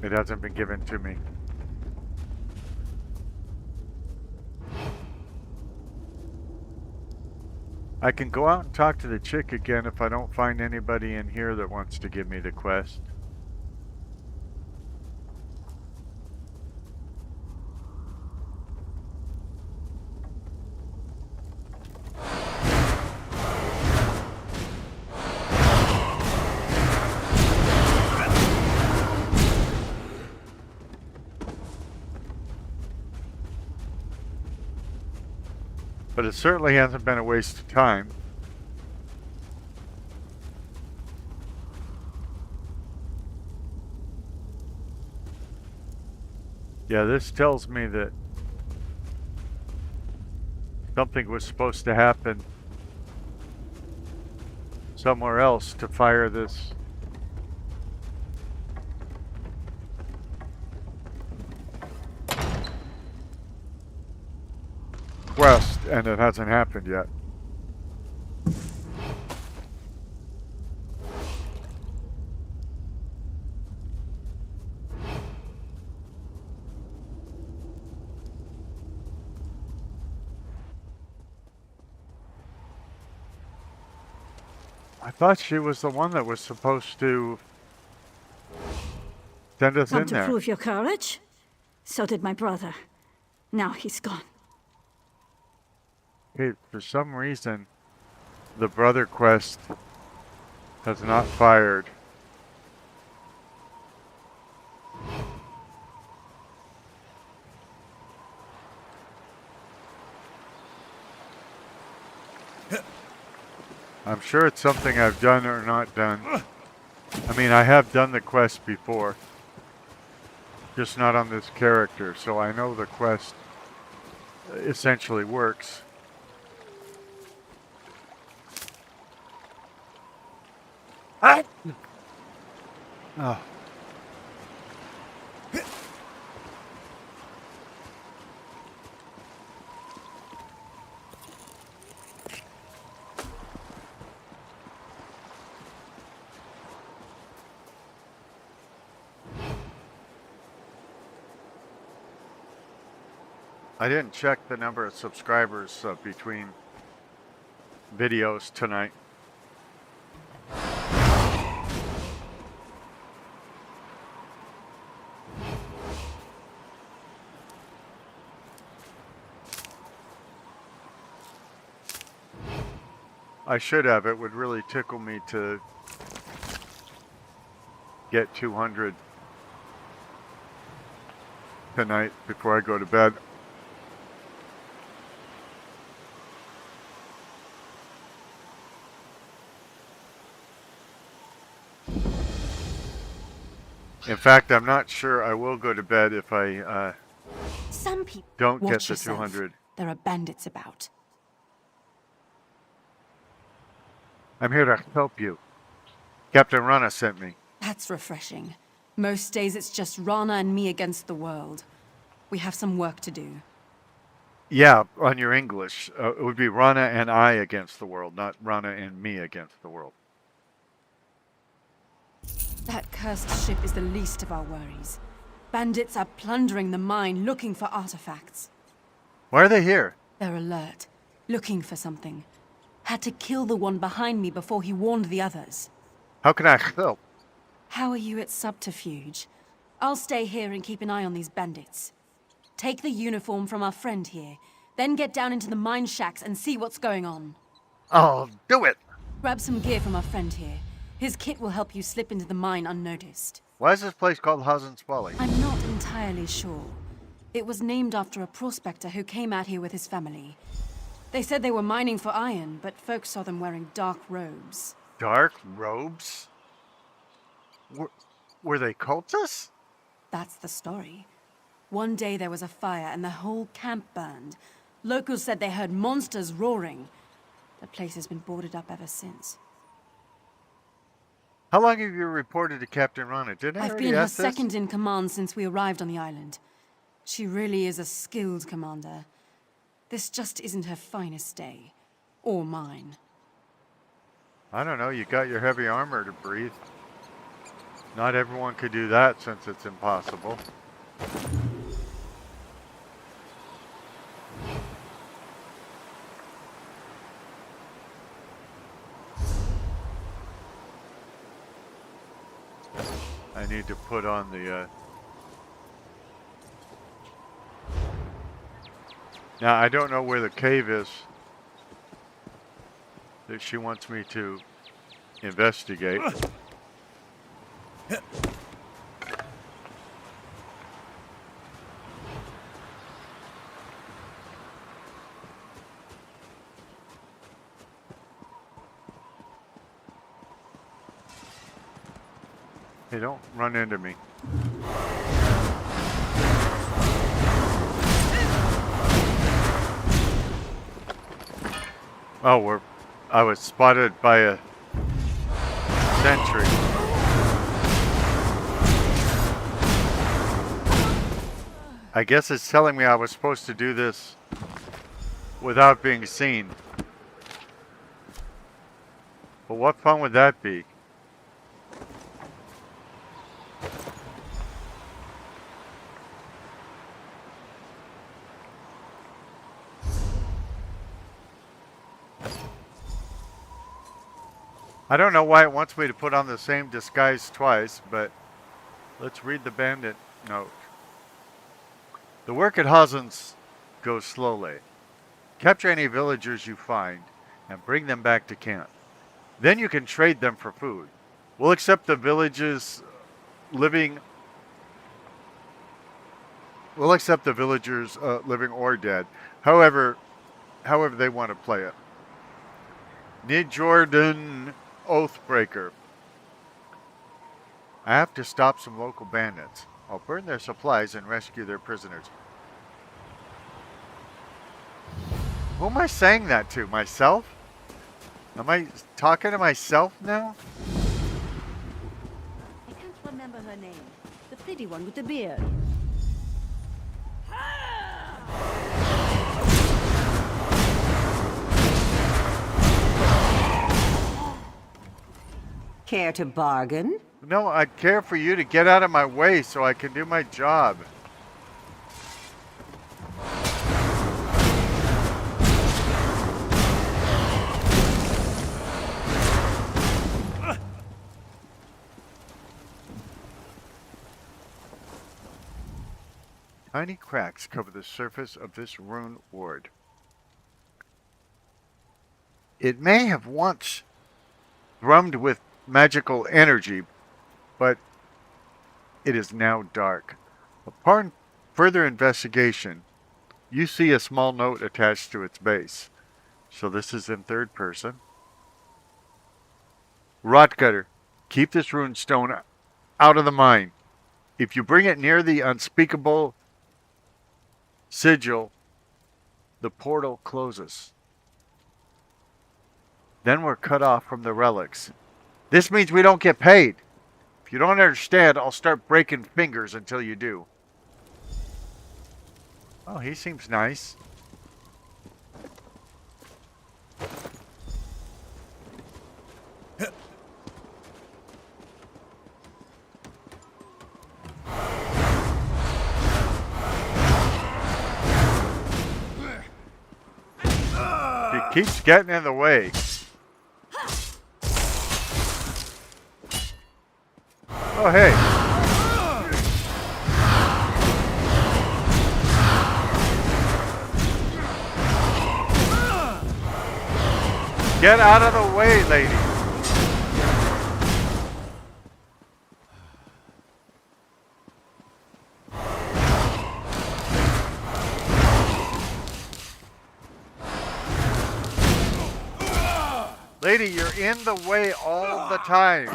[SPEAKER 1] it hasn't been given to me. I can go out and talk to the chick again if I don't find anybody in here that wants to give me the quest. But it certainly hasn't been a waste of time. Yeah, this tells me that something was supposed to happen somewhere else to fire this. Quest, and it hasn't happened yet. I thought she was the one that was supposed to send us
[SPEAKER 10] Come
[SPEAKER 1] in
[SPEAKER 10] to
[SPEAKER 1] there.
[SPEAKER 10] prove your courage? So did my brother. Now he's gone.
[SPEAKER 1] Okay, for some reason, the brother quest has not fired. I'm sure it's something I've done or not done. I mean, I have done the quest before, just not on this character, so I know the quest essentially works. Oh. I didn't check the number of subscribers between videos tonight. I should have. It would really tickle me to get 200 tonight before I go to bed. In fact, I'm not sure I will go to bed if I
[SPEAKER 4] Some people
[SPEAKER 1] don't get
[SPEAKER 4] watch
[SPEAKER 1] the
[SPEAKER 4] yourself.
[SPEAKER 1] 200.
[SPEAKER 4] There are bandits about.
[SPEAKER 1] I'm here to help you. Captain Rana sent me.
[SPEAKER 4] That's refreshing. Most days it's just Rana and me against the world. We have some work to do.
[SPEAKER 1] Yeah, on your English. It would be Rana and I against the world, not Rana and me against the world.
[SPEAKER 4] That cursed ship is the least of our worries. Bandits are plundering the mine, looking for artifacts.
[SPEAKER 1] Why are they here?
[SPEAKER 4] They're alert, looking for something. Had to kill the one behind me before he warned the others.
[SPEAKER 1] How can I help?
[SPEAKER 4] How are you at subterfuge? I'll stay here and keep an eye on these bandits. Take the uniform from our friend here, then get down into the mine shacks and see what's going on.
[SPEAKER 1] I'll do it.
[SPEAKER 4] Grab some gear from our friend here. His kit will help you slip into the mine unnoticed.
[SPEAKER 1] Why is this place called Hazenspali?
[SPEAKER 4] I'm not entirely sure. It was named after a prospector who came out here with his family. They said they were mining for iron, but folks saw them wearing dark robes.
[SPEAKER 1] Dark robes? Were they cultists?
[SPEAKER 4] That's the story. One day there was a fire and the whole camp burned. Locals said they heard monsters roaring. The place has been boarded up ever since.
[SPEAKER 1] How long have you reported to Captain Rana? Didn't I
[SPEAKER 4] I've
[SPEAKER 1] already
[SPEAKER 4] been her
[SPEAKER 1] ask this?
[SPEAKER 4] second in command since we arrived on the island. She really is a skilled commander. This just isn't her finest day. Or mine.
[SPEAKER 1] I don't know, you got your heavy armor to breathe. Not everyone could do that since it's impossible. I need to put on the Now, I don't know where the cave is that she wants me to investigate. Hey, don't run into me. Oh, I was spotted by a sentry. I guess it's telling me I was supposed to do this without being seen. But what fun would that be? I don't know why it wants me to put on the same disguise twice, but let's read the bandit note. The work at Hazen's goes slowly. Capture any villagers you find and bring them back to camp. Then you can trade them for food. We'll accept the villagers living or dead, however they want to play it. Jordan Oathbreaker. I have to stop some local bandits. I'll burn their supplies and rescue their prisoners. Who am I saying that to? Myself? Am I talking to myself now?
[SPEAKER 11] I can't remember her name. The pretty one with the beard.
[SPEAKER 9] Care to bargain?
[SPEAKER 1] No, I'd care for you to get out of my way so I can do my job. Tiny cracks cover the surface of this ruined ward. It may have once thrummed with magical energy, but it is now dark. Upon further investigation, you see a small note attached to its base. So this is in third person. Rotcutter, keep this rune stone out of the mine. If you bring it near the unspeakable sigil, the portal closes. Then we're cut off from the relics. This means we don't get paid. If you don't understand, I'll start breaking fingers until you do. Oh, he seems nice. He keeps getting in the way. Oh, hey. Get out of the way, lady. Lady, you're in the way all the time.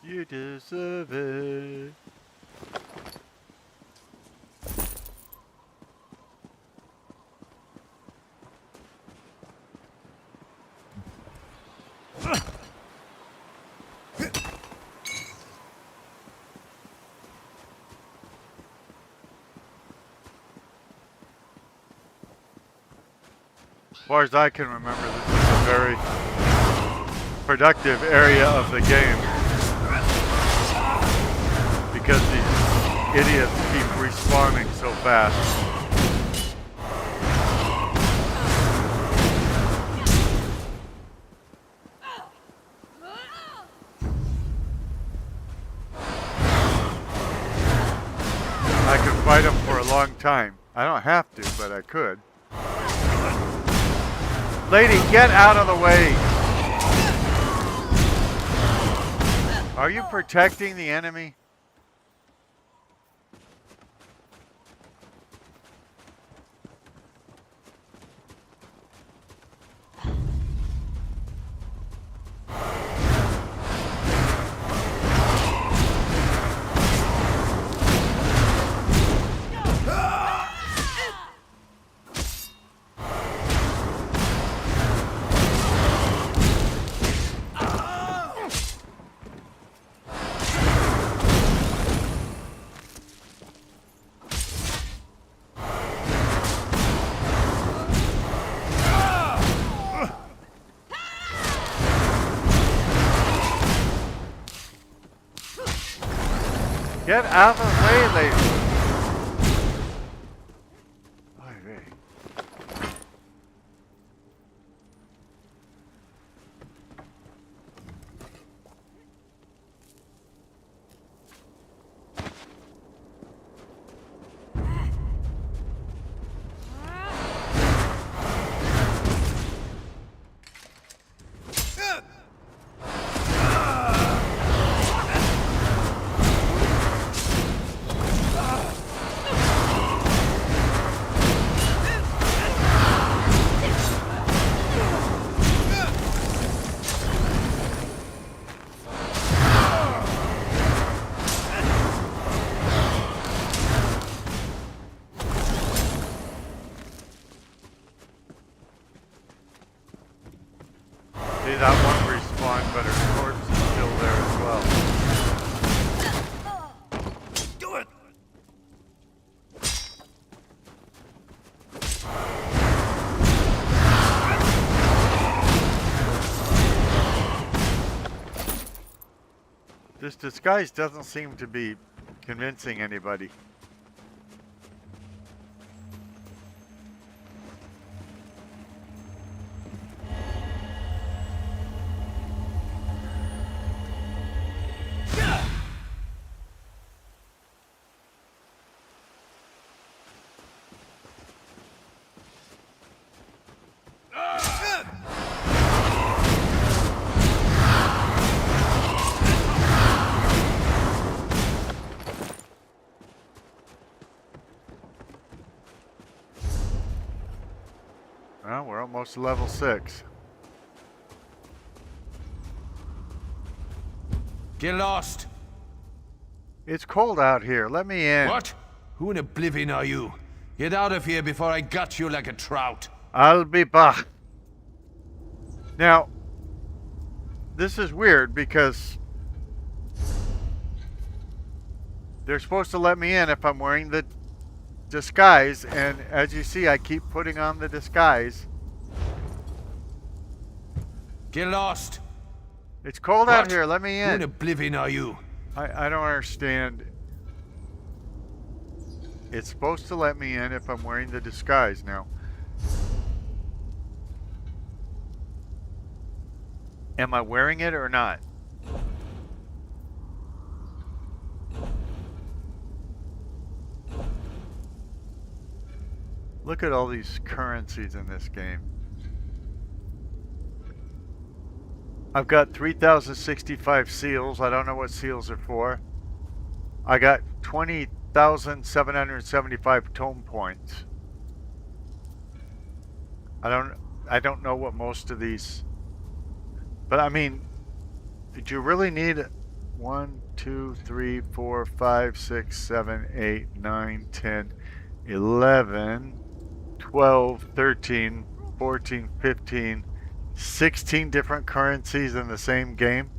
[SPEAKER 1] You deserve it. As far as I can remember, this is a very productive area of the game. Because these idiots keep respawning so fast. a long time. I don't have to, but I could. Lady, get out of the way! Are you protecting the enemy? Get out of the way, lady. Oy vey. See, that one respawned, but her corpse is still there as well.
[SPEAKER 6] Do it!
[SPEAKER 1] This disguise doesn't seem to be convincing anybody. Well, we're almost to level 6.
[SPEAKER 12] Get lost!
[SPEAKER 1] It's cold out here. Let me in.
[SPEAKER 12] What? Who in oblivion are you? Get out of here before I gut you like a trout.
[SPEAKER 1] I'll be back. Now, this is weird because they're supposed to let me in if I'm wearing the disguise, and as you see, I keep putting on the disguise.
[SPEAKER 12] Get lost!
[SPEAKER 1] It's cold out here. Let me
[SPEAKER 12] Who in
[SPEAKER 1] in.
[SPEAKER 12] oblivion are you?
[SPEAKER 1] I don't understand. It's supposed to let me in if I'm wearing the disguise now. Am I wearing it or not? Look at all these currencies in this game. I've got 3,065 seals. I don't know what seals are for. I got 20,775 tome points. I don't know what most of these. But I mean, did you really need 1, 2, 3, 4, 5, 6, 7, 8, 9, 10, 11, 12, 13, 14, 15, 16 different currencies in the same game?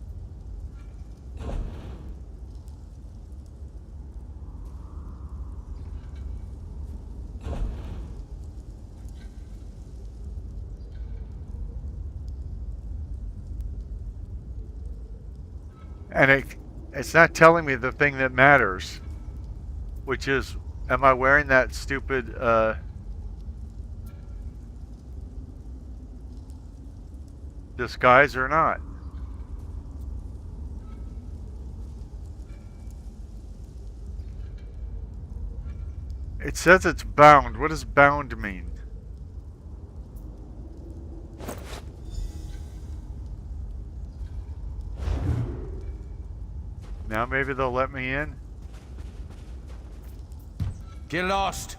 [SPEAKER 1] And it's not telling me the thing that matters, which is, am I wearing that stupid disguise or not? It says it's bound. What does bound mean? Now maybe they'll let me in?
[SPEAKER 12] Get lost!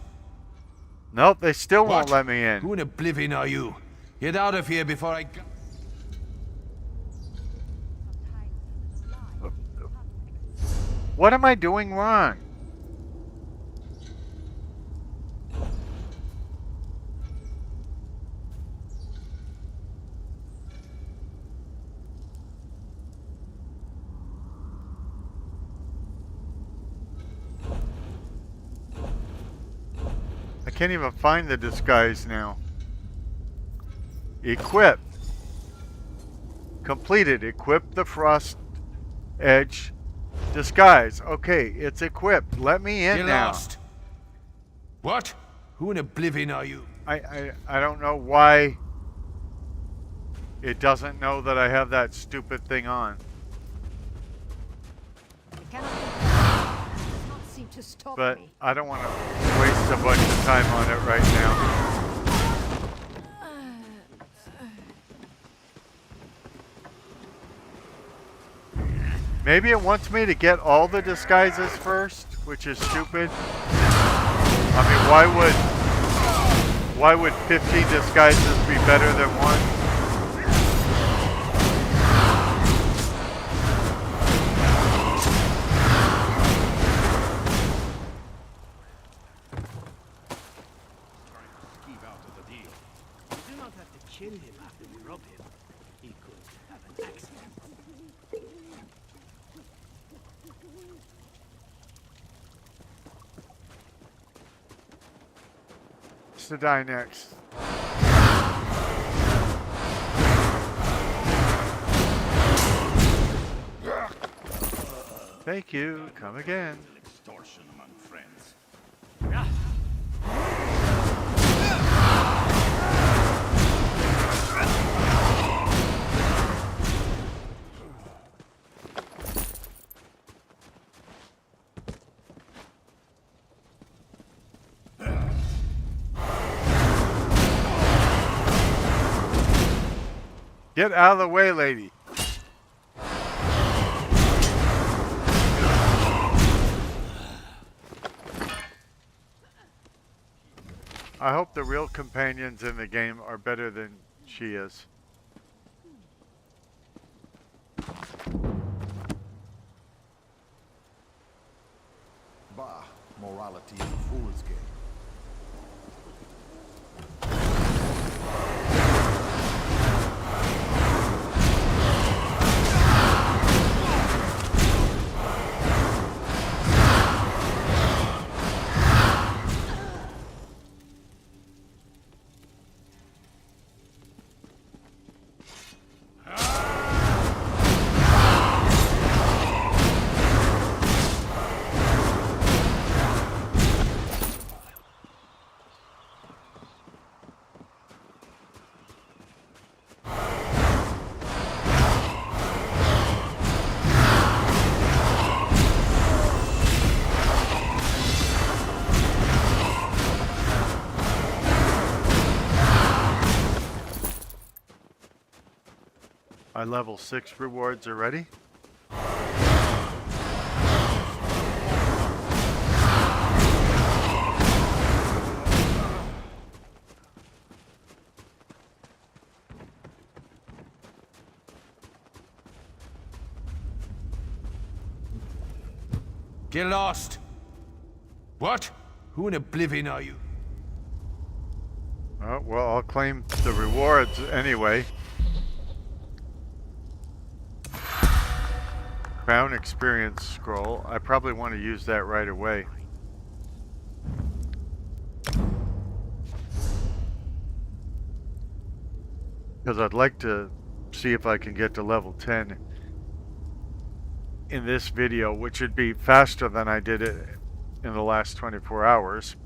[SPEAKER 1] Nope, they still
[SPEAKER 12] What?
[SPEAKER 1] won't let me in.
[SPEAKER 12] Who in oblivion are you? Get out of here before I...
[SPEAKER 1] What am I doing wrong? I can't even find the disguise now. Equip. Completed. Equip the frost edge disguise. Okay, it's equipped. Let me in
[SPEAKER 12] Get
[SPEAKER 1] now.
[SPEAKER 12] lost! What? Who in oblivion are you?
[SPEAKER 1] I don't know why it doesn't know that I have that stupid thing on. But I don't want to waste a bunch of time on it right now. Maybe it wants me to get all the disguises first, which is stupid. I mean, why would 15 disguises be better than one? To die next. Thank you. Come again.
[SPEAKER 2] Extortion among friends.
[SPEAKER 1] Get out of the way, lady. I hope the real companions in the game are better than she is.
[SPEAKER 3] Bah, morality is a fool's game.
[SPEAKER 1] My level 6 rewards are ready.
[SPEAKER 12] Get lost! What? Who in oblivion are you?
[SPEAKER 1] Oh, well, I'll claim the rewards anyway. Crown experience scroll. I probably want to use that right away. Because I'd like to see if I can get to level 10 in this video, which would be faster than I did it in the last 24 hours.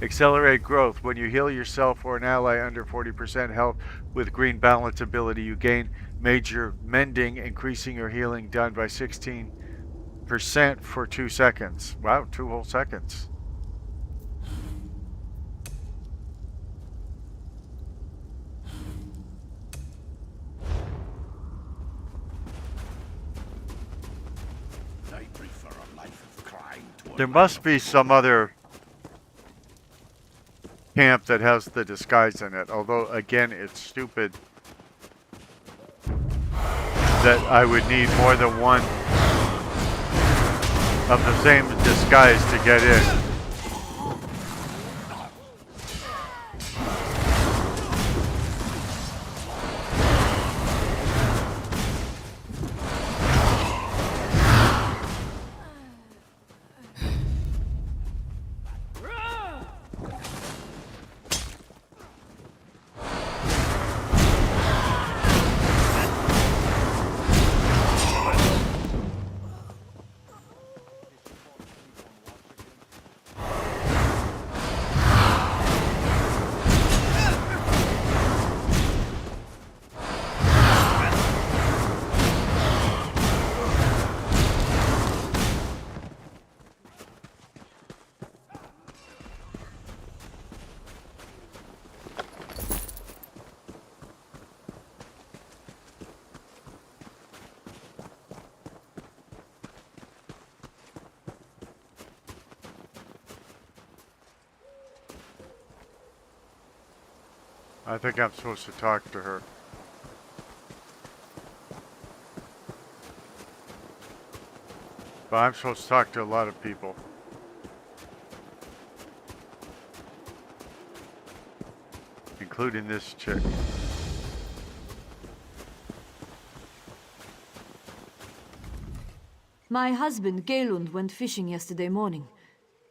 [SPEAKER 1] Accelerate growth. When you heal yourself or an ally under 40% health with green balance ability, you gain major mending, increasing your healing done by 16% for 2 seconds. Wow, 2 whole seconds.
[SPEAKER 5] I prefer a life of crime to a
[SPEAKER 1] There must be some other camp that has the disguise in it, although again it's stupid that I would need more than one of the same disguise to get in. I think I'm supposed to talk to her. But I'm supposed to talk to a lot of people. Including this chick.
[SPEAKER 13] My husband, Galund, went fishing yesterday morning.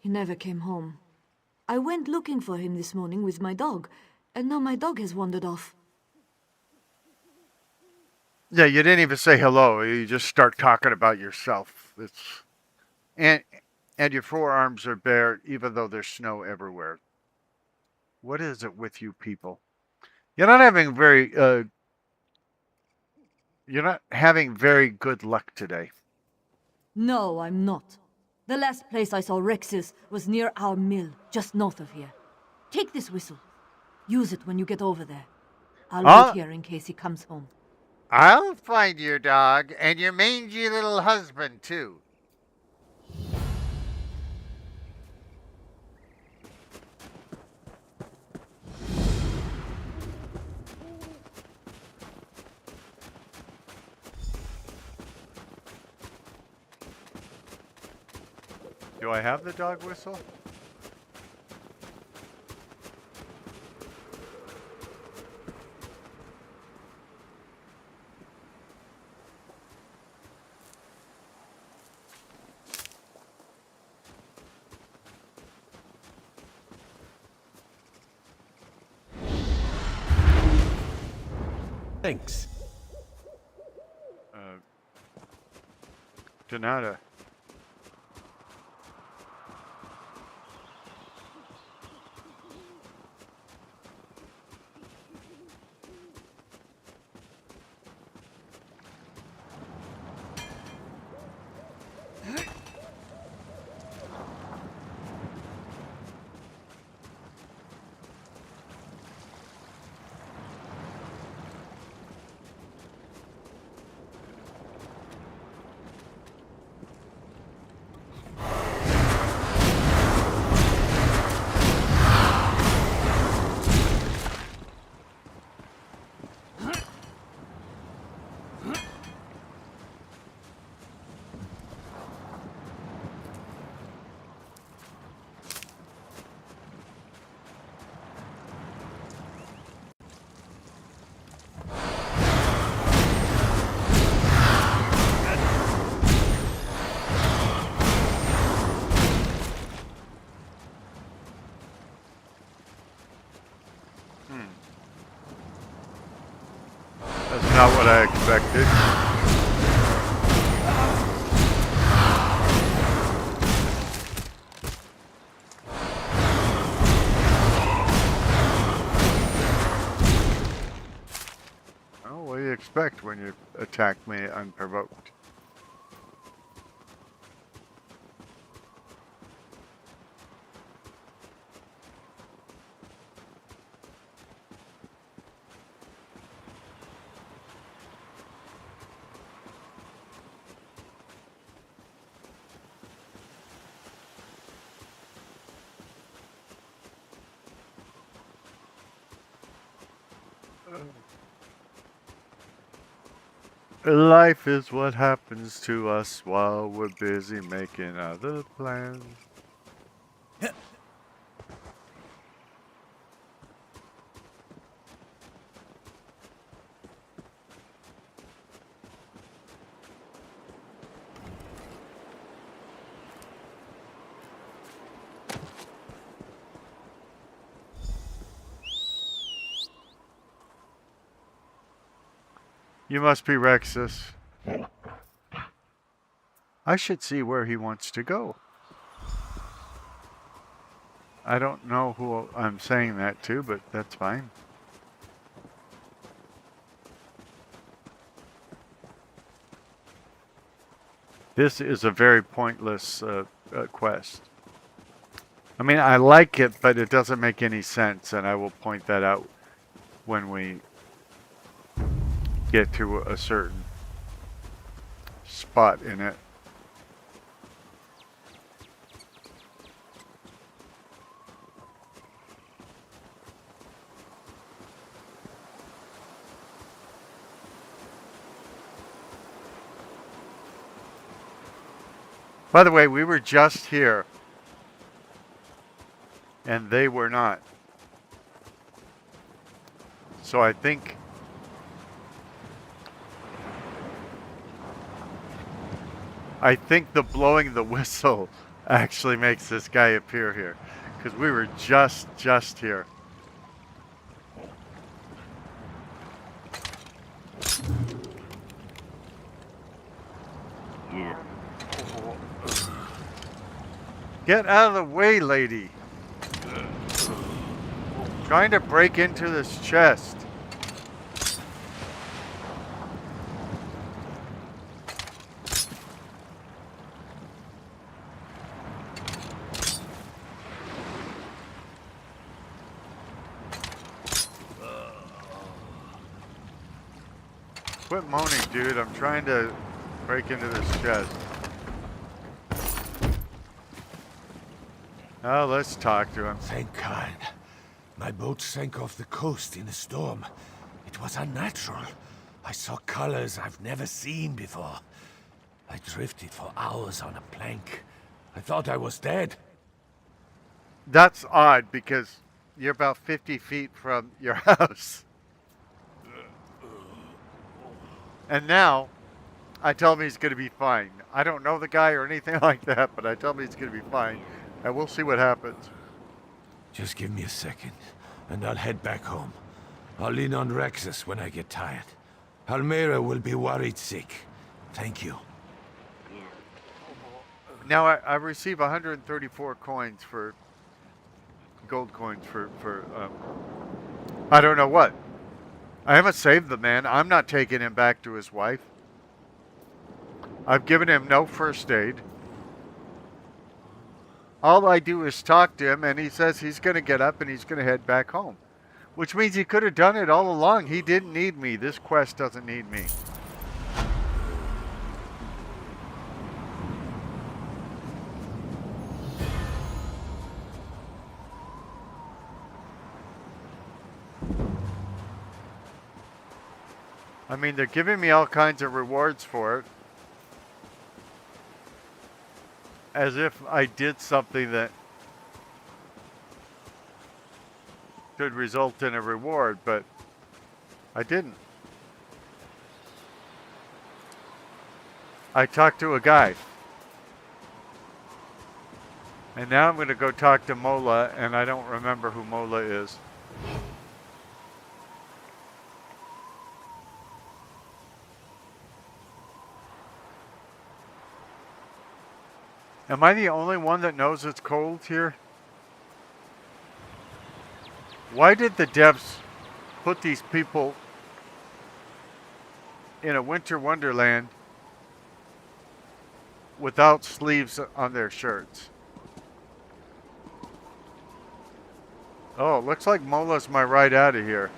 [SPEAKER 13] He never came home. I went looking for him this morning with my dog, and now my dog has wandered off.
[SPEAKER 1] Yeah, you didn't even say hello. You just start talking about yourself. And your forearms are bare, even though there's snow everywhere. What is it with you people? You're not having very good luck today.
[SPEAKER 13] No, I'm not. The last place I saw Rex's was near our mill, just north of here. Take this whistle. Use it when you get over there. I'll wait here in case he comes home.
[SPEAKER 1] I'll find your dog and your mangy little husband, too. Do I have the dog whistle?
[SPEAKER 12] Thanks.
[SPEAKER 1] Donata. That's not what I expected. expect when you attack me unprovoked. Life is what happens to us while we're busy making other plans. You must be Rexus. I should see where he wants to go. I don't know who I'm saying that to, but that's fine. This is a very pointless quest. I mean, I like it, but it doesn't make any sense, and I will point that out when we get to a certain spot in it. By the way, we were just here, and they were not. So I think the blowing the whistle actually makes this guy appear here, because we were just here. Get out of the way, lady. Trying to break into this chest. Quit moaning, dude. I'm trying to break into this chest. Oh, let's talk to him.
[SPEAKER 12] Thank God. My boat sank off the coast in a storm. It was unnatural. I saw colors I've never seen before. I drifted for hours on a plank. I thought I was dead.
[SPEAKER 1] That's odd, because you're about 50 feet from your house. And now, I tell him he's going to be fine. I don't know the guy or anything like that, but I tell him he's going to be fine. And we'll see what happens.
[SPEAKER 12] Just give me a second, and I'll head back home. I'll lean on Rexus when I get tired. Almera will be worried sick. Thank you.
[SPEAKER 1] Now I receive 134 coins for gold coins for I don't know what. I haven't saved the man. I'm not taking him back to his wife. I've given him no first aid. All I do is talk to him, and he says he's going to get up and he's going to head back home. Which means he could have done it all along. He didn't need me. This quest doesn't need me. I mean, they're giving me all kinds of rewards for it. As if I did something that could result in a reward, but I didn't. I talked to a guy. And now I'm going to go talk to Mola, and I don't remember who Mola is. Am I the only one that knows it's cold here? Why did the devs put these people in a winter wonderland without sleeves on their shirts. Oh, looks like Mola's my ride out of here.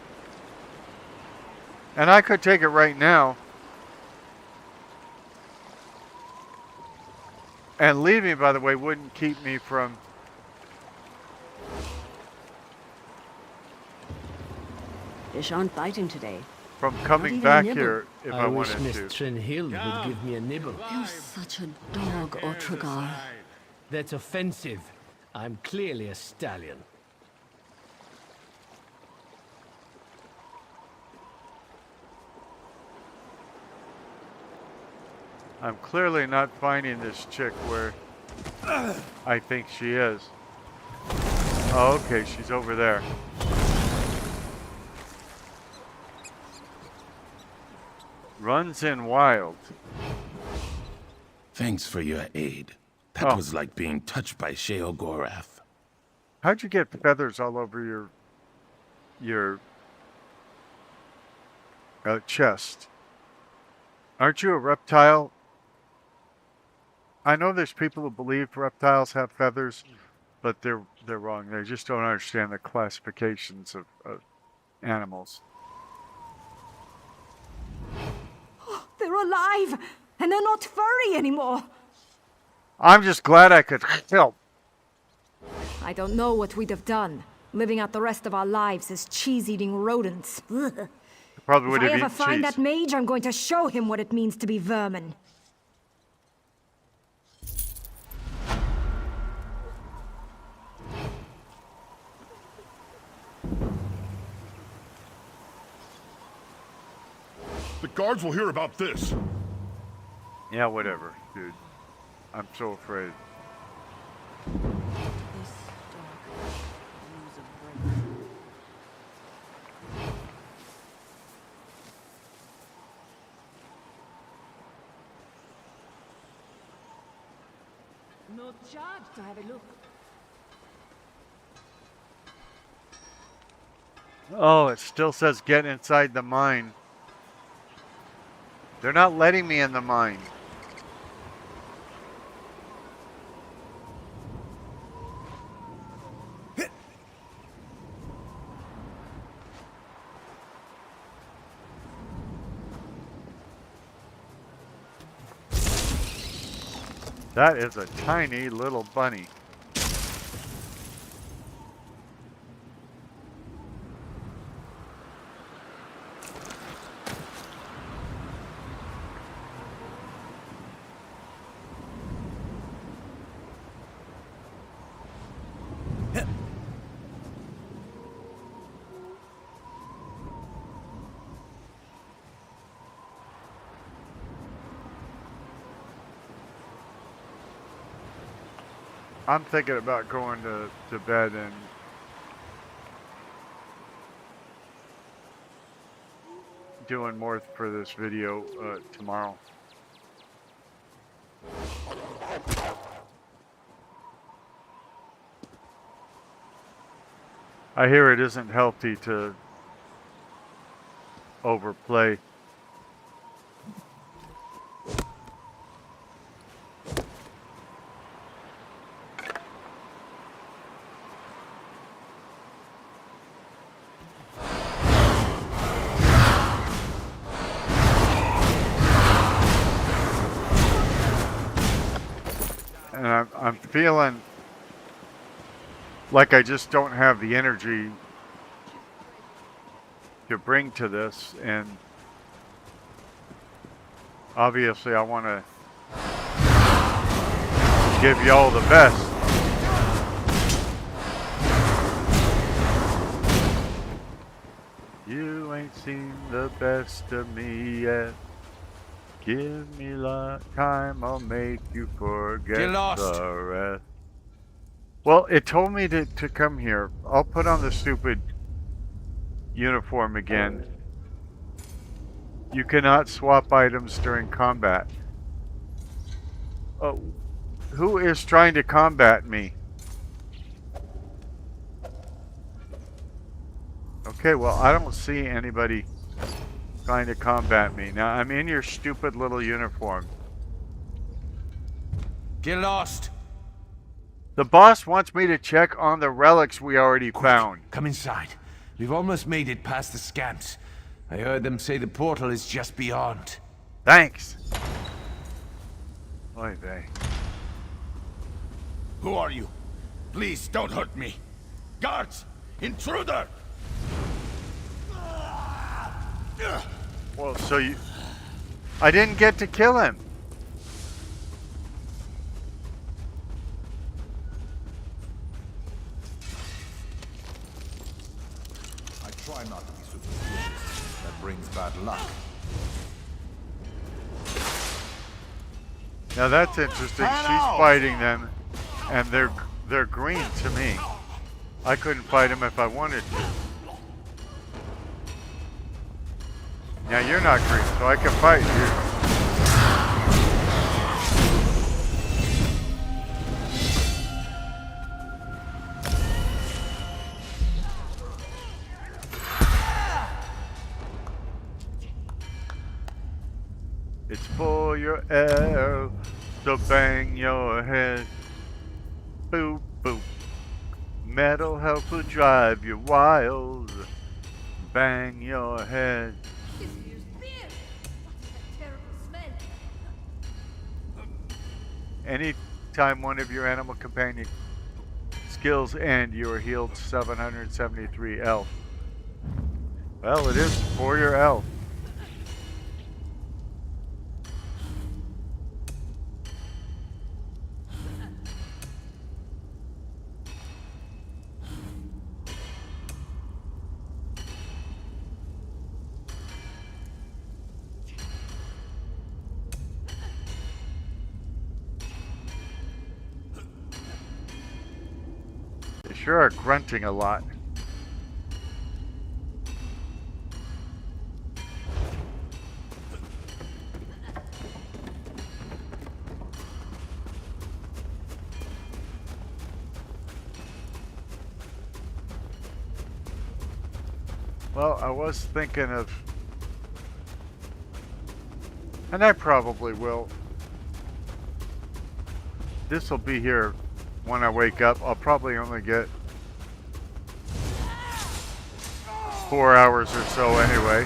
[SPEAKER 1] And I could take it right now. And leaving, by the way, wouldn't keep me from...
[SPEAKER 11] Fish aren't biting today.
[SPEAKER 1] From coming back here if I wanted to.
[SPEAKER 12] Miss Trinhild would give me a nibble.
[SPEAKER 7] You're such a dog, Otragar.
[SPEAKER 12] That's offensive. I'm clearly a stallion.
[SPEAKER 1] I'm clearly not finding this chick where I think she is. Oh, okay, she's over there. Runs in wild.
[SPEAKER 14] Thanks for your aid. That was like being touched by Sheogorath.
[SPEAKER 1] How'd you get feathers all over your chest? Aren't you a reptile? I know there's people who believe reptiles have feathers, but they're wrong. They just don't understand the classifications of animals.
[SPEAKER 8] They're alive, and they're not furry anymore.
[SPEAKER 1] I'm just glad I could help.
[SPEAKER 8] I don't know what we'd have done, living out the rest of our lives as cheese-eating rodents. Ugh.
[SPEAKER 1] Probably would have
[SPEAKER 8] If I
[SPEAKER 1] eaten
[SPEAKER 8] ever find
[SPEAKER 1] cheese.
[SPEAKER 8] that mage, I'm going to show him what it means to be vermin.
[SPEAKER 5] The guards will hear about this.
[SPEAKER 1] Yeah, whatever, dude. I'm so afraid.
[SPEAKER 4] No charge to have a look.
[SPEAKER 1] Oh, it still says get inside the mine. They're not letting me in the mine. That is a tiny little bunny. I'm thinking about going to bed and doing more for this video tomorrow. I hear it isn't healthy to overplay. And I'm feeling like I just don't have the energy to bring to this, and obviously I want to give y'all the best. You ain't seen the best of me yet. Give me time, I'll make you forget
[SPEAKER 12] Get lost.
[SPEAKER 1] the rest. Well, it told me to come here. I'll put on the stupid uniform again. You cannot swap items during combat. Oh, who is trying to combat me? Okay, well, I don't see anybody trying to combat me. Now, I'm in your stupid little uniform.
[SPEAKER 12] Get lost!
[SPEAKER 1] The boss wants me to check on the relics we already found.
[SPEAKER 12] Come inside. We've almost made it past the scamps. I heard them say the portal is just beyond.
[SPEAKER 1] Thanks. Oy vey.
[SPEAKER 14] Who are you? Please don't hurt me. Guards! Intruder!
[SPEAKER 1] Well, so you... I didn't get to kill him.
[SPEAKER 3] I try not to be superstitious. That brings bad luck.
[SPEAKER 1] Now that's interesting. She's fighting them, and they're green to me. I couldn't fight them if I wanted to. Now you're not green, so I can fight you. It's for your arrow, so bang your head. Boop, boop. Metal helps will drive you wild. Bang your head. Anytime one of your animal companion skills end, you are healed 773 health. Well, it is for your health. They sure are grunting a lot. Well, I was thinking of, and I probably will. This will be here when I wake up. I'll probably only get 4 hours or so anyway.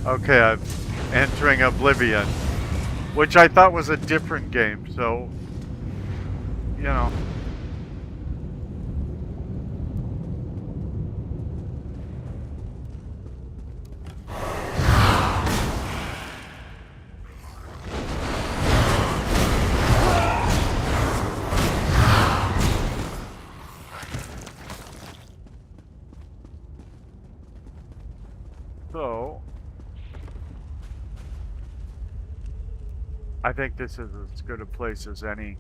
[SPEAKER 1] Okay, I'm entering Oblivion, which I thought was a different game, so, you know. So, I think this is as good a place as any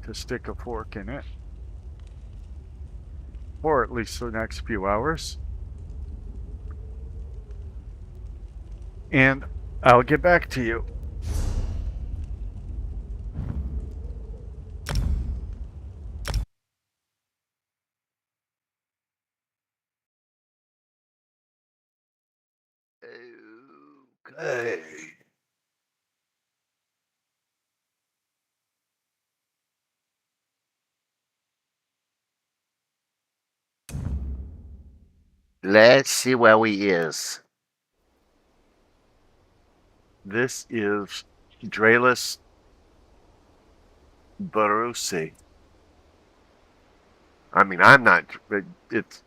[SPEAKER 1] to stick a fork in it. For at least the next few hours. And I'll get back to you. Okay.
[SPEAKER 15] Let's see where we is.
[SPEAKER 1] This is Dralas Verusi.
[SPEAKER 15] I mean, I'm not.
[SPEAKER 1] It's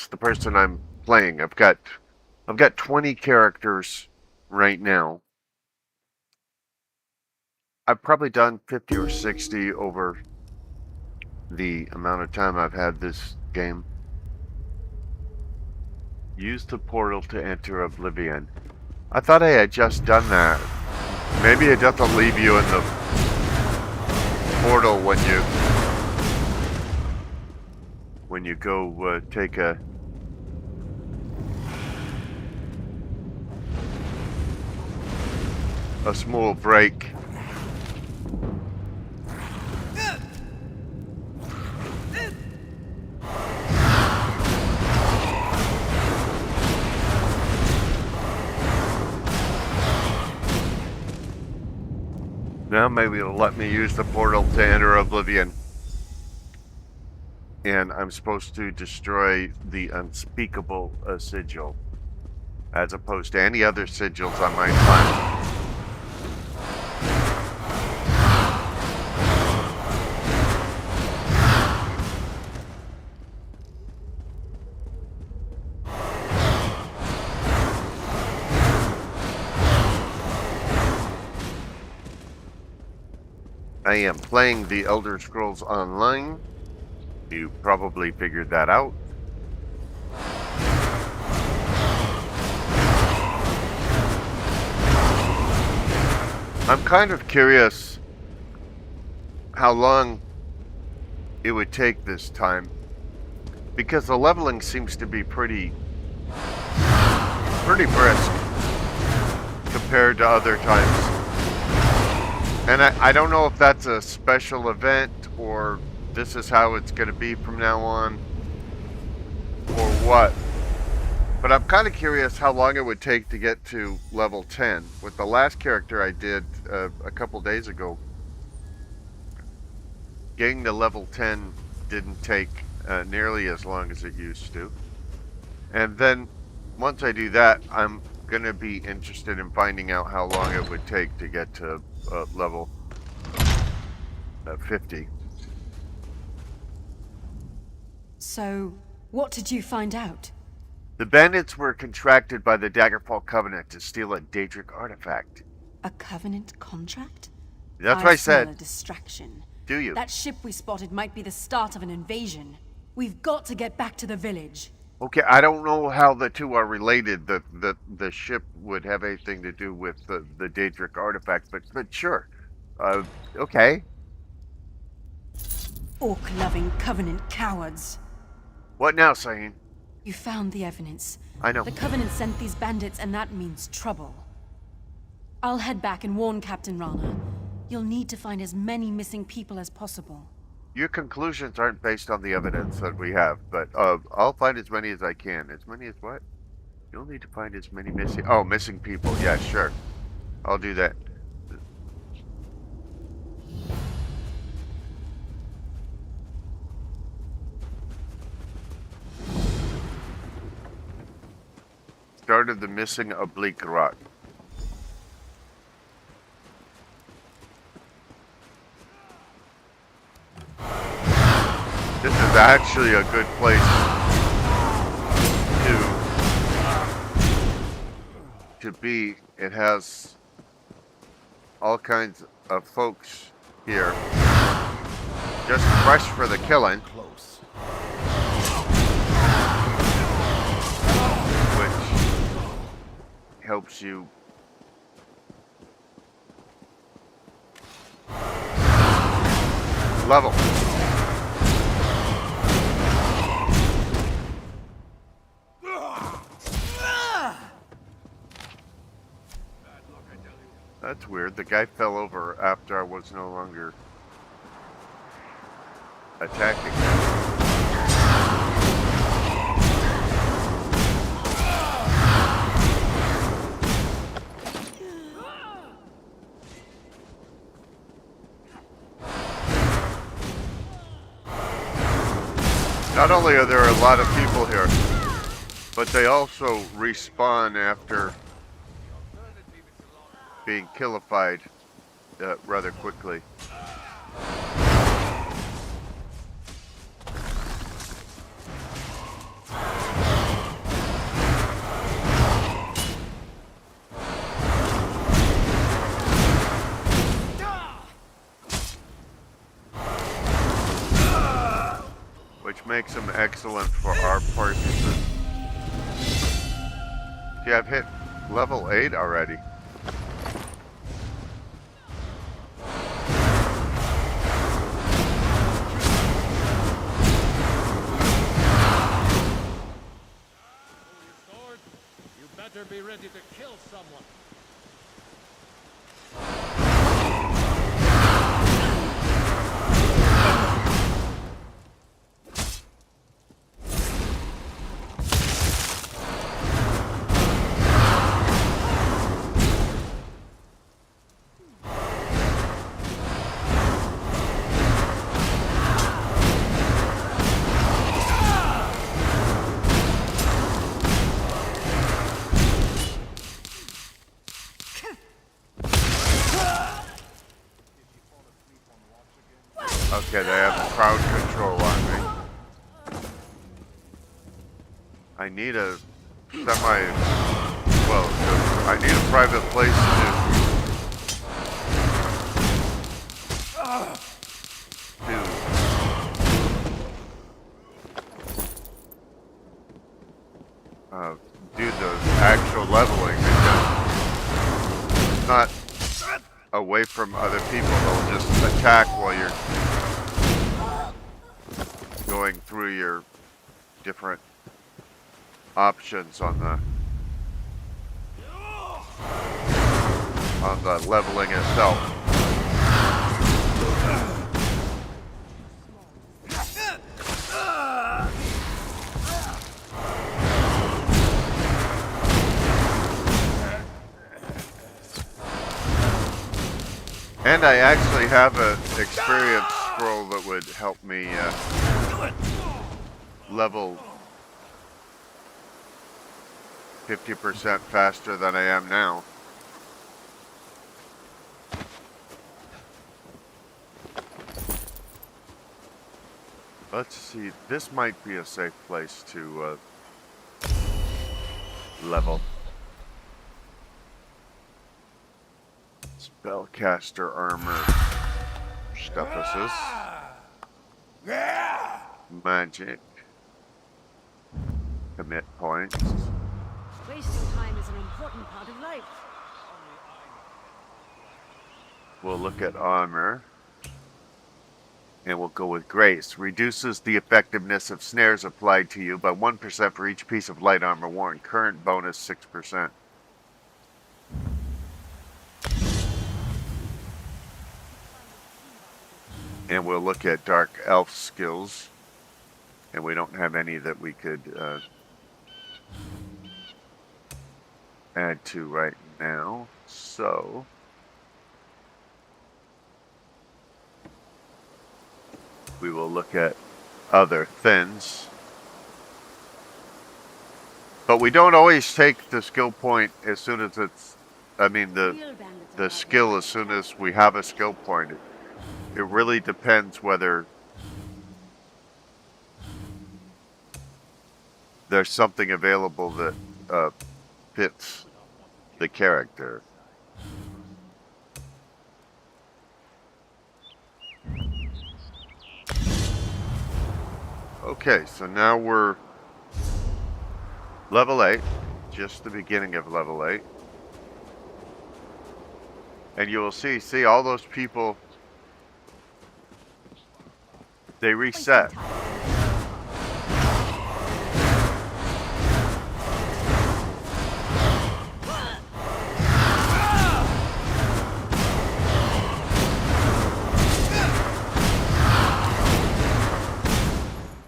[SPEAKER 1] the person I'm playing. I've got 20 characters right now. I've probably done 50 or 60 over the amount of time I've had this game. Use the portal to enter Oblivion. I thought I had just done that. Maybe it doesn't leave you in the portal when you go take a small break. Now maybe it'll let me use the portal to enter Oblivion. And I'm supposed to destroy the unspeakable sigil, as opposed to any other sigils I might find. I am playing the Elder Scrolls Online. You probably figured that out. I'm kind of curious how long it would take this time, because the leveling seems to be pretty brisk compared to other times. And I don't know if that's a special event or this is how it's going to be from now on or what. But I'm kind of curious how long it would take to get to level 10. With the last character I did a couple days ago, getting to level 10 didn't take nearly as long as it used to. And then once I do that, I'm going to be interested in finding out how long it would take to get to level 50.
[SPEAKER 4] So, what did you find out?
[SPEAKER 1] The bandits were contracted by the Daggerfall Covenant to steal a Daedric artifact.
[SPEAKER 4] A Covenant contract?
[SPEAKER 1] That's what I said.
[SPEAKER 4] Smell a distraction.
[SPEAKER 1] Do you?
[SPEAKER 4] That ship we spotted might be the start of an invasion. We've got to get back to the village.
[SPEAKER 1] Okay, I don't know how the two are related. The ship would have anything to do with the Daedric artifact, but sure. Okay.
[SPEAKER 4] Orc-loving Covenant cowards.
[SPEAKER 1] What now, Sahin?
[SPEAKER 4] You found the evidence.
[SPEAKER 1] I know.
[SPEAKER 4] The Covenant sent these bandits, and that means trouble. I'll head back and warn Captain Rana. You'll need to find as many missing people as possible.
[SPEAKER 1] Your conclusions aren't based on the evidence that we have, but I'll find as many as I can. As many as what? You'll need to find as many missing people. Yeah, sure. I'll do that. Start of the missing oblique rock. This is actually a good place to be. It has all kinds of folks here, just fresh for the killing, which helps you level. That's weird. The guy fell over after I was no longer attacking him. Not only are there a lot of people here, But they also respawn after being killified rather quickly. Which makes them excellent for our purposes. See, I've hit level 8 already.
[SPEAKER 16] You better be ready to kill someone.
[SPEAKER 1] Okay, they have crowd control on me. I need a I need a private place to do the actual leveling, because it's not away from other people. They'll just attack while you're going through your different options on the leveling itself. And I actually have an experience scroll that would help me level 50% faster than I am now. Let's see, this might be a safe place to level. Spellcaster armor, stuffuses, magic, commit points.
[SPEAKER 11] Wasting time is an important part of life.
[SPEAKER 1] We'll look at armor. And we'll go with grace. Reduces the effectiveness of snares applied to you by 1% for each piece of light armor worn. Current bonus 6%. And we'll look at dark elf skills. And we don't have any that we could add to right now. So we will look at other things. But we don't always take the skill point as soon as it's, the skill as soon as we have a skill point. It really depends whether there's something available that fits the character. Okay, so now we're level 8, just the beginning of level 8. And you will see all those people, they reset.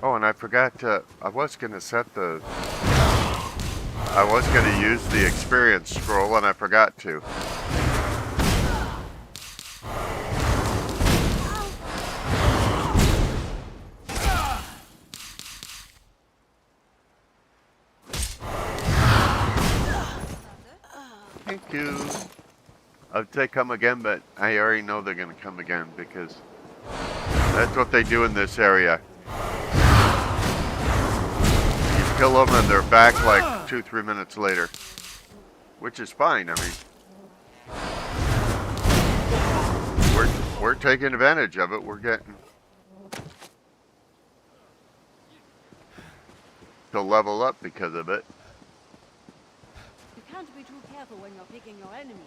[SPEAKER 1] Oh, and I forgot to, I was going to use the experience scroll, and I forgot to. I'd say come again, but I already know they're going to come again because that's what they do in this area. You kill them and they're back like 2-3 minutes later, which is fine. I mean, we're taking advantage of it. We're getting to level up because of it.
[SPEAKER 11] You can't be too careful when you're picking your enemies.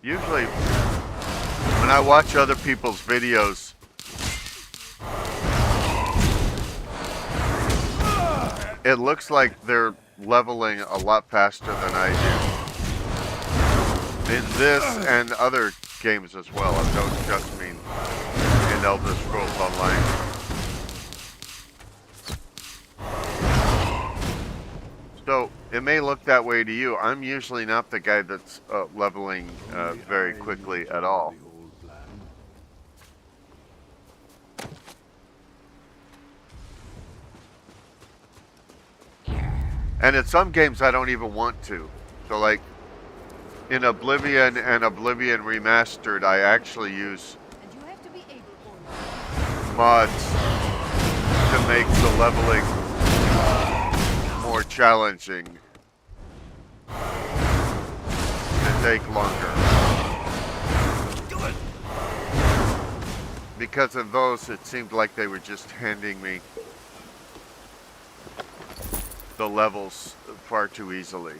[SPEAKER 1] Usually, when I watch other people's videos, it looks like they're leveling a lot faster than I do. In this and other games as well. I don't just mean in Elder Scrolls Online. So, it may look that way to you. I'm usually not the guy that's leveling very quickly at all. And in some games I don't even want to. So like in Oblivion and Oblivion Remastered, I actually use mods to make the leveling more challenging, to take longer. Because of those, it seemed like they were just handing me the levels far too easily.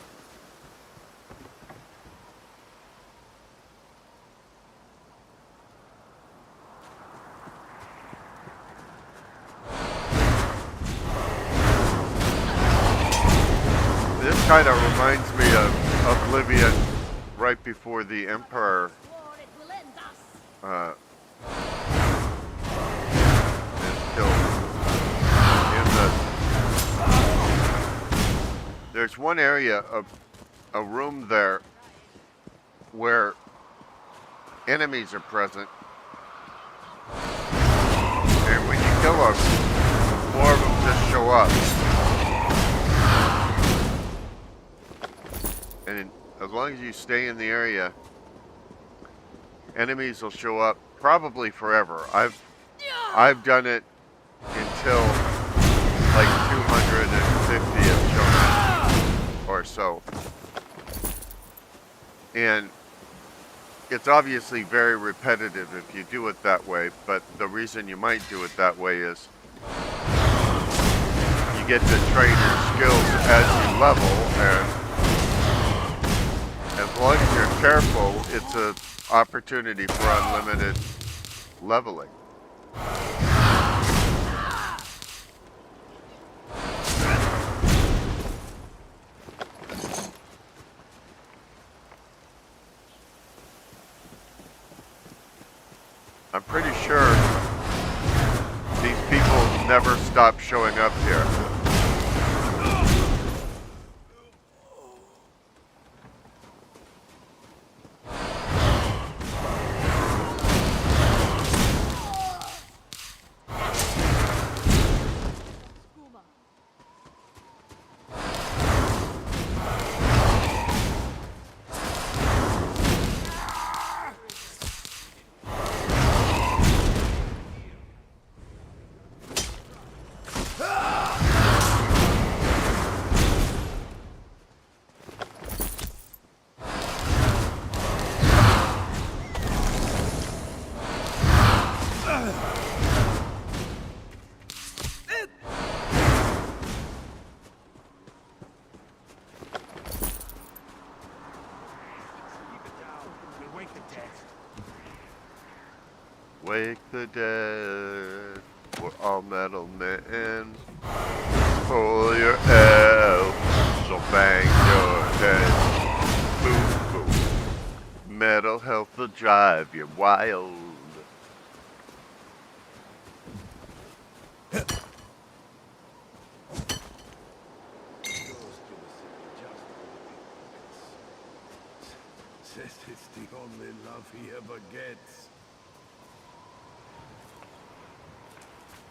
[SPEAKER 1] This kind of reminds me of Oblivion right before the Emperor is killed. There's one area of a room there where enemies are present, and when you kill them, more of them just show up. And as long as you stay in the area, enemies will show up probably forever. I've done it until like 250 have shown up or so. And it's obviously very repetitive if you do it that way, but the reason you might do it that way is you get to train your skills as you level, and as long as you're careful, it's an opportunity for unlimited leveling. I'm pretty sure these people never stop showing up here. Wake the dead, we're all metal men. Pull your L, so bang your head. Boom, boom. Metal health will drive you wild.
[SPEAKER 12] says it's the only love he ever gets.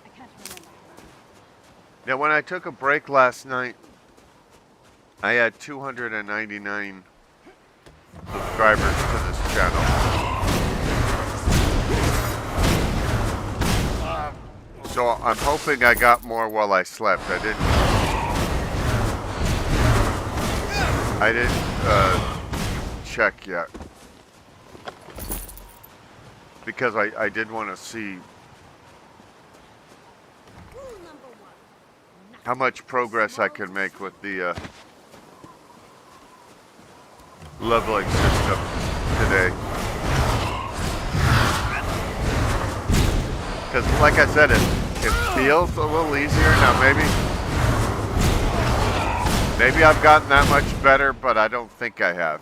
[SPEAKER 10] I can't remember.
[SPEAKER 15] Now, when I took a break last night, I had 299 subscribers to this channel. So I'm hoping I got more while I slept. I didn't check yet. Because I did want to see how much progress I could make with the leveling system today. Because like I said, it feels a little easier now. Maybe I've gotten that much better, but I don't think I have.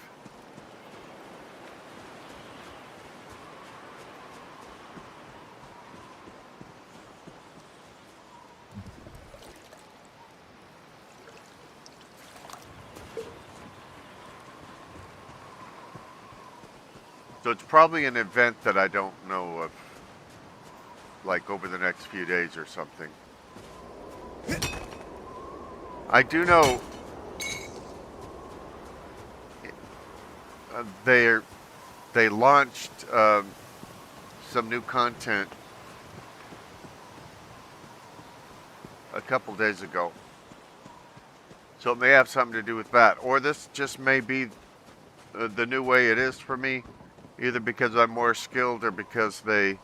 [SPEAKER 15] So it's probably an event that I don't know of, like over the next few days or something. I do know they launched some new content a couple days ago. So it may have something to do with that. Or this just may be the new way it is for me, either because I'm more skilled or because they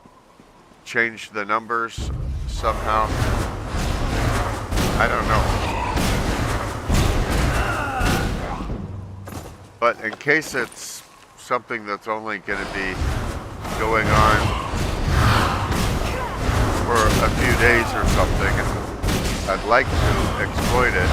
[SPEAKER 15] changed the numbers somehow. I don't know. But in case it's something that's only going to be going on for a few days or something, I'd like to exploit it.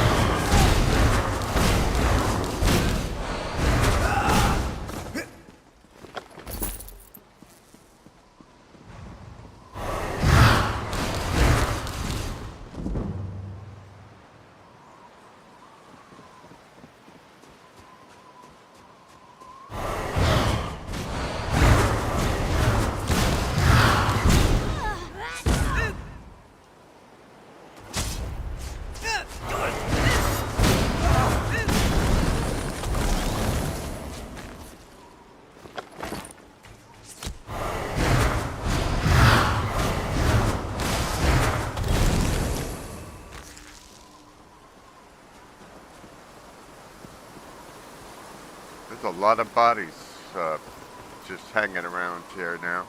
[SPEAKER 15] A lot of bodies just hanging around here now.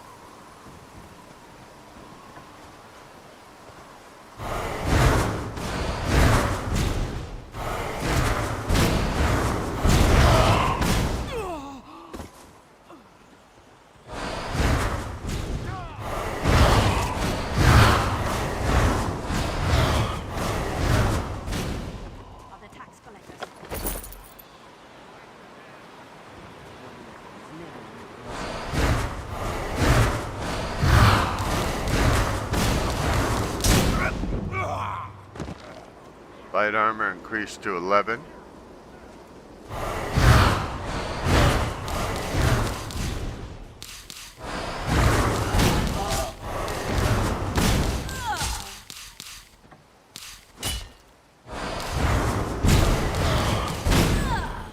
[SPEAKER 15] Light armor increased to 11.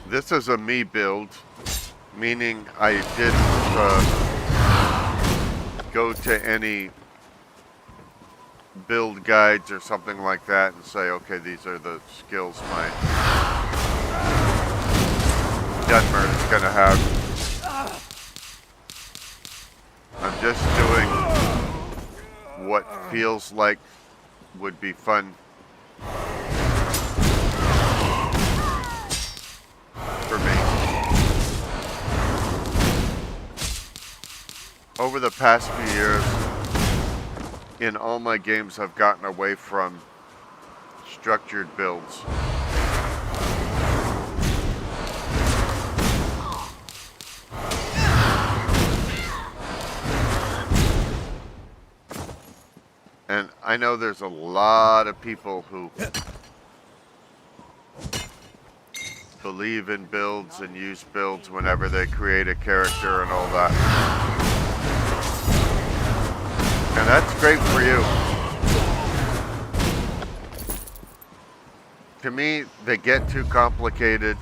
[SPEAKER 15] This is a me build, meaning I didn't go to any build guides or something like that and say, okay, these are the skills my Dunmer is going to have. I'm just doing what feels like would be fun for me. Over the past few years, in all my games, I've gotten away from structured builds. And I know there's a lot of people who believe in builds and use builds whenever they create a character and all that. And that's great for you. To me, they get too complicated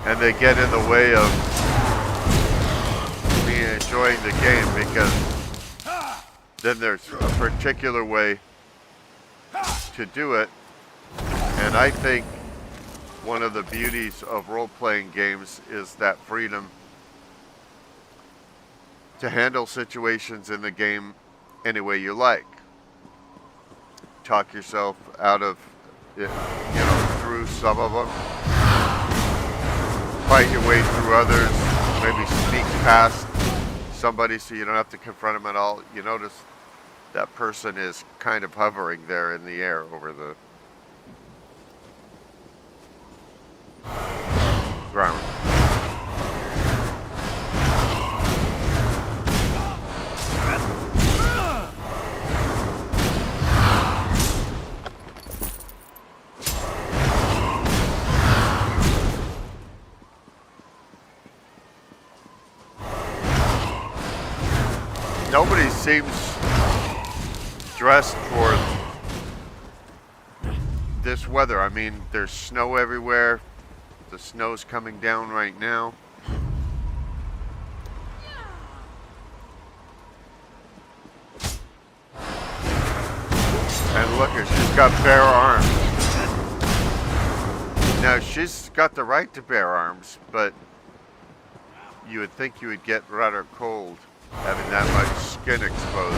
[SPEAKER 15] and they get in the way of me enjoying the game, because then there's a particular way to do it. And I think one of the beauties of role-playing games is that freedom to handle situations in the game any way you like. Talk yourself out of it, through some of them. Fight your way through others. Maybe sneak past somebody so you don't have to confront them at all. You notice that person is kind of hovering there in the air over the ground. Nobody seems dressed for this weather. I mean, there's snow everywhere. The snow's coming down right now. And look, she's got bare arms. Now, she's got the right to bare arms, but you would think you would get rather cold having that much skin exposed.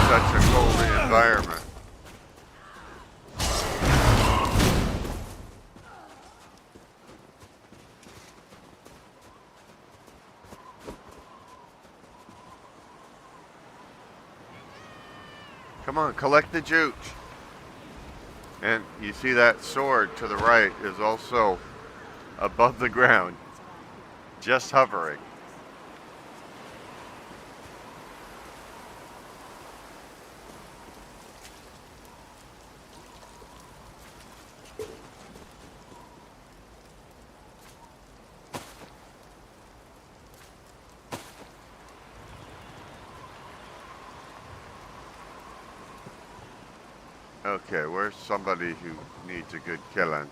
[SPEAKER 15] Such a cold environment. Come on, collect the jute. And you see that sword to the right is also above the ground, just hovering. Okay, where's somebody who needs a good killing?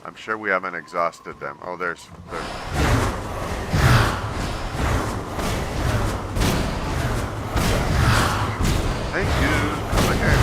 [SPEAKER 15] I'm sure we haven't exhausted them. Oh, there's thank you. Come again.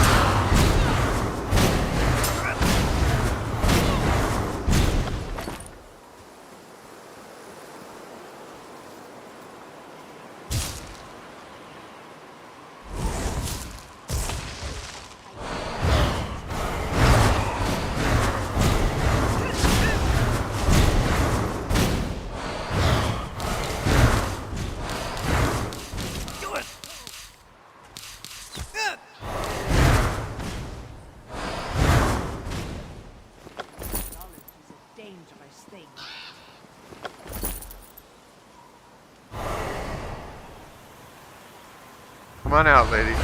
[SPEAKER 15] Come on out, lady.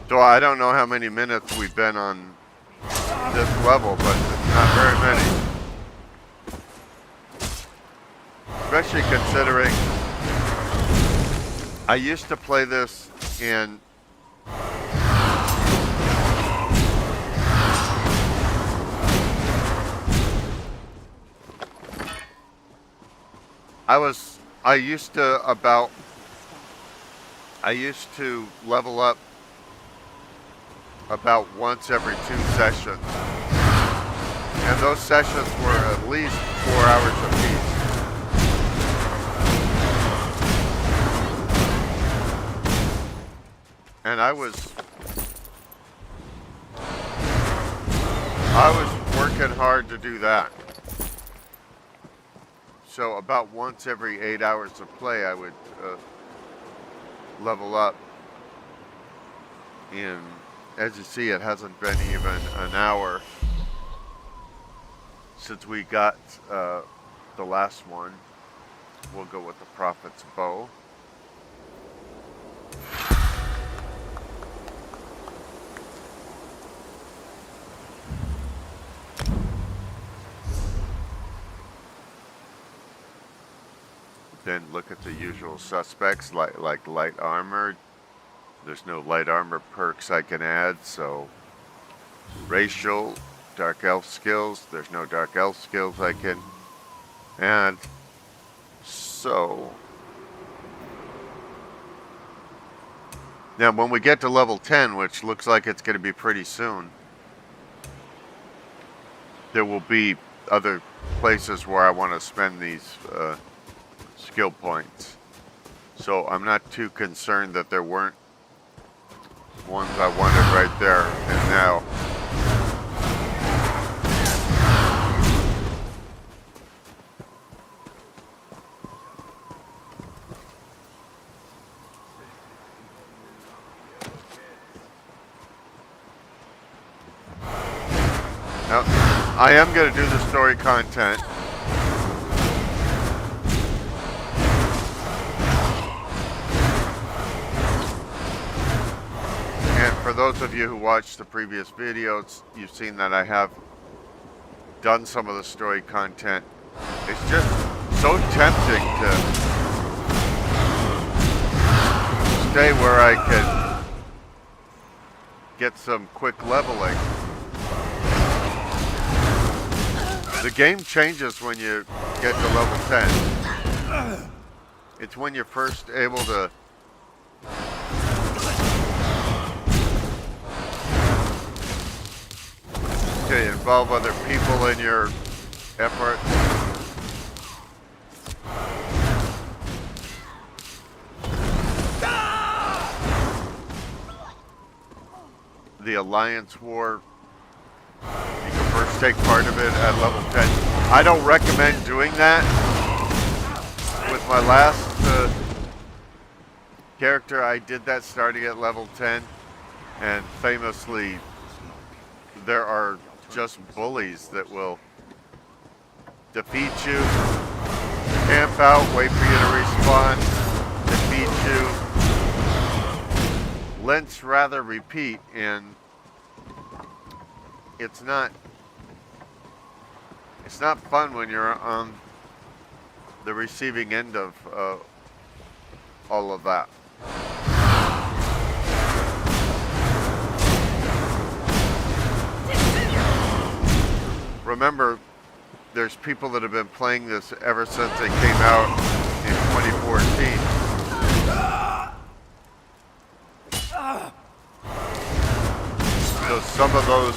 [SPEAKER 15] So I don't know how many minutes we've been on this level, but it's not very many. Especially considering I used to play this in I used to level up about once every 2 sessions. And those sessions were at least 4 hours apiece. And I was working hard to do that. So about once every 8 hours of play, I would level up. And as you see, it hasn't been even an hour since we got the last one. We'll go with the Prophet's bow. Then look at the usual suspects like light armor. There's no light armor perks I can add, so racial, dark elf skills. There's no dark elf skills I can add. So now when we get to level 10, which looks like it's going to be pretty soon, there will be other places where I want to spend these skill points. So I'm not too concerned that there weren't ones I wanted right there and now. Now, I am going to do the story content. For those of you who watched the previous videos, you've seen that I have done some of the story content. It's just so tempting to stay where I can get some quick leveling. The game changes when you get to level 10. It's when you're first able to involve other people in your effort. The Alliance War, you can first take part of it at level 10. I don't recommend doing that with my last character. I did that starting at level 10, and famously there are just bullies that will defeat you, camp out, wait for you to respawn, defeat you, rinse, rather repeat, and it's not fun when you're on the receiving end of all of that. Remember, there's people that have been playing this ever since it came out in 2014. So some of those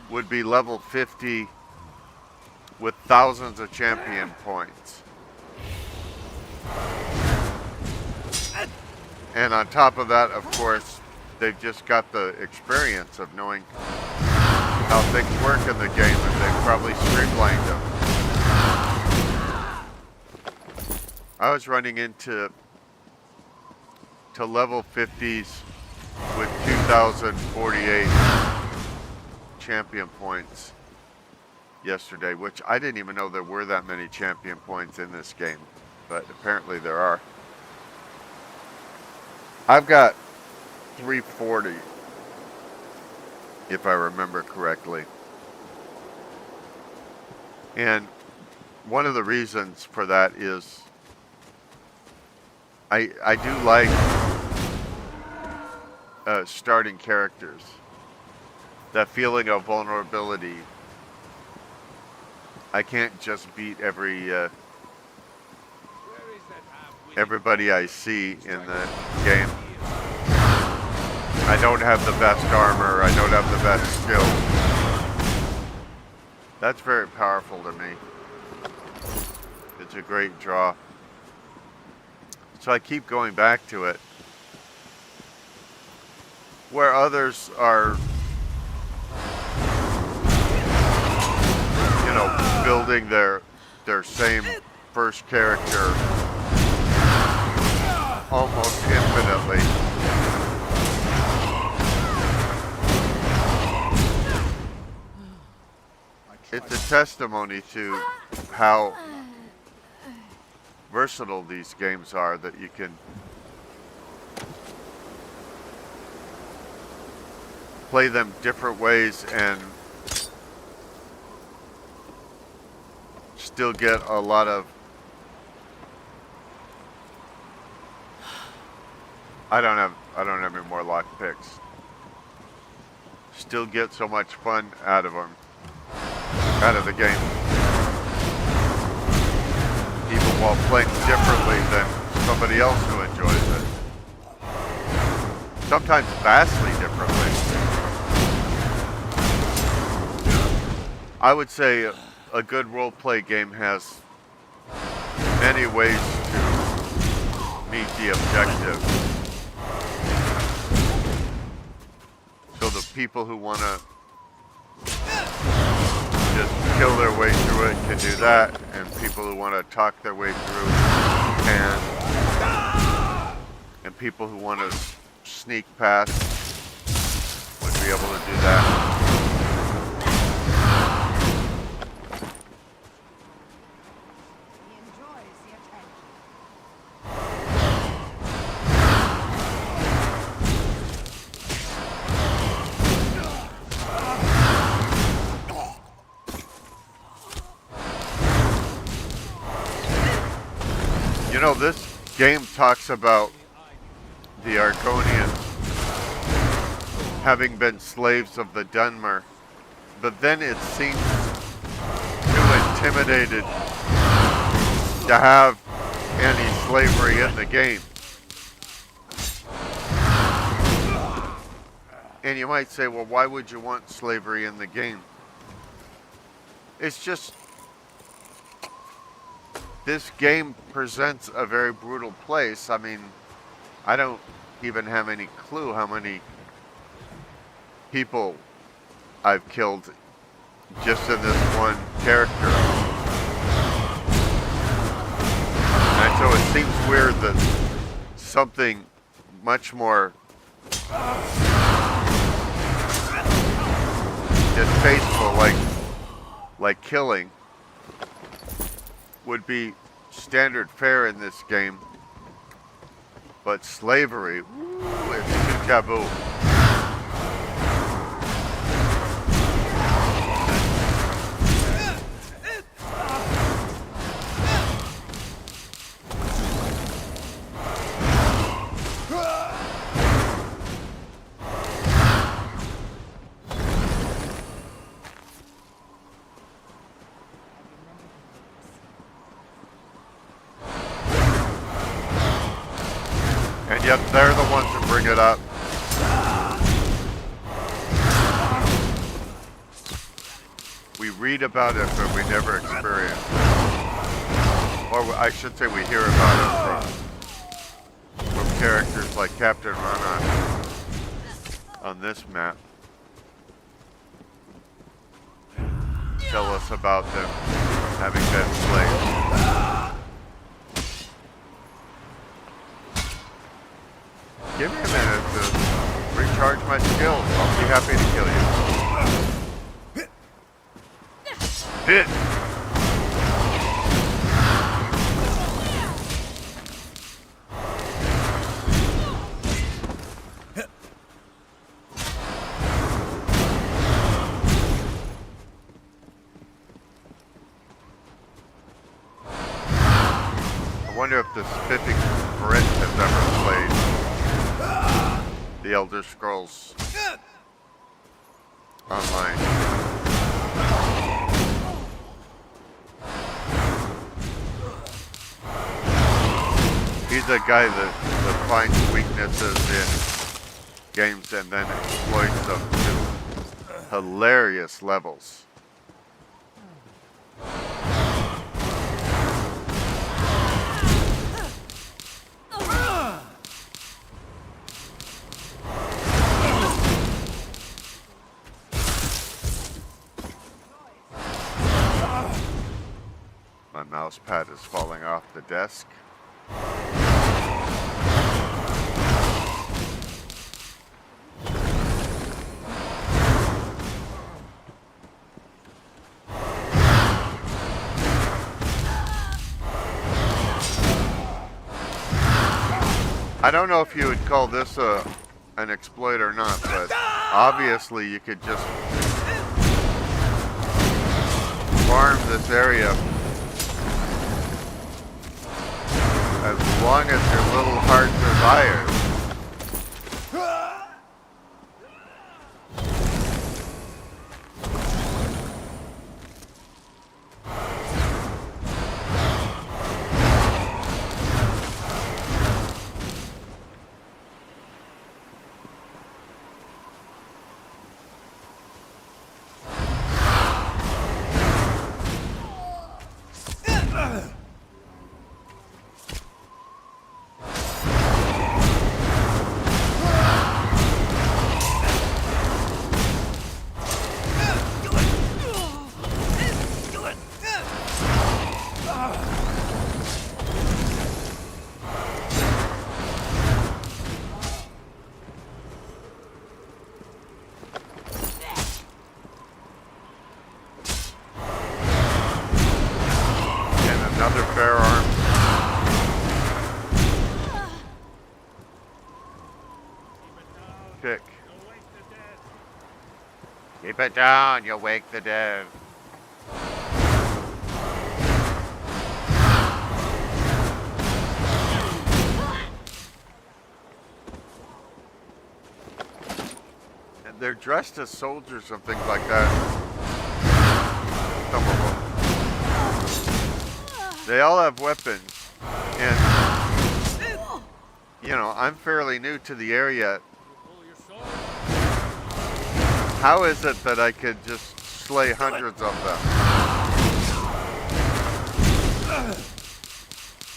[SPEAKER 15] would be level 50 with thousands of champion points. And on top of that, of course, they've just got the experience of knowing how things work in the game, and they've probably streamlined them. I was running into level 50s with 2,048 champion points yesterday, which I didn't even know there were that many champion points in this game, but apparently there are. I've got 340. If I remember correctly. And one of the reasons for that is I do like starting characters. That feeling of vulnerability. I can't just beat everybody I see in the game. I don't have the best armor, I don't have the best skill. That's very powerful to me. It's a great draw. So I keep going back to it. Where others are, you know, building their their same first character almost infinitely. It's a testimony to how versatile these games are, that you can play them different ways and still get a lot of, I don't have any more lock picks. Still get so much fun out of them, out of the game, even while playing differently than somebody else who enjoys it. Sometimes vastly differently. I would say a good role-play game has many ways to meet the objective. So the people who want to just kill their way through it can do that, and people who want to talk their way through can, and people who want to sneak past would be able to do that. You know, this game talks about the Arconians having been slaves of the Dunmer, but then it seems too intimidated to have any slavery in the game. And you might say, well, why would you want slavery in the game? It's just, this game presents a very brutal place. I mean, I don't even have any clue how many people I've killed just in this one character. And so it seems weird that something much more distasteful, like killing, would be standard fare in this game, but slavery, ooh, it's too taboo. And yet they're the ones who bring it up. We read about it, but we never experience it. Or I should say we hear about it from characters like Captain Rana on this map. Tell us about them having been slaves. Give me a minute to recharge my skills. I'll be happy to kill you. Hit! I wonder if the spiffing Brit has ever played the Elder Scrolls Online. He's a guy that finds weaknesses in games and then exploits them to hilarious levels. mouse pad is falling off the desk. I don't know if you would call this an exploit or not, but obviously you could just farm this area as long as your little heart desires. Keep it down, you'll wake the dead. And they're dressed as soldiers and things like that. Some of them. They all have weapons. And, you know, I'm fairly new to the area. How is it that I could just slay hundreds of them?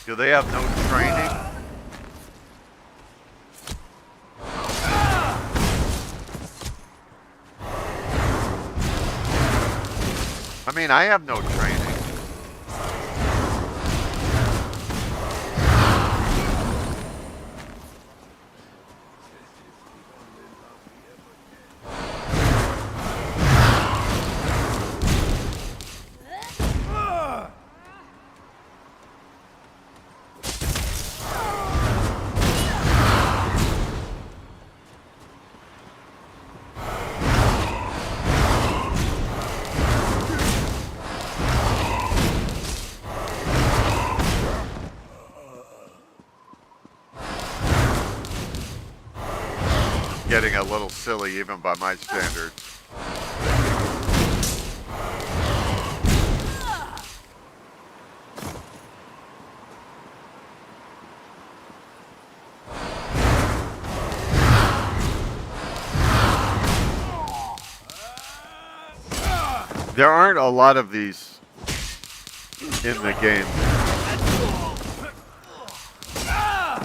[SPEAKER 15] Do they have no training? I mean, I have no training. Getting a little silly even by my standards. There aren't a lot of these in the game.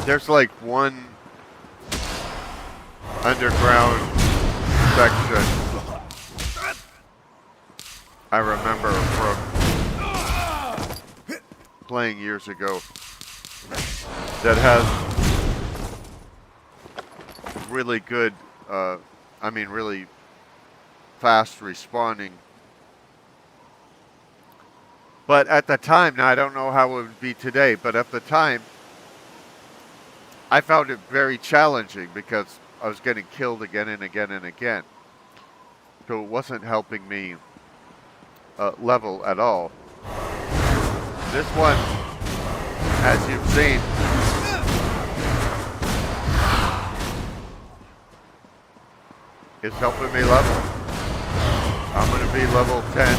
[SPEAKER 15] There's like one underground section I remember from playing years ago that has really good, I mean really fast respawning. But at the time, now I don't know how it would be today, but at the time I found it very challenging because I was getting killed again and again and again. So it wasn't helping me level at all. This one, as you've seen, is helping me level. I'm going to be level 10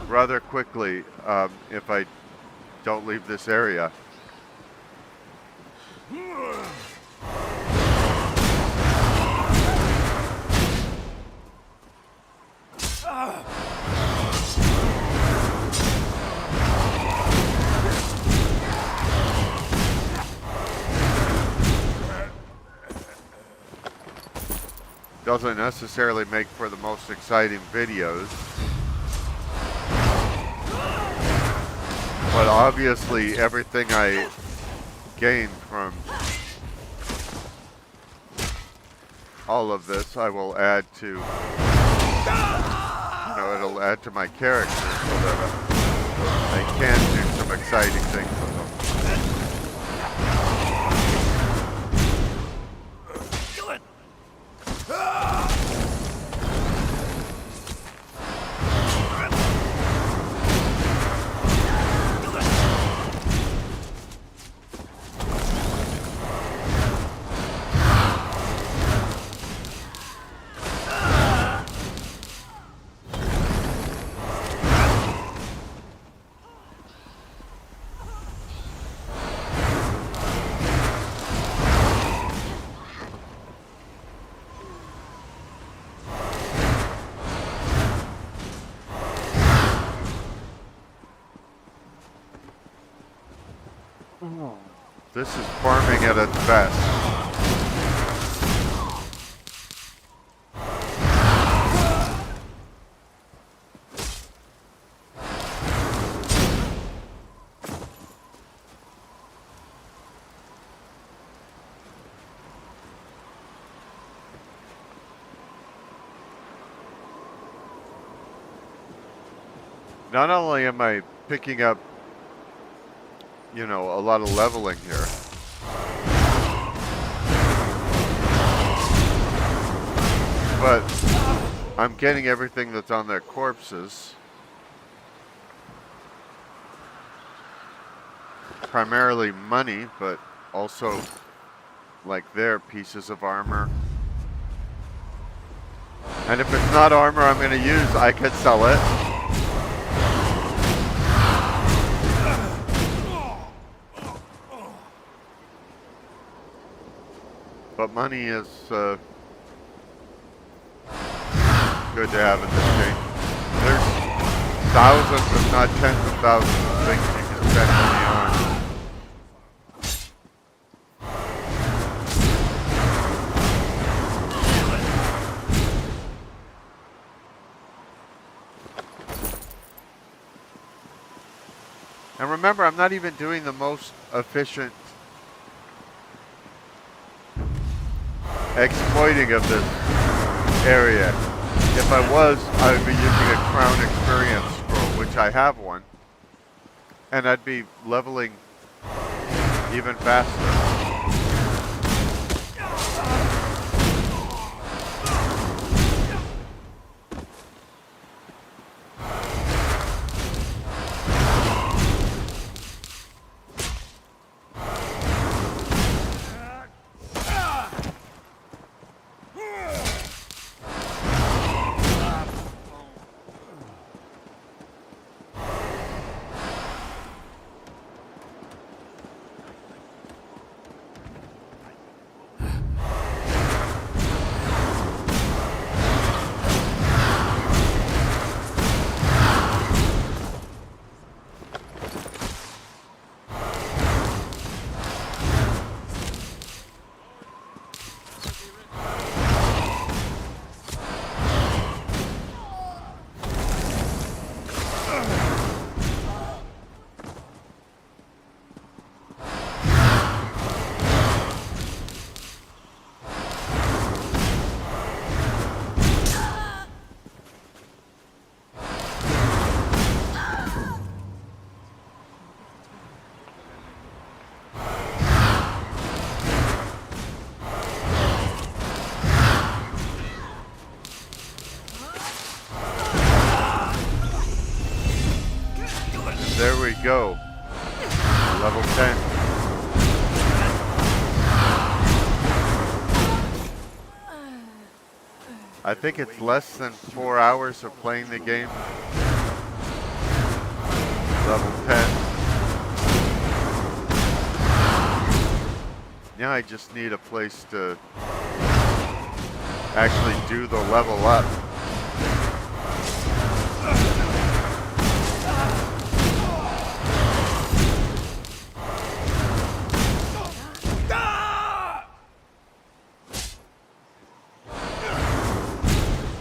[SPEAKER 15] rather quickly if I don't leave this area. Doesn't necessarily make for the most exciting videos. But obviously everything I gain from all of this I will add to, you know, it'll add to my character so that I can do some exciting things with them. This is farming at its best. Not only am I picking up, you know, a lot of leveling here, but I'm getting everything that's on their corpses. Primarily money, but also like their pieces of armor. And if it's not armor I'm going to use, I could sell it. But money is good to have in this game. There's thousands, if not tens of thousands of things you can spend money on. And remember, I'm not even doing the most efficient exploiting of this area. If I was, I would be using a crown experience scroll, which I have one, and I'd be leveling even faster. There we go. Level 10. I think it's less than 4 hours of playing the game. Level 10. Now I just need a place to actually do the level up.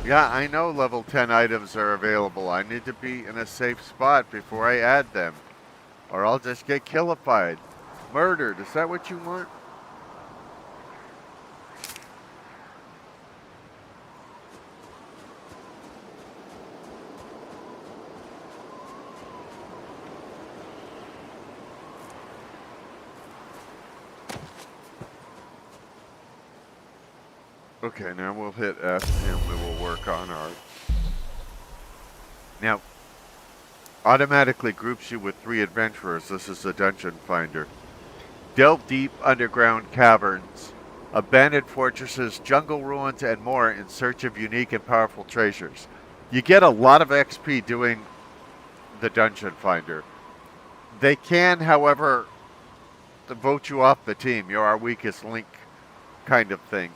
[SPEAKER 15] Yeah, I know level 10 items are available. I need to be in a safe spot before I add them. Or I'll just get killified. Murdered. Is that what you want? Okay, now we'll hit F and we will work on our... Now, automatically groups you with 3 adventurers. This is the dungeon finder. Delve deep underground caverns, abandoned fortresses, jungle ruins, and more in search of unique and powerful treasures. You get a lot of XP doing the dungeon finder. They can, however, vote you off the team. You're our weakest link kind of thing.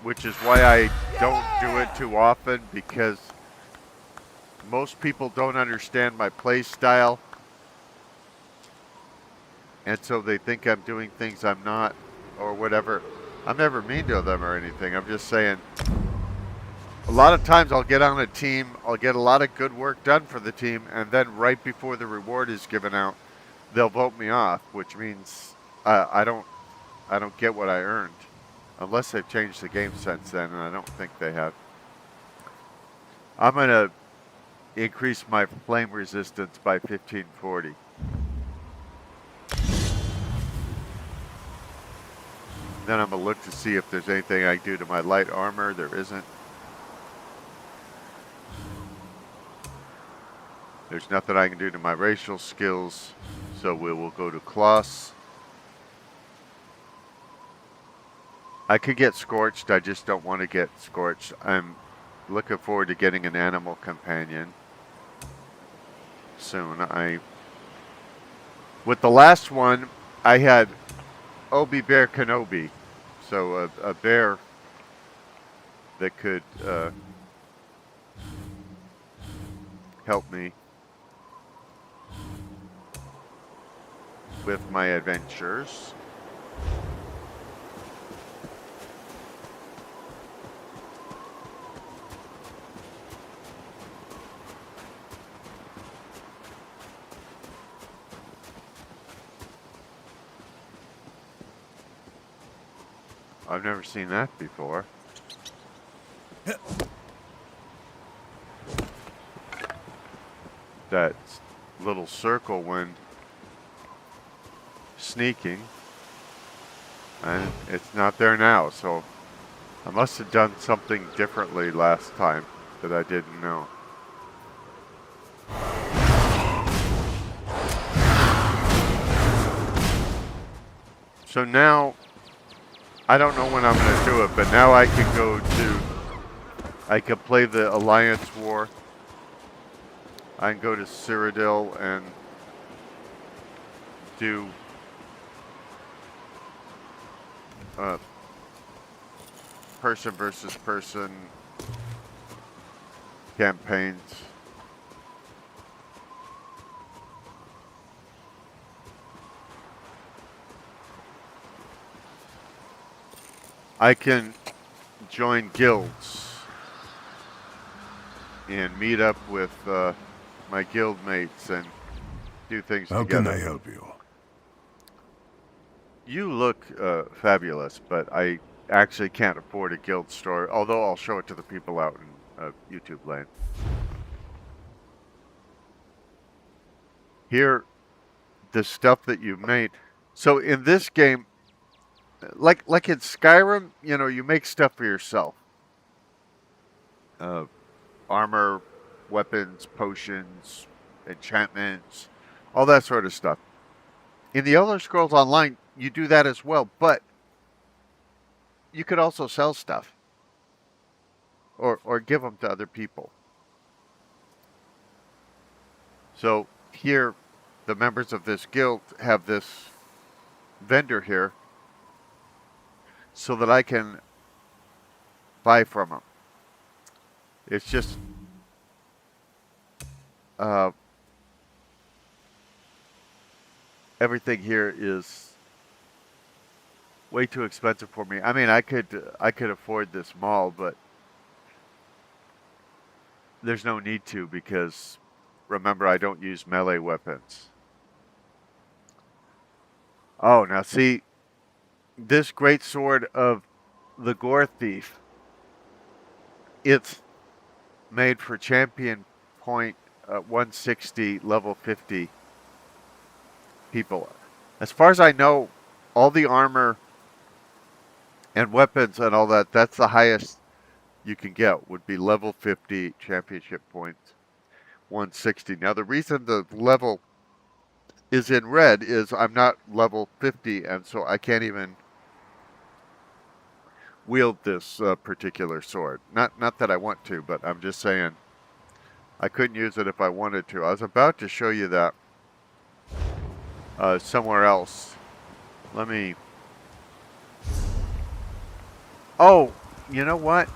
[SPEAKER 15] Which is why I don't do it too often, because most people don't understand my play style. And so they think I'm doing things I'm not, or whatever. I'm never mean to them or anything. I'm just saying, a lot of times I'll get on a team, I'll get a lot of good work done for the team, and then right before the reward is given out, they'll vote me off, which means I don't get what I earned. Unless they've changed the game since then, and I don't think they have. I'm going to increase my flame resistance by 1540. Then I'm going to look to see if there's anything I can do to my light armor. There isn't. There's nothing I can do to my racial skills, so we will go to Kloss. I could get Scorched, I just don't want to get Scorched. I'm looking forward to getting an animal companion soon. With the last one, I had Obi Bear Kenobi. So a bear that could help me with my adventures. I've never seen that before. That little circle when sneaking, and it's not there now, so I must have done something differently last time that I didn't know. So now I don't know when I'm going to do it, but now I can play the Alliance War. I can go to Cyrodiil and do person versus person campaigns. I can join guilds and meet up with my guild mates and do things together.
[SPEAKER 5] How can I help you?
[SPEAKER 15] You look fabulous, but I actually can't afford a guild store, although I'll show it to the people out in YouTube land. Here, the stuff that you made. So in this game, like in Skyrim, you know, you make stuff for yourself. Armor, weapons, potions, enchantments, all that sort of stuff. In the Elder Scrolls Online, you do that as well, but you could also sell stuff or give them to other people. So here, the members of this guild have this vendor here so that I can buy from them. It's just everything here is way too expensive for me. I mean, I could afford this mall, but there's no need to, because remember, I don't use melee weapons.
[SPEAKER 1] Oh, now see, this great sword of the Gore Thief, it's made for champion point 160, level 50 people. As far as I know, all the armor and weapons and all that, that's the highest you can get, would be level 50 championship points 160. Now the reason the level is in red is I'm not level 50, and so I can't even wield this particular sword. Not that I want to, but I'm just saying I couldn't use it if I wanted to. I was about to show you that somewhere else. Let me... Oh, you know what?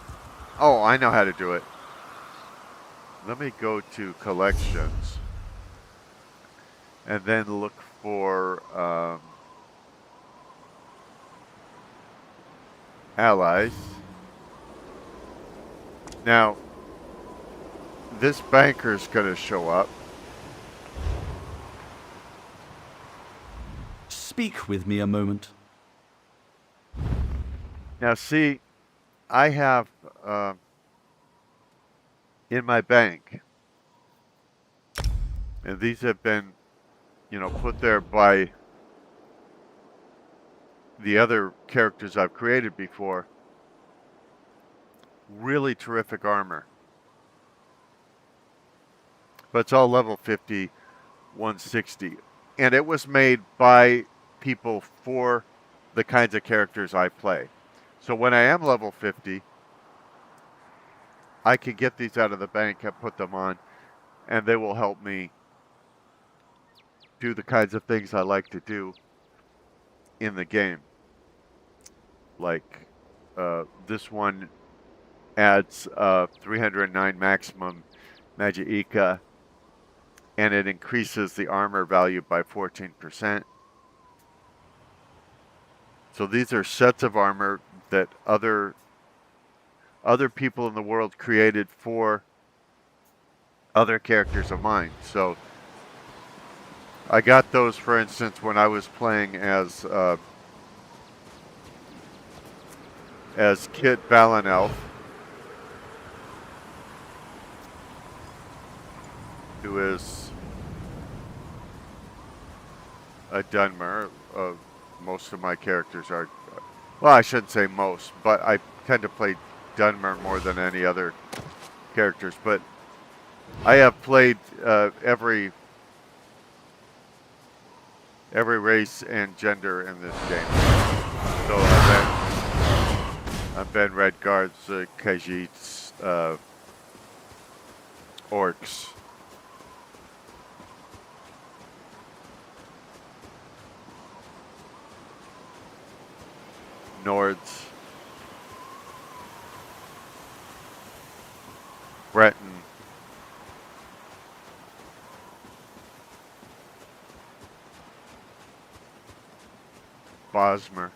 [SPEAKER 1] Oh, I know how to do it. Let me go to collections and then look for allies. Now, this banker's going to show up.
[SPEAKER 17] Speak with me a moment.
[SPEAKER 1] Now, see, I have in my bank, and these have been, you know, put there by the other characters I've created before. Really terrific armor. But it's all level 50, 160. And it was made by people for the kinds of characters I play. So when I am level 50, I can get these out of the bank and put them on, and they will help me do the kinds of things I like to do in the game. Like this one adds 309 maximum Magicka, and it increases the armor value by 14%. So these are sets of armor that other people in the world created for other characters of mine. So I got those, for instance, when I was playing as Kit Balinelf, who is a Dunmer. Most of my characters are, well, I shouldn't say most, but I tend to play Dunmer more than any other characters. But I have played every race and gender in this game. So I've been Red Guards, Khajiits, Orcs. Nords, Breton, Bosmer,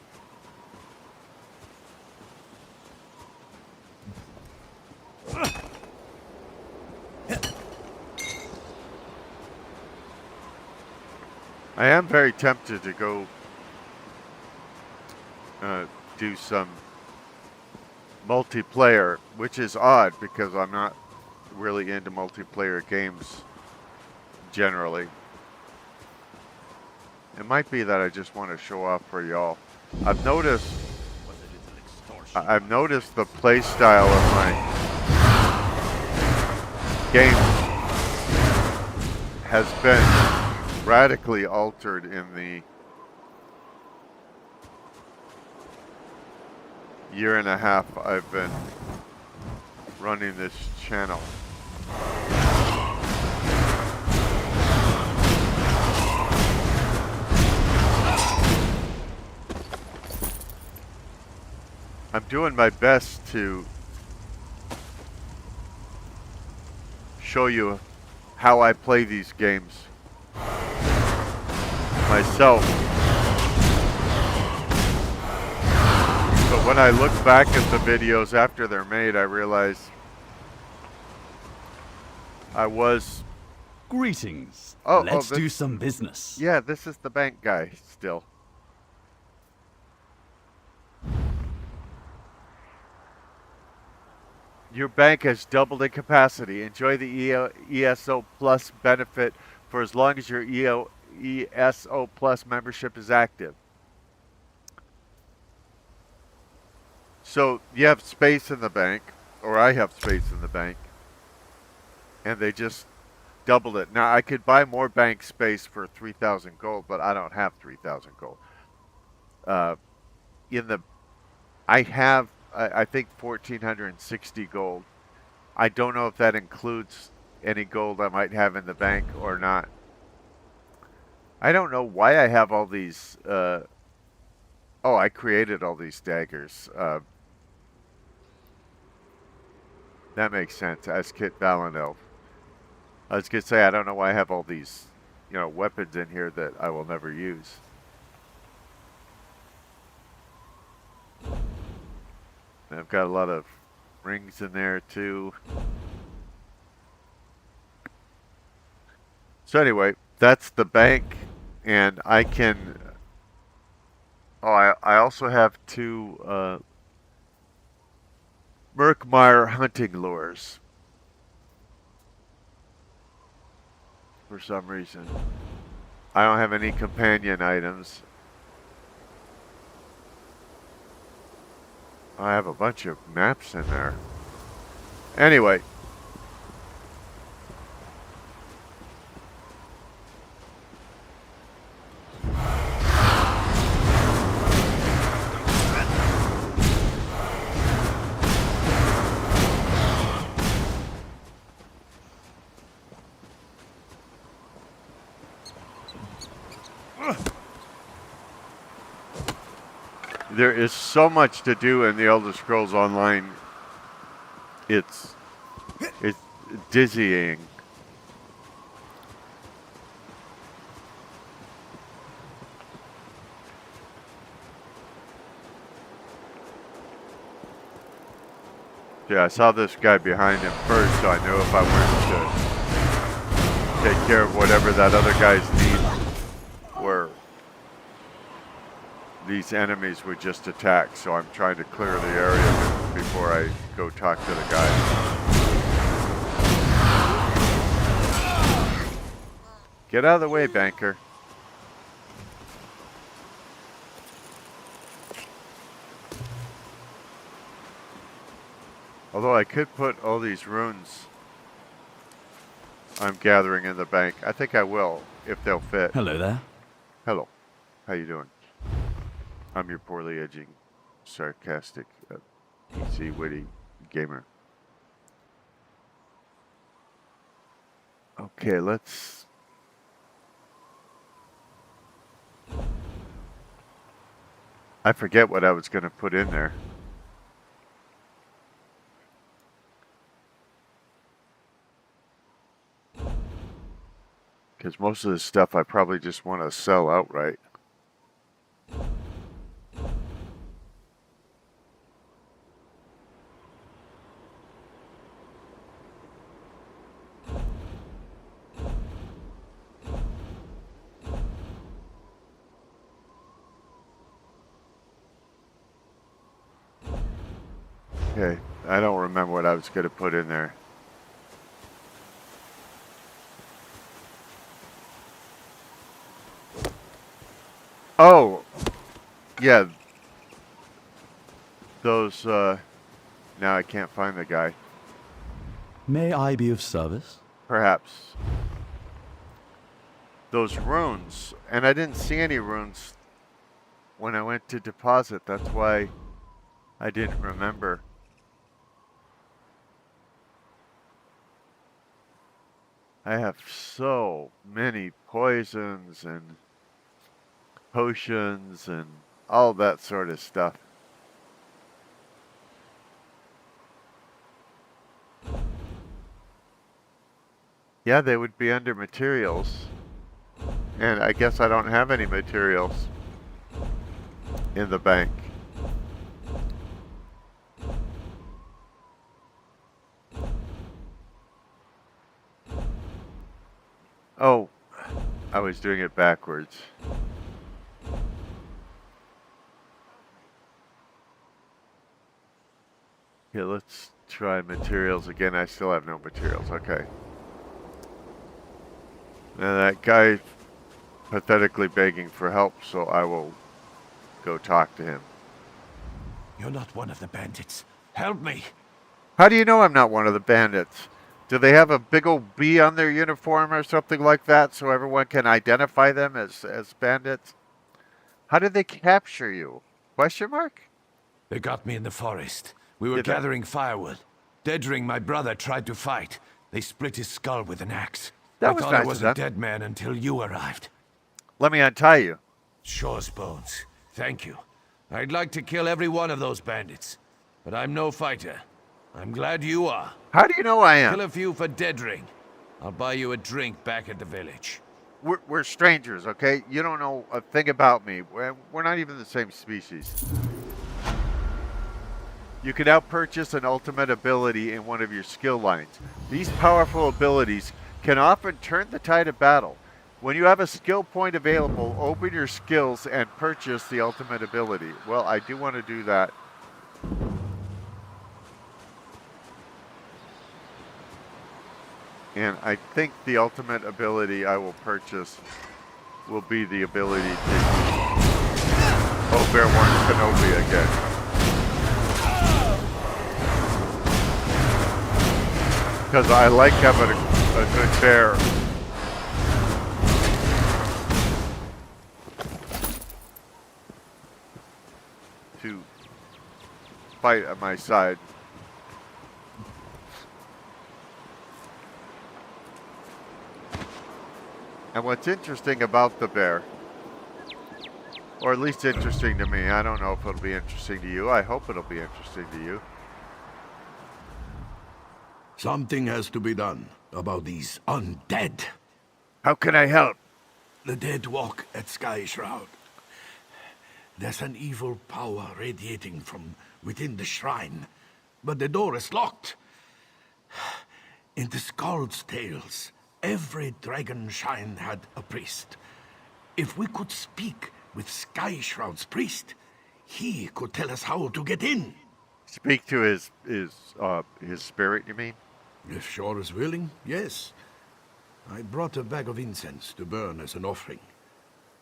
[SPEAKER 1] I am very tempted to go do some multiplayer, which is odd because I'm not really into multiplayer games generally. It might be that I just want to show off for y'all. I've noticed the play style of my game has been radically altered in the year and a half I've been running this channel. I'm doing my best to show you how I play these games myself. But when I look back at the videos after they're made, I realize I was...
[SPEAKER 17] Greetings.
[SPEAKER 1] Oh,
[SPEAKER 17] Let's do some business.
[SPEAKER 1] Yeah, this is the bank guy still. Your bank has doubled in capacity. Enjoy the ESO Plus benefit for as long as your ESO Plus membership is active. So you have space in the bank, or I have space in the bank, and they just doubled it. Now I could buy more bank space for 3,000 gold, but I don't have 3,000 gold. I have, I think, 1,460 gold. I don't know if that includes any gold I might have in the bank or not. I don't know why I have all these. Oh, I created all these daggers. That makes sense. As Kit Valinelf. I was gonna say I don't know why I have all these, weapons in here that I will never use. And I've got a lot of rings in there too. So anyway, that's the bank, and I can. Oh, I also have 2 Merkmeyer hunting lures. For some reason. I don't have any companion items. I have a bunch of maps in there. Anyway. There is so much to do in the Elder Scrolls Online. It's dizzying. Yeah, I saw this guy behind him first, so I knew if I wanted to take care of whatever that other guy's needs were, these enemies would just attack, so I'm trying to clear the area before I go talk to the guy. Get out of the way, banker. Although I could put all these runes I'm gathering in the bank. I think I will, if they'll fit.
[SPEAKER 17] Hello there.
[SPEAKER 1] Hello. How you doing? I'm your poorly edging, sarcastic, PC witty gamer. Okay, let's... I forget what I was going to put in there. Because most of this stuff I probably just want to sell outright. Okay, I don't remember what I was going to put in there. Oh, yeah. Those, now I can't find the guy.
[SPEAKER 17] May I be of service?
[SPEAKER 1] Perhaps. Those runes, and I didn't see any runes when I went to deposit. That's why I didn't remember. I have so many poisons and potions and all that sort of stuff. Yeah, they would be under materials. And I guess I don't have any materials in the bank. Oh, I was doing it backwards. Yeah, let's
[SPEAKER 15] Try materials again. I still have no materials. Okay. Now that guy pathetically begging for help, so I will go talk to him.
[SPEAKER 12] You're not one of the bandits. Help me.
[SPEAKER 15] How do you know I'm not one of the bandits? Do they have a big old B on their uniform or something like that so everyone can identify them as bandits? How did they capture you? Question mark?
[SPEAKER 12] They got me in the forest. We were
[SPEAKER 15] Did they?
[SPEAKER 12] gathering firewood. Dedring, my brother, tried to fight. They split his skull with an axe.
[SPEAKER 15] That was
[SPEAKER 12] I thought
[SPEAKER 15] nice
[SPEAKER 12] I was
[SPEAKER 15] of
[SPEAKER 12] a
[SPEAKER 15] them.
[SPEAKER 12] dead man until you arrived.
[SPEAKER 15] Let me untie you.
[SPEAKER 12] Sure, Bones. Thank you. I'd like to kill every one of those bandits, but I'm no fighter. I'm glad you are.
[SPEAKER 15] How do you know I am?
[SPEAKER 12] Kill a few for Dedring. I'll buy you a drink back at the village.
[SPEAKER 15] We're strangers, okay? You don't know a thing about me. We're not even the same species. You can now purchase an ultimate ability in one of your skill lines. These powerful abilities can often turn the tide of battle. When you have a skill point available, open your skills and purchase the ultimate ability. Well, I do want to do that. And I think the ultimate ability I will purchase will be the ability to Bear Warden Kenobi again. Because I like having a good bear. To fight at my side. And what's interesting about the bear, or at least interesting to me, I don't know if it'll be interesting to you, I hope it'll be interesting to you.
[SPEAKER 18] Something has to be done about these undead.
[SPEAKER 15] How can I help?
[SPEAKER 18] The dead walk at Sky Shroud. There's an evil power radiating from within the shrine, but the door is locked. In the Skald's tales, every dragon shrine had a priest. If we could speak with Sky Shroud's priest, he could tell us how to get in.
[SPEAKER 15] Speak to his spirit, you mean?
[SPEAKER 18] If Shore is willing, yes. I brought a bag of incense to burn as an offering.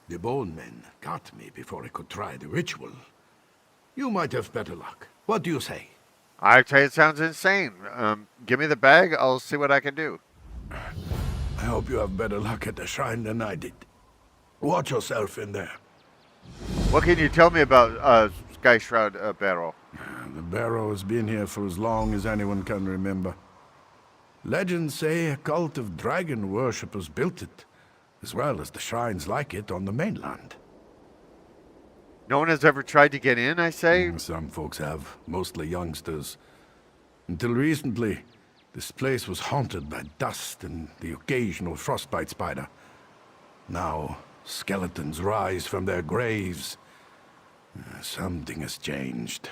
[SPEAKER 18] The bone men got me before I could try the ritual. You might have better luck. What do you say?
[SPEAKER 15] I'd say it sounds insane. Give me the bag, I'll see what I can do.
[SPEAKER 18] I hope you have better luck at the shrine than I did. Watch yourself in there.
[SPEAKER 15] What can you tell me about Sky Shroud Barrow?
[SPEAKER 18] The barrow has been here for as long as anyone can remember. Legends say a cult of dragon worshippers built it, as well as the shrines like it on the mainland.
[SPEAKER 15] No one has ever tried to get in, I say?
[SPEAKER 18] Some folks have, mostly youngsters. Until recently, this place was haunted by dust and the occasional frostbite spider. Now, skeletons rise from their graves. Something has changed.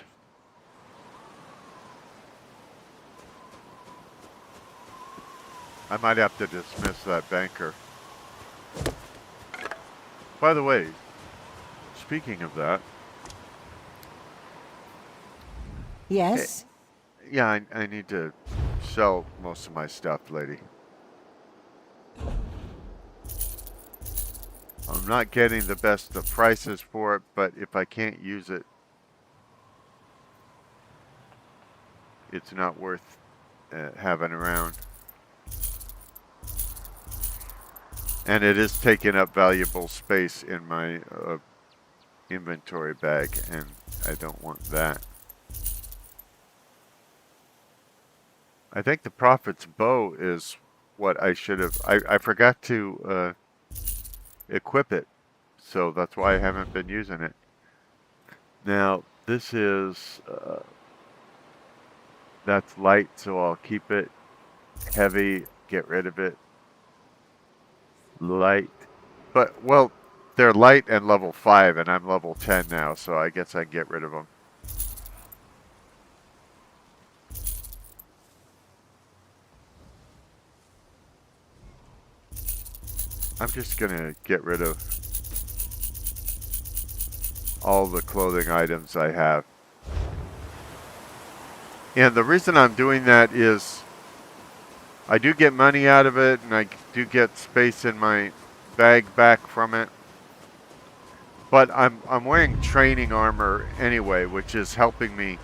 [SPEAKER 15] I might have to dismiss that banker. By the way, speaking of that...
[SPEAKER 9] Yes?
[SPEAKER 15] Yeah, I need to sell most of my stuff, lady. I'm not getting the best of prices for it, but if I can't use it, it's not worth having around. And it is taking up valuable space in my inventory bag, and I don't want that. I think the Prophet's bow is what I should have... I forgot to equip it, so that's why I haven't been using it. Now, this is... that's light, so I'll keep it. Heavy, get rid of it. Light. But, well, they're light and level 5, and I'm level 10 now, so I guess I can get rid of them. I'm just gonna get rid of all the clothing items I have. And the reason I'm doing that is I do get money out of it, and I do get space in my bag back from it. But I'm wearing training armor anyway, which is helping me,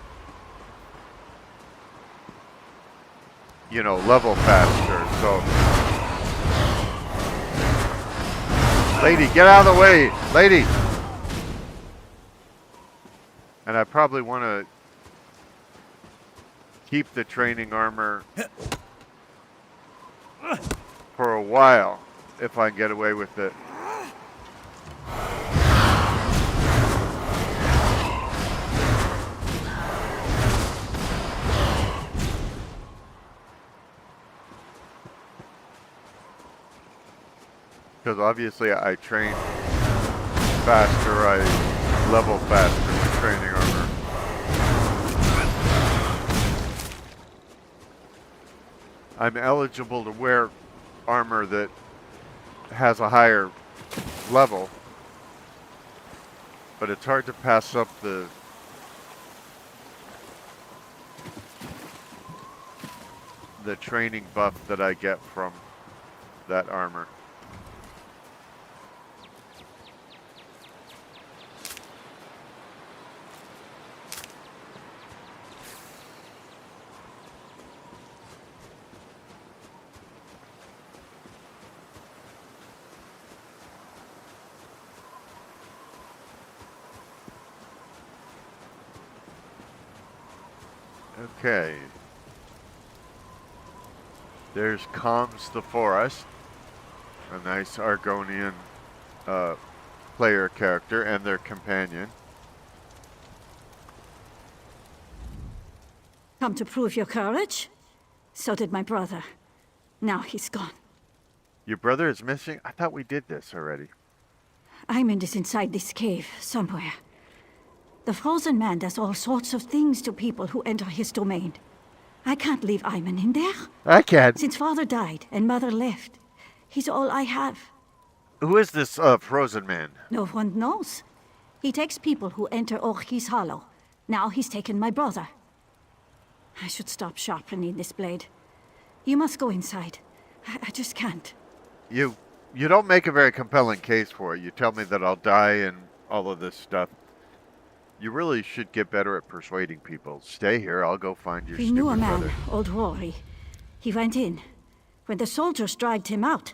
[SPEAKER 15] you know, level faster. So, lady, get out of the way, lady. And I probably want to keep the training armor for a while if I can get away with it. Because obviously I train faster, I level faster with training armor. I'm eligible to wear armor that has a higher level, but it's hard to pass up the training buff that I get from that armor. Okay. There's Calms the Forest, a nice Argonian player character, and their companion.
[SPEAKER 10] Come to prove your courage? So did my brother. Now he's gone.
[SPEAKER 15] Your brother is missing? I thought we did this already.
[SPEAKER 10] Ayman is inside this cave, somewhere. The frozen man does all sorts of things to people who enter his domain. I can't leave Ayman in there.
[SPEAKER 15] I can.
[SPEAKER 10] Since father died and mother left, he's all I have.
[SPEAKER 15] Who is this frozen man?
[SPEAKER 10] No one knows. He takes people who enter Orchi's Hollow. Now he's taken my brother. I should stop sharpening this blade. You must go inside. I just can't.
[SPEAKER 15] You don't make a very compelling case for it. You tell me that I'll die and all of this stuff. You really should get better at persuading people. Stay here, I'll go find your
[SPEAKER 10] We
[SPEAKER 15] stupid
[SPEAKER 10] knew a man,
[SPEAKER 15] brother.
[SPEAKER 10] old Rory. He went in. When the soldiers dragged him out,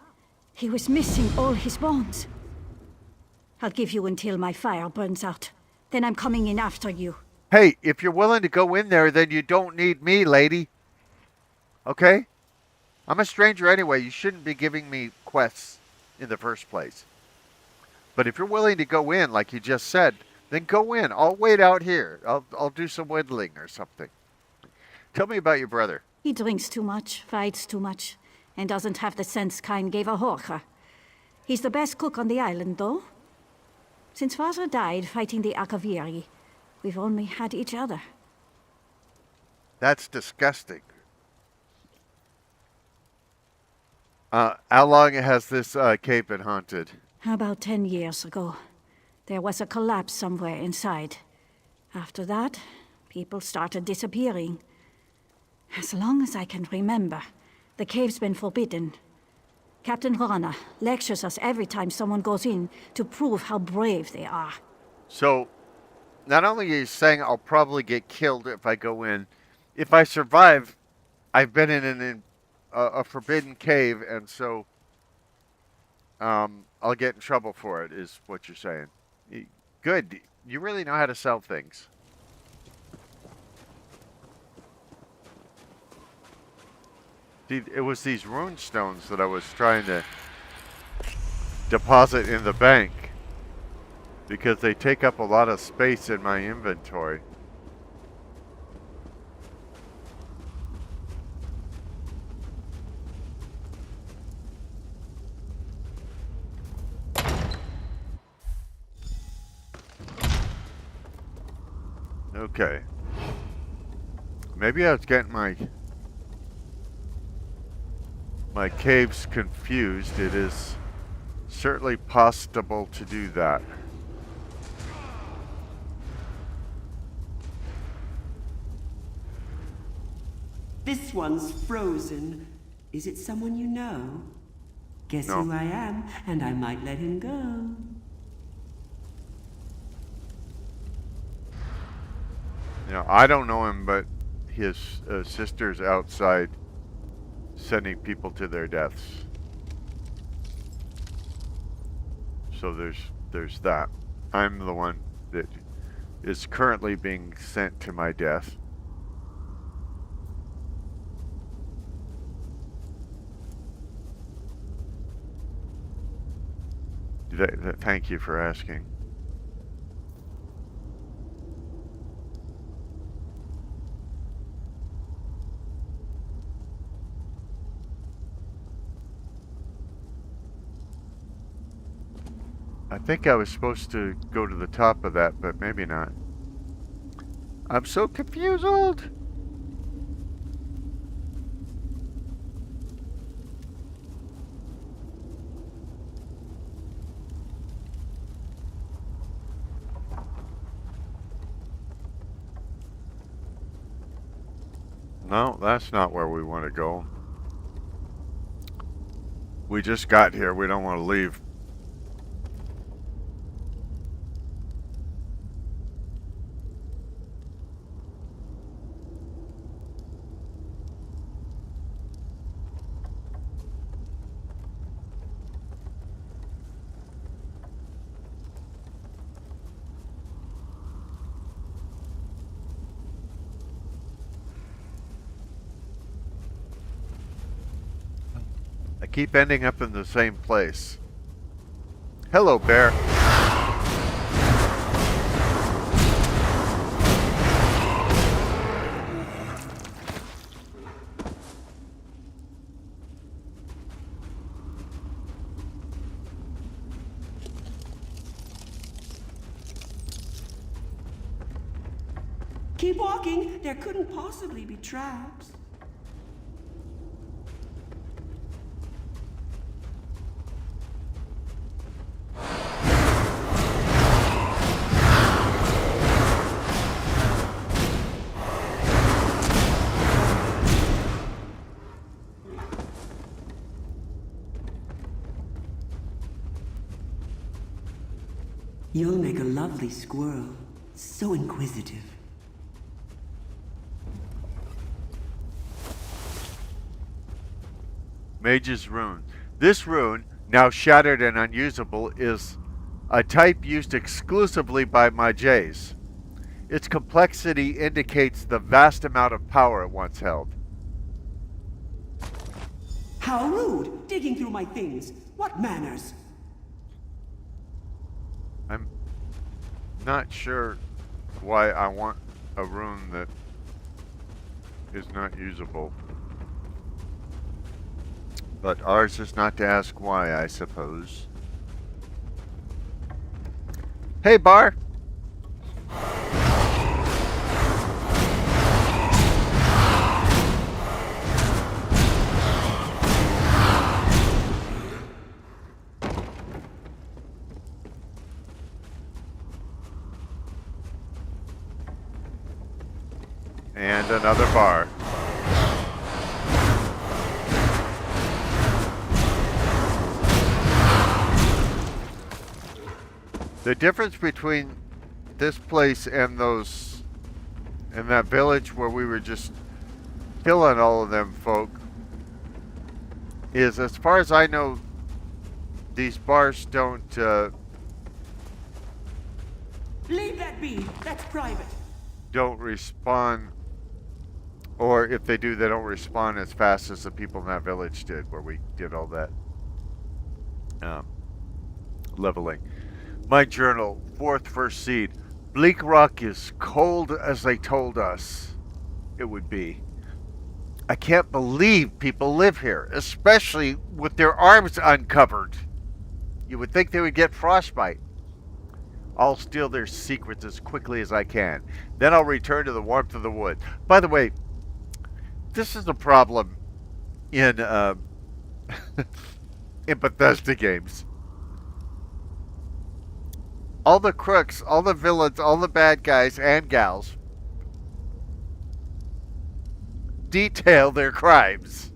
[SPEAKER 10] he was missing all his bones. I'll give you until my fire burns out. Then I'm coming in after you.
[SPEAKER 15] Hey, if you're willing to go in there, then you don't need me, lady. Okay? I'm a stranger anyway. You shouldn't be giving me quests in the first place. But if you're willing to go in, like you just said, then go in. I'll wait out here. I'll do some whittling or something. Tell me about your brother.
[SPEAKER 10] He drinks too much, fights too much, and doesn't have the sense Kain gave a Horka. He's the best cook on the island, though. Since father died fighting the Akaviri, we've only had each other.
[SPEAKER 15] That's disgusting. How long has this cave been haunted?
[SPEAKER 10] About 10 years ago. There was a collapse somewhere inside. After that, people started disappearing. As long as I can remember, the cave's been forbidden. Captain Rana lectures us every time someone goes in to prove how brave they are.
[SPEAKER 15] So, not only are you saying I'll probably get killed if I go in, if I survive, I've been in a forbidden cave, and so I'll get in trouble for it, is what you're saying. Good. You really know how to sell things. See, it was these rune stones that I was trying to deposit in the bank because they take up a lot of space in my inventory. Okay. Maybe I was getting my caves confused. It is certainly possible to do that.
[SPEAKER 19] This one's frozen. Is it someone you know? Guess
[SPEAKER 15] No.
[SPEAKER 19] who I am, and I might let him go.
[SPEAKER 15] I don't know him, but his sister's outside sending people to their deaths. So there's that. I'm the one that is currently being sent to my death. Thank you for asking. I think I was supposed to go to the top of that, but maybe not. I'm so confused. No, that's not where we want to go. We just got here. We don't want to leave. I keep ending up in the same place. Hello, bear.
[SPEAKER 19] Keep walking. There couldn't possibly be traps. You'll make a lovely squirrel. So inquisitive.
[SPEAKER 15] Mage's Rune. This rune, now shattered and unusable, is a type used exclusively by Mages. Its complexity indicates the vast amount of power it once held.
[SPEAKER 19] How rude! Digging through my things. What manners?
[SPEAKER 15] I'm not sure why I want a rune that is not usable. But ours is not to ask why, I suppose. Hey, Bar! And another bar. The difference between this place and that village where we were just killing all of them folk is, as far as I know, these bars don't,
[SPEAKER 19] Leave that be. That's private.
[SPEAKER 15] don't respawn, or if they do, they don't respawn as fast as the people in that village did, where we did all that leveling. My journal, 4th first seed. Bleak Rock is cold as they told us it would be. I can't believe people live here, especially with their arms uncovered. You would think they would get frostbite. I'll steal their secrets as quickly as I can. Then I'll return to the warmth of the wood. By the way, this is a problem in in Bethesda games. All the crooks, all the villains, all the bad guys and gals
[SPEAKER 1] detail their crimes.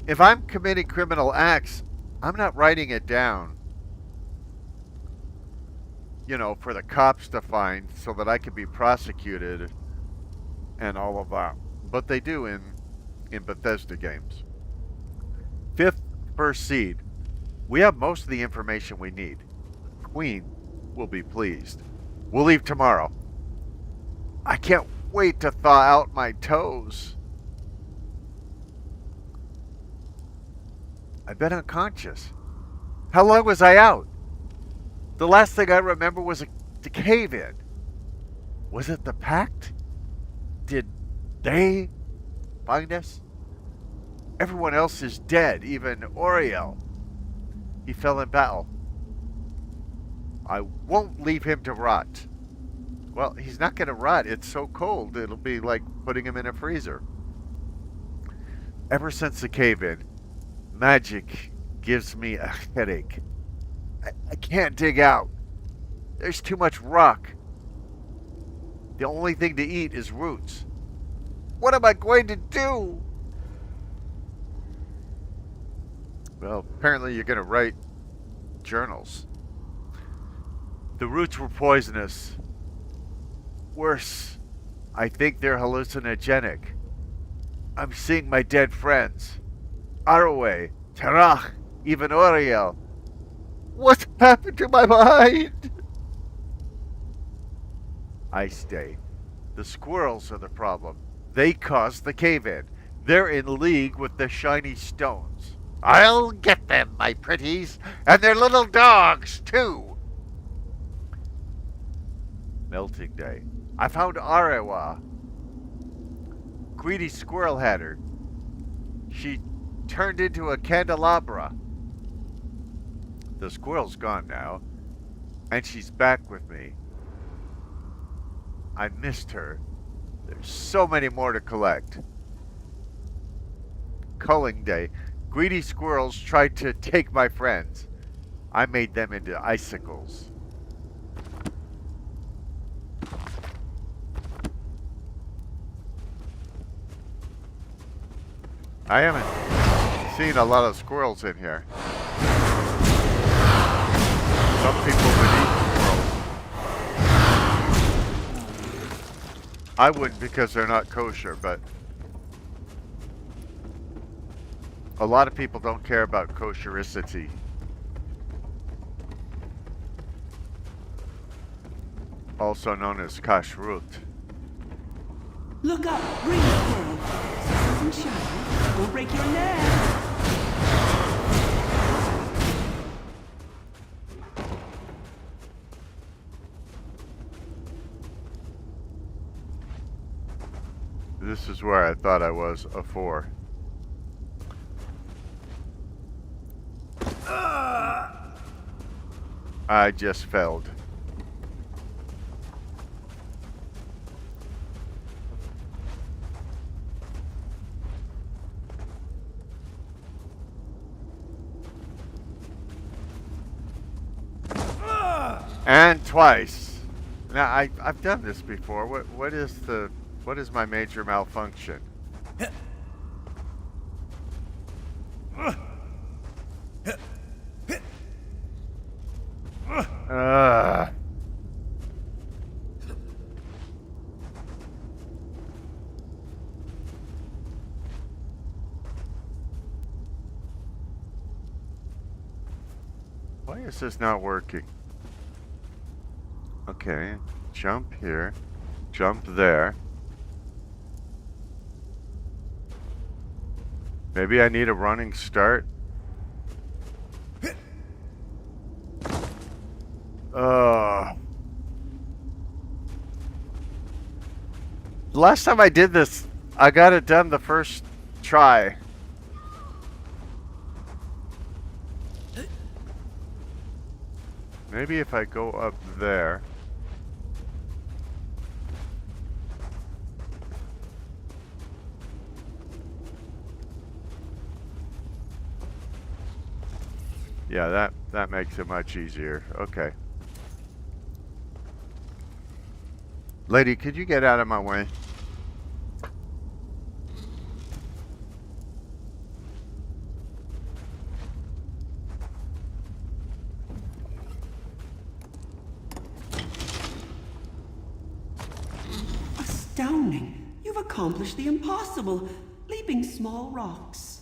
[SPEAKER 1] If I'm committing criminal acts, I'm not writing it down, you know, for the cops to find so that I can be prosecuted and all of that. But they do in Bethesda games. Fifth, first seed. We have most of the information we need. Queen will be pleased. We'll leave tomorrow. I can't wait to thaw out my toes. I've been unconscious. How long was I out? The last thing I remember was the cave-in. Was it the Pact? Did they find us? Everyone else is dead, even Oriel. He fell in battle. I won't leave him to rot. Well, he's not going to rot. It's so cold, it'll be like putting him in a freezer. Ever since the cave-in, magic gives me a headache. I can't dig out. There's too much rock. The only thing to eat is roots. What am I going to do? Well, apparently you're going to write journals. The roots were poisonous. Worse, I think they're hallucinogenic. I'm seeing my dead friends. Arwe, Tarach, even Oriel. What's happened to my mind? I stay. The squirrels are the problem. They caused the cave-in. They're in league with the shiny stones. I'll get them, my pretties, and their little dogs, too. Melting day. I found Arewa. Greedy squirrel had her. She turned into a candelabra. The squirrel's gone now, and she's back with me. I missed her. There's so many more to collect. Culling day. Greedy squirrels tried to take my friends. I made them into icicles. I haven't seen a lot of squirrels in here. Some people would eat squirrels. I wouldn't because they're not kosher, but a lot of people don't care about koshericity. Also known as kashrut.
[SPEAKER 19] Look up, green squirrel. This isn't shiny. Don't break your neck.
[SPEAKER 1] This is where I thought I was afore. I just failed. And twice. Now I've done this before. What is my major malfunction? Why is this not working? Okay, jump here, jump there. Maybe I need a running start. Last time I did this, I got it done the first try. Maybe if I go up there. Yeah, that makes it much easier. Okay.
[SPEAKER 15] Lady, could you get out of my way?
[SPEAKER 19] Astounding. You've accomplished the impossible, leaping small rocks.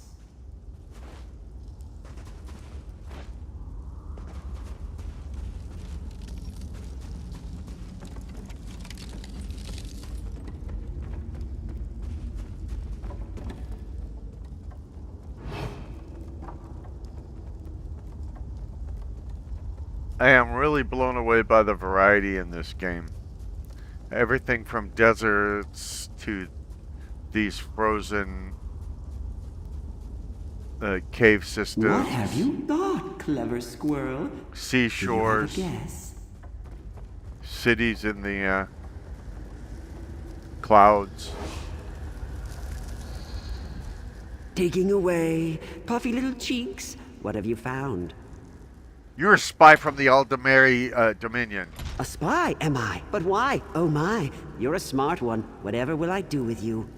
[SPEAKER 15] I am really blown away by the variety in this game. Everything from deserts to these frozen cave systems.
[SPEAKER 19] What have you thought, clever squirrel?
[SPEAKER 15] Seashores.
[SPEAKER 19] Do you have a guess?
[SPEAKER 15] Cities in the clouds.
[SPEAKER 19] Taking away, puffy little cheeks. What have you found?
[SPEAKER 15] You're a spy from the Aldemari Dominion.
[SPEAKER 19] A spy, am I? But why? Oh my, you're a smart one. Whatever will I do with you?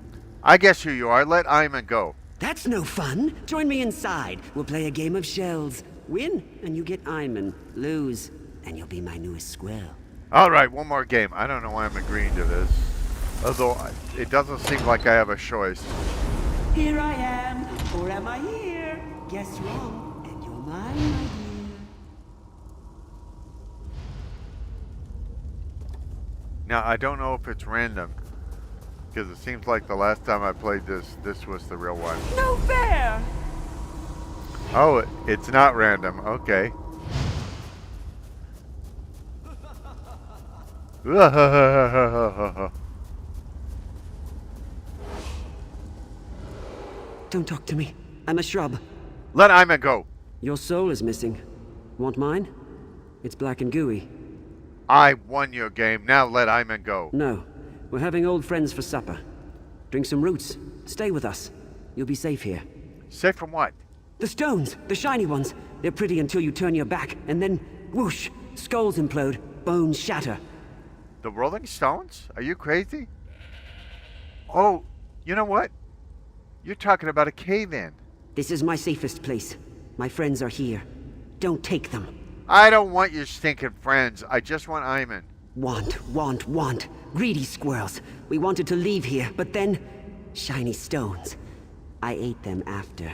[SPEAKER 15] I guess who you are. Let Iman go.
[SPEAKER 19] That's no fun. Join me inside. We'll play a game of shells. Win, and you get Iman. Lose, and you'll be my newest squirrel.
[SPEAKER 15] All right, one more game. I don't know why I'm agreeing to this. Although, it doesn't seem like I have a choice.
[SPEAKER 19] Here I am, or am I here? Guess wrong, and you're mine, my dear.
[SPEAKER 15] Now, I don't know if it's random, because it seems like the last time I played this was the real one.
[SPEAKER 19] No fair!
[SPEAKER 15] Oh, it's not random. Okay.
[SPEAKER 19] Don't talk to me. I'm a shrub.
[SPEAKER 15] Let Iman go.
[SPEAKER 19] Your soul is missing. Want mine? It's black and gooey.
[SPEAKER 15] I won your game. Now let Iman go.
[SPEAKER 19] No. We're having old friends for supper. Drink some roots. Stay with us. You'll be safe here.
[SPEAKER 15] Safe from what?
[SPEAKER 19] The stones. The shiny ones. They're pretty until you turn your back, and then whoosh! Skulls implode. Bones shatter.
[SPEAKER 15] The Rolling Stones? Are you crazy? Oh, you know what? You're talking about a cave-in.
[SPEAKER 19] This is my safest place. My friends are here. Don't take them.
[SPEAKER 15] I don't want your stinking friends. I just want Iman.
[SPEAKER 19] Want. Greedy squirrels. We wanted to leave here, but then... shiny stones. I ate them after.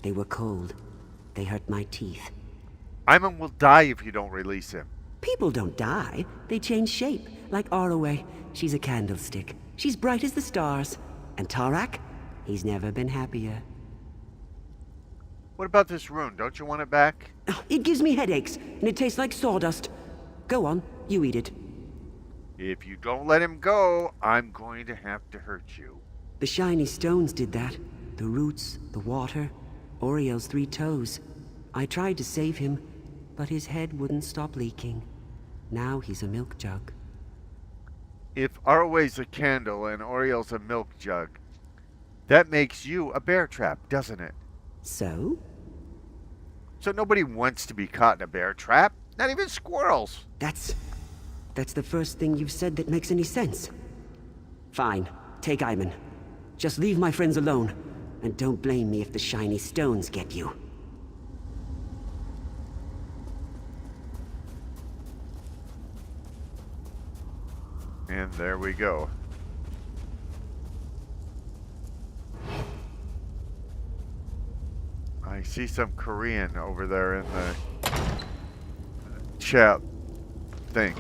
[SPEAKER 19] They were cold. They hurt my teeth.
[SPEAKER 15] Iman will die if you don't release him.
[SPEAKER 19] People don't die. They change shape. Like Arroway. She's a candlestick. She's bright as the stars. And Tarak? He's never been happier.
[SPEAKER 15] What about this rune? Don't you want it back?
[SPEAKER 19] It gives me headaches, and it tastes like sawdust. Go on, you eat it.
[SPEAKER 15] If you don't let him go, I'm going to have to hurt you.
[SPEAKER 19] The shiny stones did that. The roots, the water, Oriel's 3 toes. I tried to save him, but his head wouldn't stop leaking. Now he's a milk jug.
[SPEAKER 15] If Arway's a candle and Oriel's a milk jug, that makes you a bear trap, doesn't it?
[SPEAKER 19] So?
[SPEAKER 15] So nobody wants to be caught in a bear trap. Not even squirrels.
[SPEAKER 19] That's the first thing you've said that makes any sense. Fine. Take Iman. Just leave my friends alone. And don't blame me if the shiny stones get you.
[SPEAKER 15] And there we go. I see some Korean over there in the chat thing.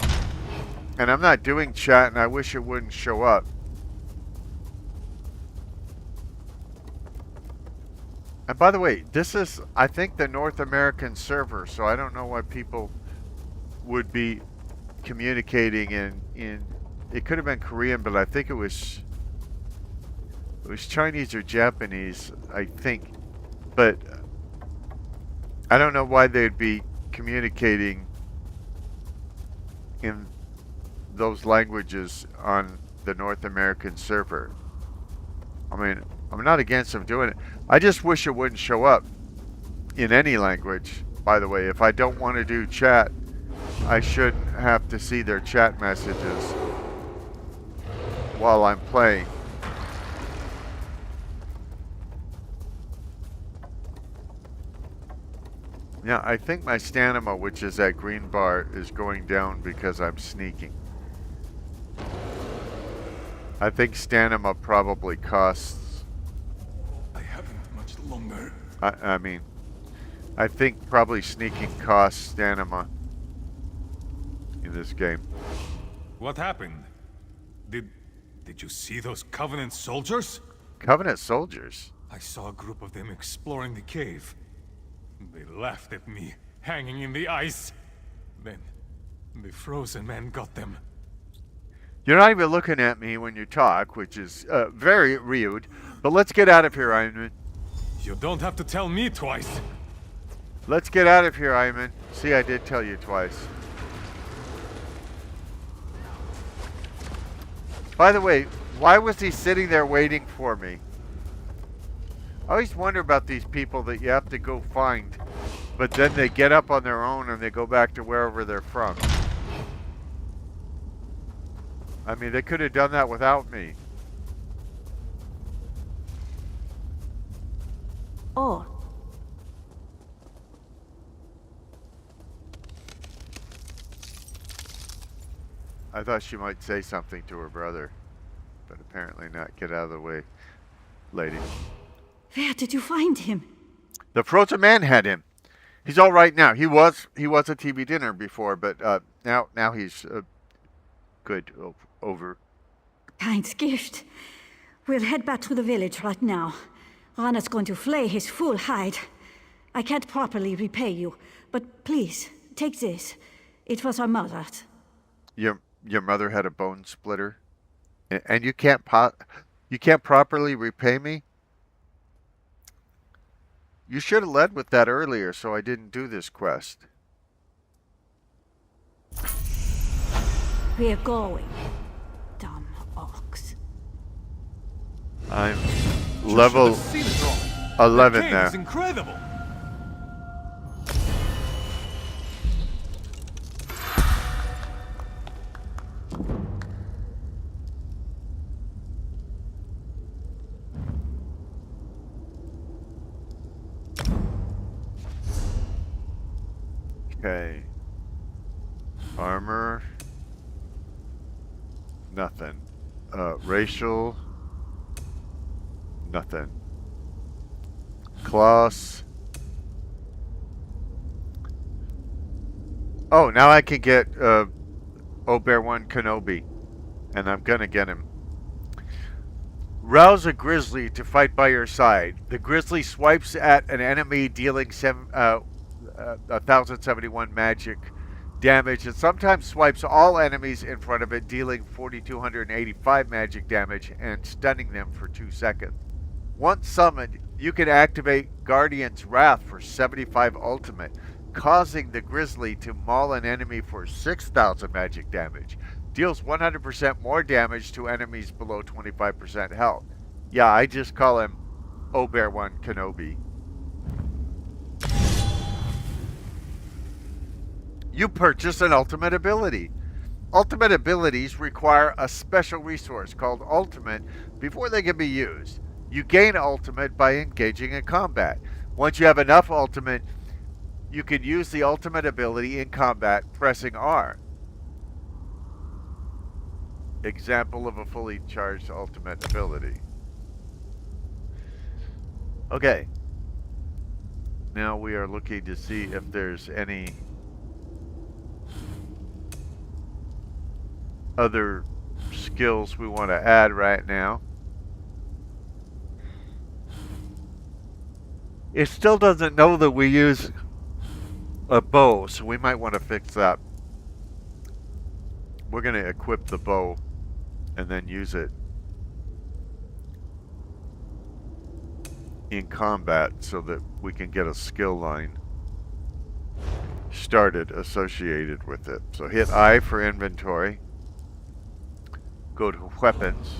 [SPEAKER 15] And I'm not doing chat, and I wish it wouldn't show up. And by the way, this is, I think, the North American server, so I don't know why people would be communicating in it could have been Korean, but I think it was Chinese or Japanese, I think. But I don't know why they'd be communicating in those languages on the North American server. I mean, I'm not against them doing it. I just wish it wouldn't show up in any language, by the way. If I don't want to do chat, I shouldn't have to see their chat messages. while I'm playing. Yeah, I think my stamina, which is that green bar, is going down because I'm sneaking. I think stamina probably costs...
[SPEAKER 20] I haven't much longer.
[SPEAKER 15] I mean, I think probably sneaking costs stamina in this game.
[SPEAKER 20] What happened? Did you see those Covenant soldiers?
[SPEAKER 15] Covenant soldiers?
[SPEAKER 20] I saw a group of them exploring the cave. They laughed at me, hanging in the ice. Then, the frozen man got them.
[SPEAKER 15] You're not even looking at me when you talk, which is very rude. But let's get out of here, Iron.
[SPEAKER 20] You don't have to tell me twice.
[SPEAKER 15] Let's get out of here, Iron. See, I did tell you twice. By the way, why was he sitting there waiting for me? I always wonder about these people that you have to go find, but then they get up on their own and they go back to wherever they're from. I mean, they could have done that without me.
[SPEAKER 10] Oh.
[SPEAKER 15] I thought she might say something to her brother, but apparently not. Get out of the way, lady.
[SPEAKER 10] Where did you find him?
[SPEAKER 15] The frozen man had him. He's all right now. He was a TV dinner before, but now he's good over.
[SPEAKER 10] Kind gift. We'll head back to the village right now. Rana's going to flay his full hide. I can't properly repay you, but please, take this. It was our mother's.
[SPEAKER 15] Your mother had a bone splitter? And you can't properly repay me? You should have led with that earlier so I didn't do this quest.
[SPEAKER 10] We're going. Dumb ox.
[SPEAKER 15] I'm level 11 now.
[SPEAKER 20] It's incredible.
[SPEAKER 15] Okay. Armor. Nothing. Racial. Nothing. Class. Oh, now I can get Obear-1 Kenobi. And I'm gonna get him. Rouse a grizzly to fight by your side. The grizzly swipes at an enemy dealing 1071 magic damage and sometimes swipes all enemies in front of it, dealing 4285 magic damage and stunning them for 2 seconds. Once summoned, you can activate Guardian's Wrath for 75 ultimate, causing the grizzly to maul an enemy for 6000 magic damage. Deals 100% more damage to enemies below 25% health. Yeah, I just call him Obear-1 Kenobi. You purchase an ultimate ability. Ultimate abilities require a special resource called ultimate before they can be used. You gain ultimate by engaging in combat. Once you have enough ultimate, you can use the ultimate ability in combat pressing R. Example of a fully charged ultimate ability. Okay. Now we are looking to see if there's any other skills we want to add right now. It still doesn't know that we use a bow, so we might want to fix that. We're going to equip the bow and then use it in combat so that we can get a skill line started associated with it. So hit I for inventory. Go to weapons.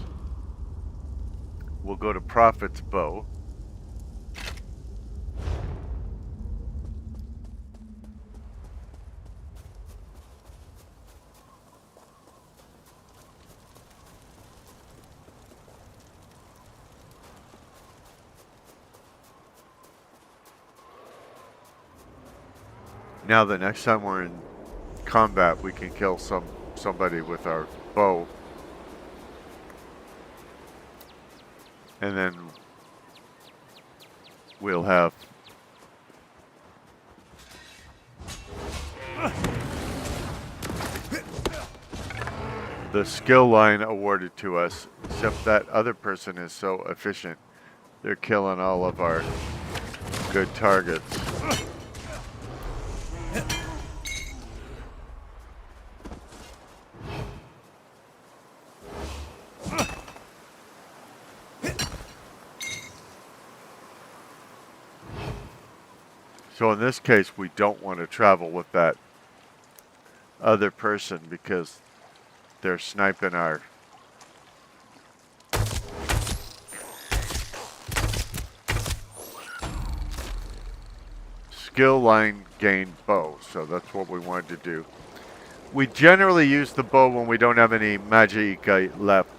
[SPEAKER 15] We'll go to Prophet's bow. Now the next time we're in combat, we can kill somebody with our bow. And then we'll have the skill line awarded to us, except that other person is so efficient. They're killing all of our good targets. So in this case, we don't want to travel with that other person because they're sniping our skill line gained bow. So that's what we wanted to do. We generally use the bow when we don't have any magicka left.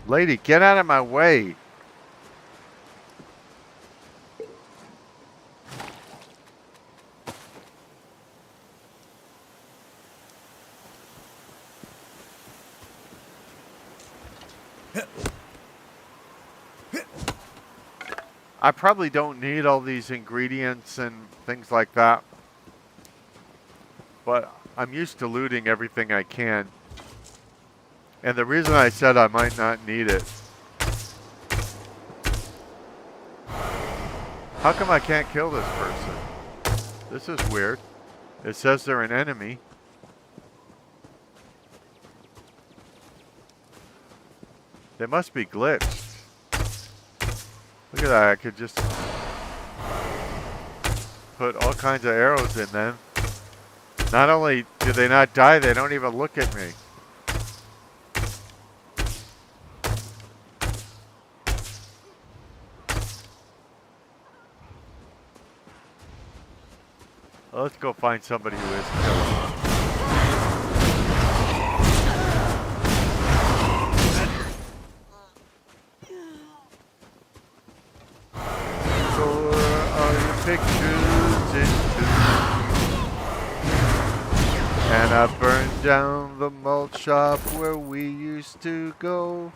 [SPEAKER 15] Lady, get out of my way. I probably don't need all these ingredients and things like that, but I'm used to looting everything I can. And the reason I said I might not need it. How come I can't kill this person? This is weird. It says they're an enemy. They must be glitched. Look at that, I could just put all kinds of arrows in them. Not only do they not die, they don't even look at me. Well, let's go find somebody who is killing. Pictures into, and I burned down the malt shop where we used to go,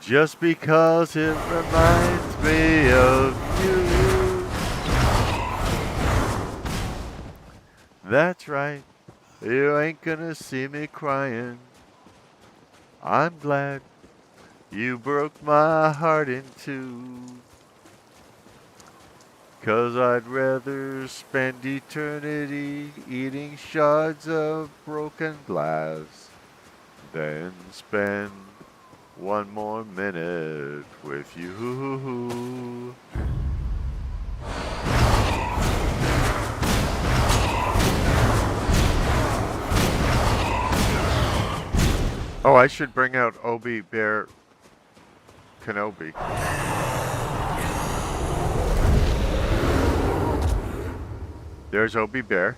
[SPEAKER 15] just because it reminds me of you. That's right, you ain't gonna see me crying. I'm glad you broke my heart in two. 'Cause I'd rather spend eternity eating shards of broken glass than spend one more minute with you. Oh, I should bring out Obi Bear Kenobi. There's Obi Bear.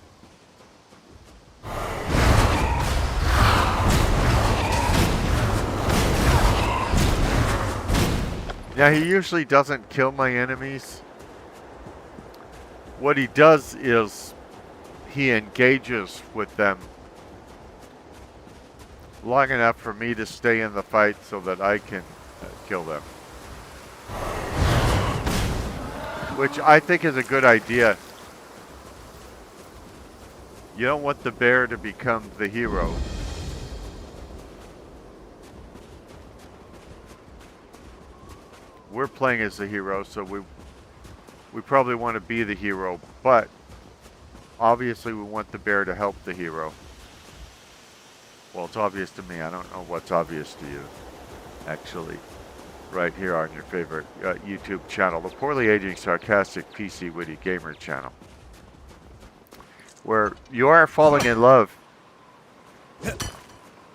[SPEAKER 15] Now, he usually doesn't kill my enemies. What he does is he engages with them long enough for me to stay in the fight so that I can kill them. Which I think is a good idea. You don't want the bear to become the hero. We're playing as the hero, so we probably want to be the hero, but obviously we want the bear to help the hero. Well, it's obvious to me. I don't know what's obvious to you, actually. Right here on your favorite YouTube channel, the Poorly Aging Sarcastic PC Witty Gamer channel.
[SPEAKER 1] where you are falling in love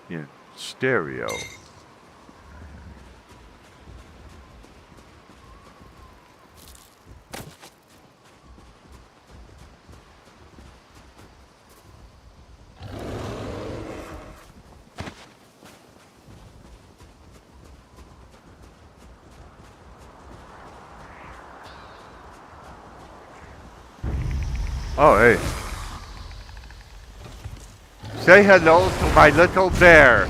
[SPEAKER 1] in stereo. Oh, hey. Say hello to my little bear.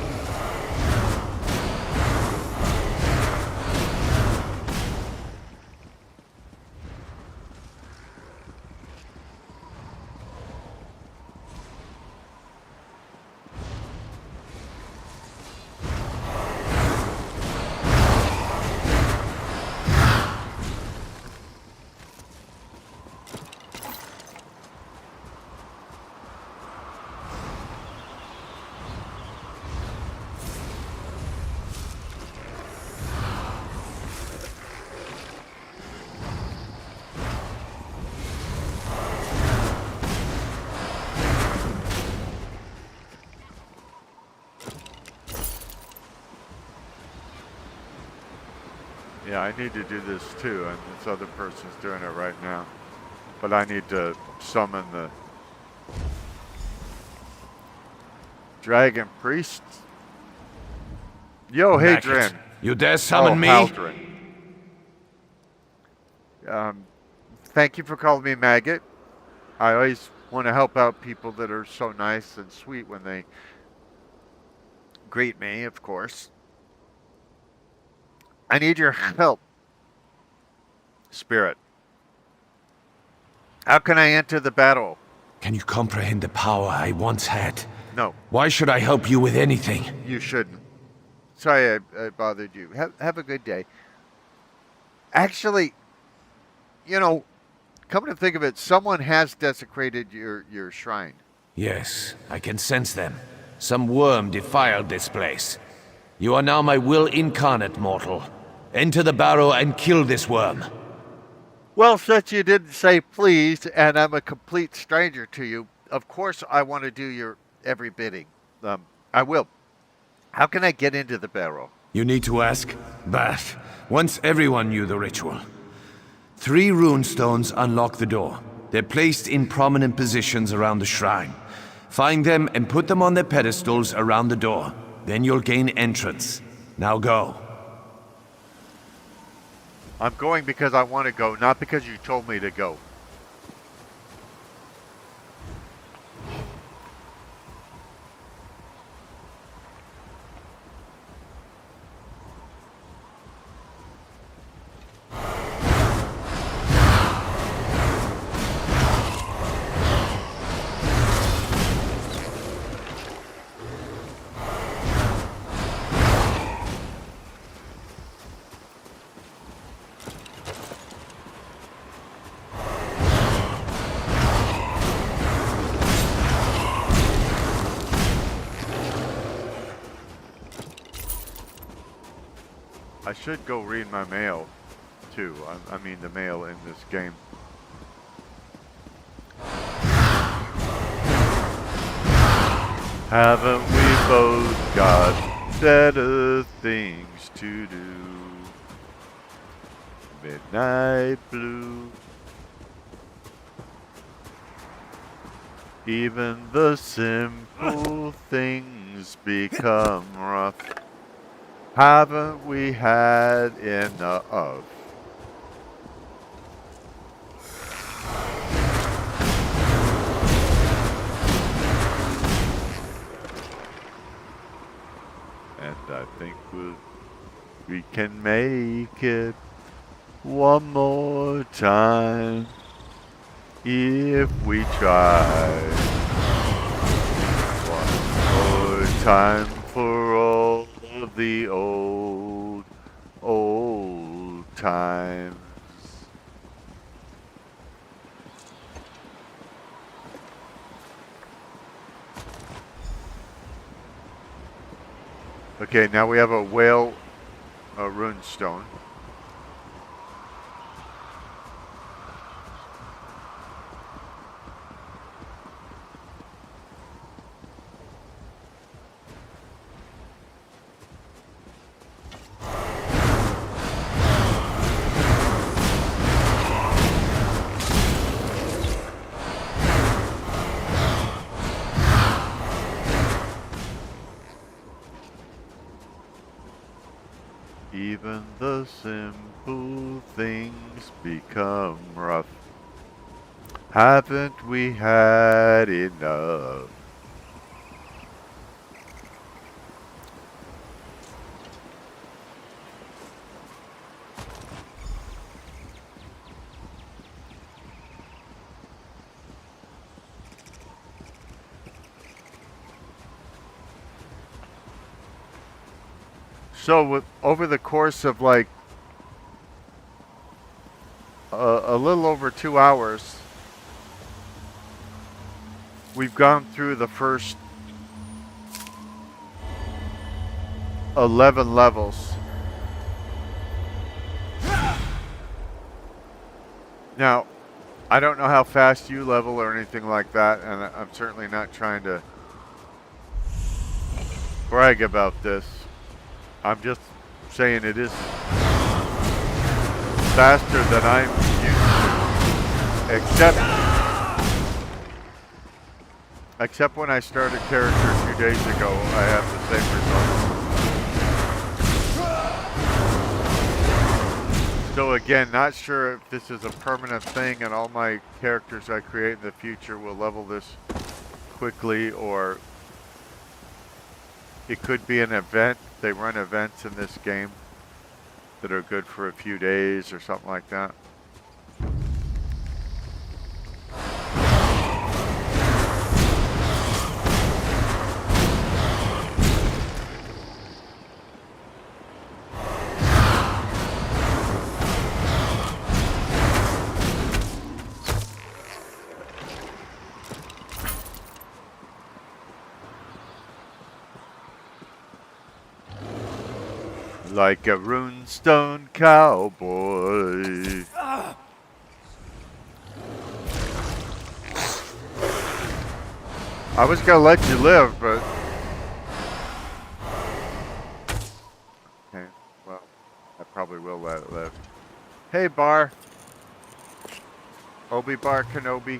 [SPEAKER 1] Yeah, I need to do this too, and this other person's doing it right now. But I need to summon the Dragon Priest. Yo, Hadrian.
[SPEAKER 12] You dare summon me?
[SPEAKER 1] Haldren. Thank you for calling me Maggot. I always want to help out people that are so nice and sweet when they greet me, of course. I need your help, Spirit. How can I enter the battle?
[SPEAKER 12] Can you comprehend the power I once had?
[SPEAKER 1] No.
[SPEAKER 12] Why should I help you with anything?
[SPEAKER 1] You shouldn't. Sorry I bothered you. Have a good day. Actually, you know, come to think of it, someone has desecrated your shrine.
[SPEAKER 12] Yes, I can sense them. Some worm defiled this place. You are now my will incarnate, mortal. Enter the barrow and kill this worm.
[SPEAKER 1] Well, since you didn't say please, and I'm a complete stranger to you, of course I want to do your every bidding. I will. How can I get into the barrow?
[SPEAKER 12] You need to ask? But once everyone knew the ritual. 3 runestones unlock the door. They're placed in prominent positions around the shrine. Find them and put them on their pedestals around the door. Then you'll gain entrance. Now go.
[SPEAKER 1] I'm going because I want to go, not because you told me to go. I should go read my mail, too. I mean the mail in this game. Haven't we both got better things to do? Midnight blue. Even the simple things become rough. Haven't we had enough? And I think we can make it one more time if we try. One more time for all of the old times. Okay, now we have a whale runestone.
[SPEAKER 15] simple things become rough. Haven't we had enough? So over the course of like a little over 2 hours, we've gone through the first 11 levels. Now, I don't know how fast you level or anything like that, and I'm certainly not trying to brag about this. I'm just saying it is faster than I'm used to. Except when I started character 2 days ago, I have the same result. So again, not sure if this is a permanent thing and all my characters I create in the future will level this quickly, or it could be an event. They run events in this game that are good for a few days or something like that. Like a runestone cowboy. I was gonna let you live, but okay, well, I probably will let it live. Hey, Bar. Obi-Bar Kenobi.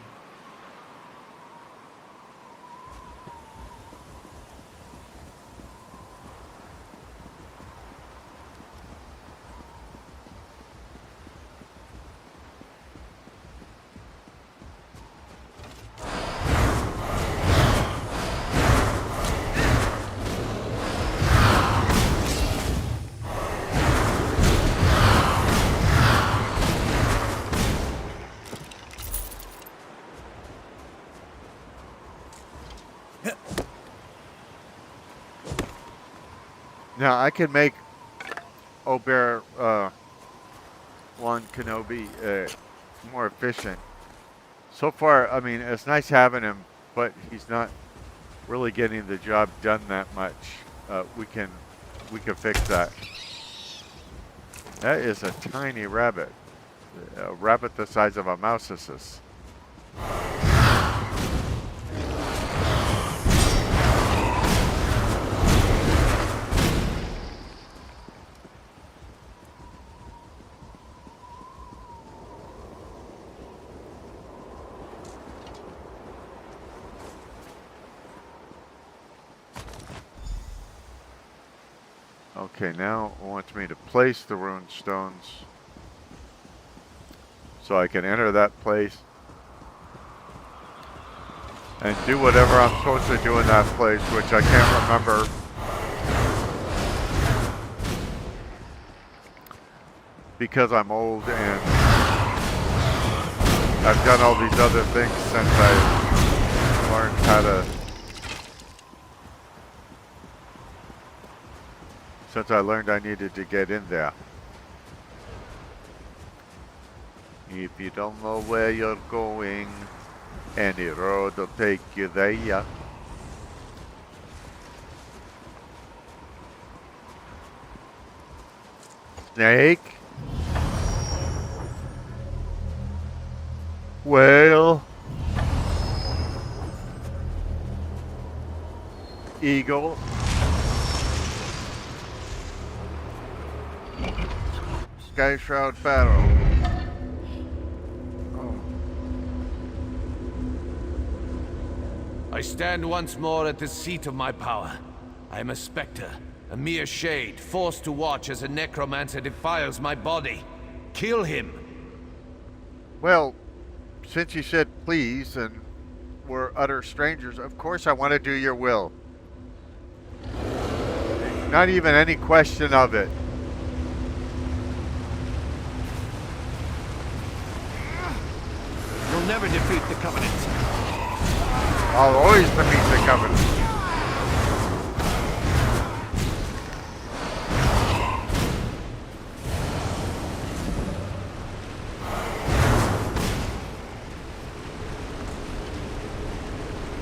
[SPEAKER 15] Now I can make Obi-Wan Kenobi more efficient. So far, I mean, it's nice having him, but he's not really getting the job done that much. We can fix that. That is a tiny rabbit. A rabbit the size of a mouse is this. Okay, now it wants me to place the rune stones so I can enter that place and do whatever I'm supposed to do in that place, which I can't remember. Because I'm old and I've done all these other things since I learned how to... Since I learned I needed to get in there. If you don't know where you're going, any road will take you there. Snake? Whale? Eagle? Sky Shroud Battle. Oh.
[SPEAKER 12] I stand once more at the seat of my power. I am a spectre, A mere shade, forced to watch as a necromancer defiles my body. Kill him!
[SPEAKER 1] Well, since you said please and we're utter strangers, of course I want to do your will. Not even any question of it.
[SPEAKER 12] You'll never defeat the Covenant.
[SPEAKER 1] I'll always defeat the Covenant.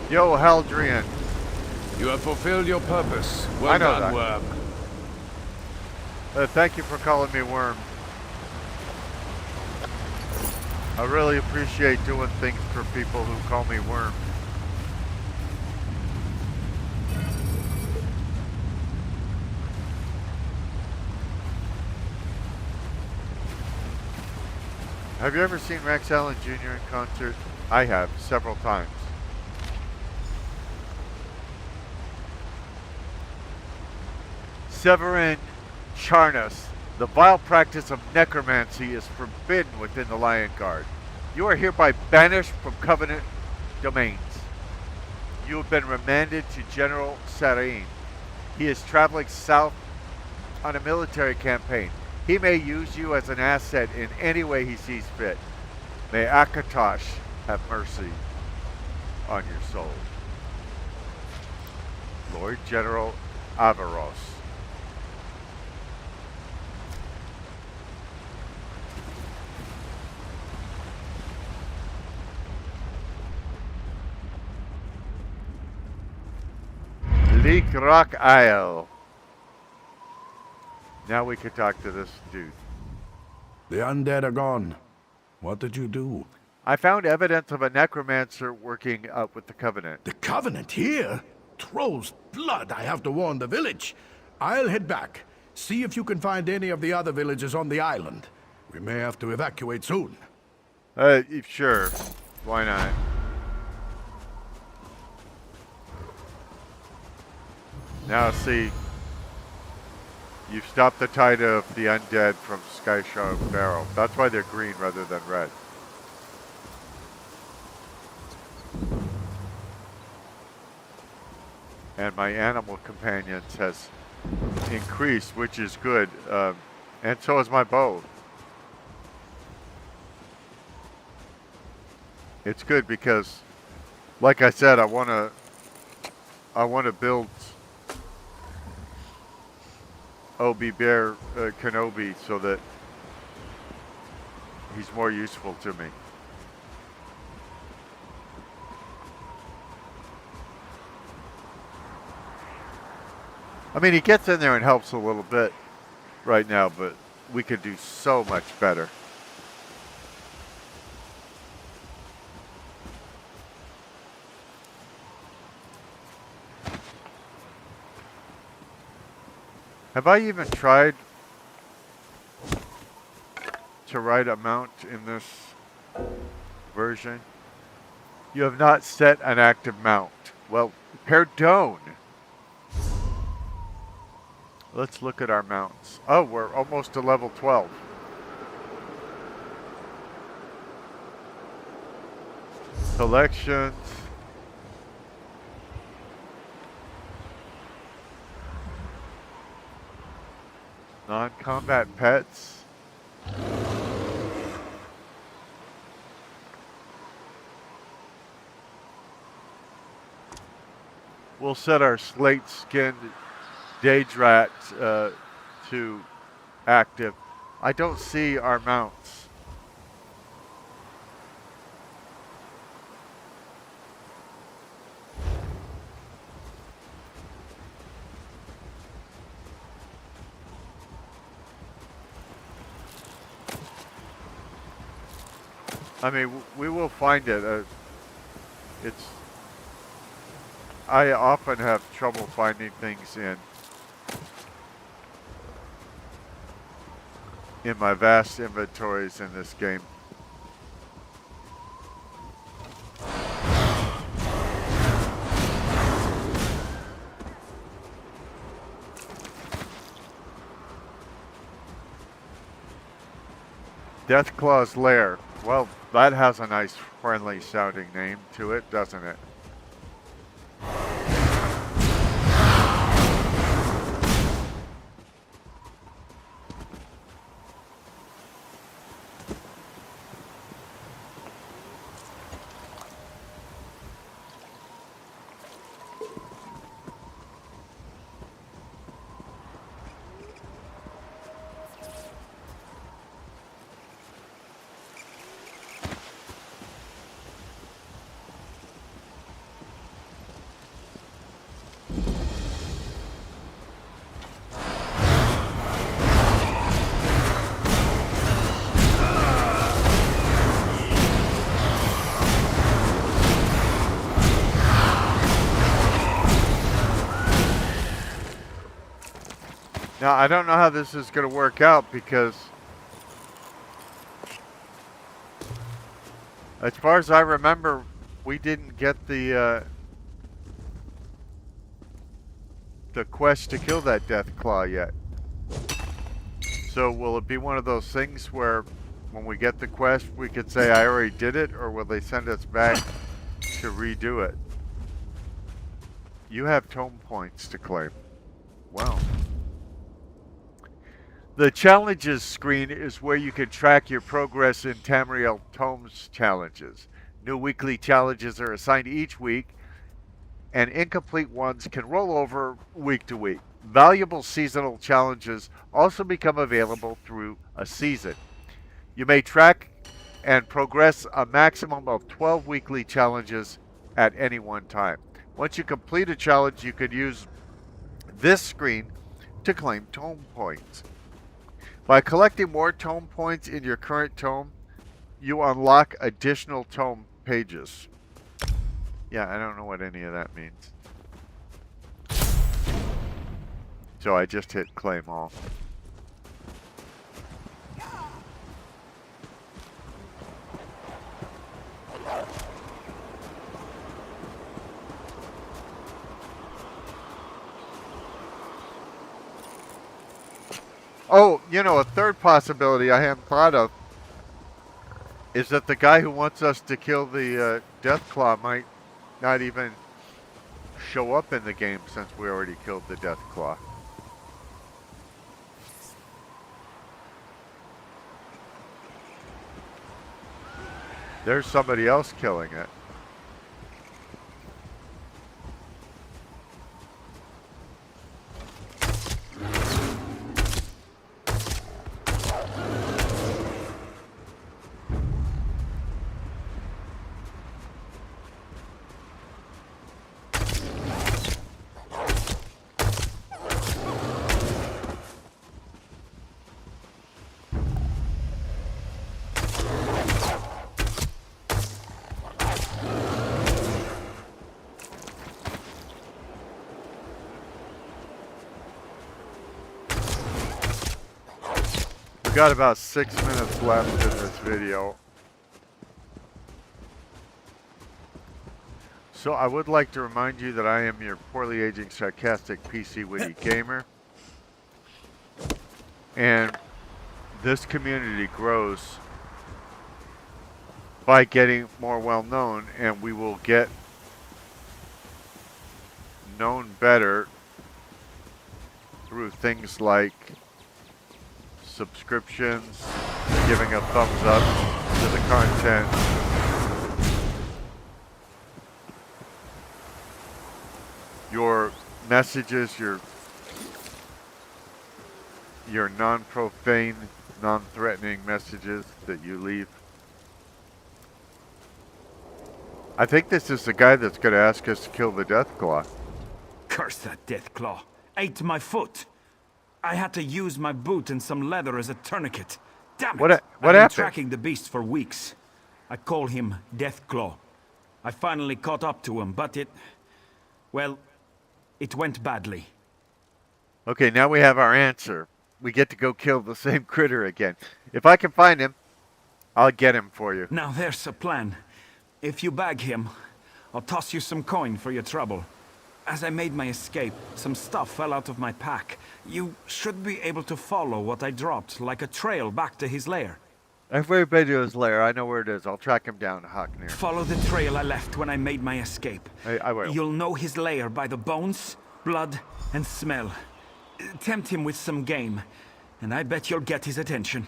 [SPEAKER 1] Yo, Haldrian.
[SPEAKER 12] You have fulfilled your purpose. Well
[SPEAKER 1] I know
[SPEAKER 12] done,
[SPEAKER 1] that.
[SPEAKER 12] Worm.
[SPEAKER 1] Thank you for calling me Worm. I really appreciate doing things for people who call me Worm. Have you ever seen Rex Allen Jr. in concert? I have, several times. Severin Charnas. The vile practice of necromancy is forbidden within the Lion Guard. You are hereby banished from Covenant domains. You have been remanded to General Sarin. He is traveling south on a military campaign. He may use you as an asset in any way he sees fit. May Akatosh have mercy on your soul. Lord General Avaros. Leak Rock Isle. Now we can talk to this dude.
[SPEAKER 18] The undead are gone. What did you do?
[SPEAKER 1] I found evidence of a necromancer working up with the Covenant.
[SPEAKER 18] The Covenant here? Troll's blood, I have to warn the village. I'll head back. See if you can find any of the other villages on the island. We may have to evacuate soon.
[SPEAKER 1] Sure. Why not? Now see, you've stopped the tide of the undead from Skyshaw Barrow. That's why they're green rather than red. And my animal companions has increased, which is good. And so is my bow. It's good because, like I said, I want to build Obi Bear Kenobi so that he's more useful to me. I mean, he gets in there and helps a little bit right now, but we could do so much better. Have I even tried to write a mount in this version? You have not set an active mount. Well, pardon. Let's look at our mounts. Oh, we're almost to level 12. Collections. Non-combat pets. We'll set our slate-skinned Daedrat to active. I don't see our mounts. I mean, we will find it. I often have trouble finding things in my vast inventories in this game. Deathclaw's lair. Well, that has a nice friendly sounding name to it, doesn't it? Now, I don't know how this is going to work out because as far as I remember, we didn't get the quest to kill that Deathclaw yet. So will it be one of those things where when we get the quest, we could say, I already did it, or will they send us back to redo it? You have tome points to claim. Wow. The challenges screen is where you can track your progress in Tamriel Tomes challenges. New weekly challenges are assigned each week, and incomplete ones can roll over week to week. Valuable seasonal challenges also become available through a season. You may track and progress a maximum of 12 weekly challenges at any one time. Once you complete a challenge, you can use this screen to claim tome points. By collecting more tome points in your current tome, you unlock additional tome pages. Yeah, I don't know what any of that means. So I just hit claim all. Oh, you know, a third possibility I hadn't thought of is that the guy who wants us to kill the Deathclaw might not even show up in the game since we already killed the Deathclaw. There's somebody else killing it. We've got about 6 minutes left in this video. So I would like to remind you that I am your poorly aging, sarcastic PC Witty gamer. And this community grows by getting more well known, and we will get known better through things like subscriptions, giving a thumbs up to the content, your messages, your non-profane, non-threatening messages that you leave. I think this is the guy that's going to ask us to kill the Deathclaw.
[SPEAKER 21] Curse that Deathclaw. Ate my foot. I had to use my boot and some leather as a tourniquet. Damn it!
[SPEAKER 1] What
[SPEAKER 21] I've been
[SPEAKER 1] happened?
[SPEAKER 21] tracking the beast for weeks. I call him Deathclaw. I finally caught up to him, but it went badly.
[SPEAKER 1] Okay, now we have our answer. We get to go kill the same critter again. If I can find him, I'll get him for you.
[SPEAKER 21] Now there's a plan. If you bag him, I'll toss you some coin for your trouble. As I made my escape, some stuff fell out of my pack. You should be able to follow what I dropped, like a trail back to his lair.
[SPEAKER 1] I've already been to his lair. I know where it is. I'll track him down, Haknir.
[SPEAKER 21] Follow the trail I left when I made my escape.
[SPEAKER 1] I will.
[SPEAKER 21] You'll know his lair by the bones, blood, and smell. Tempt him with some game, and I bet you'll get his attention.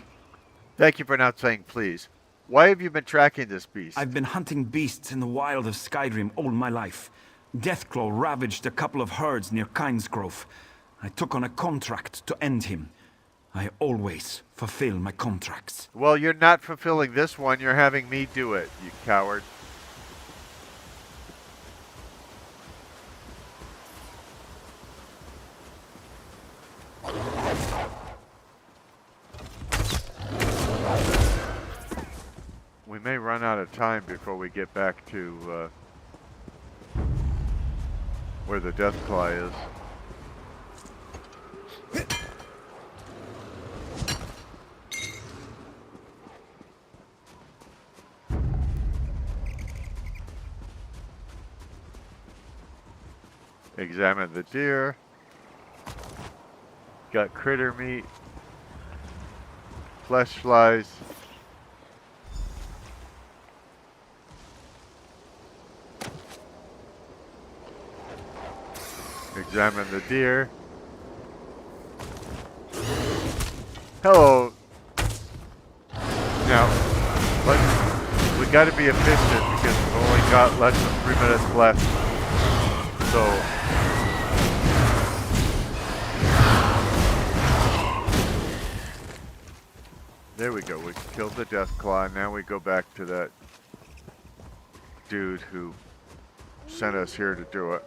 [SPEAKER 1] Thank you for not saying please. Why have you been tracking this beast?
[SPEAKER 21] I've been hunting beasts in the wild of Skyrim all my life. Deathclaw ravaged a couple of herds near Kynesgrove. I took on a contract to end him. I always fulfill my contracts.
[SPEAKER 1] Well, you're not fulfilling this one. You're having me do it, you coward. We may run out of time before we get back to where the Deathclaw is. Examine the deer. Got critter meat. Flesh flies. Examine the deer. Hello. Now, we got to be efficient because we've only got less than 3 minutes left. So. There we go. We killed the Deathclaw. Now we go back to that dude who sent us here to do it.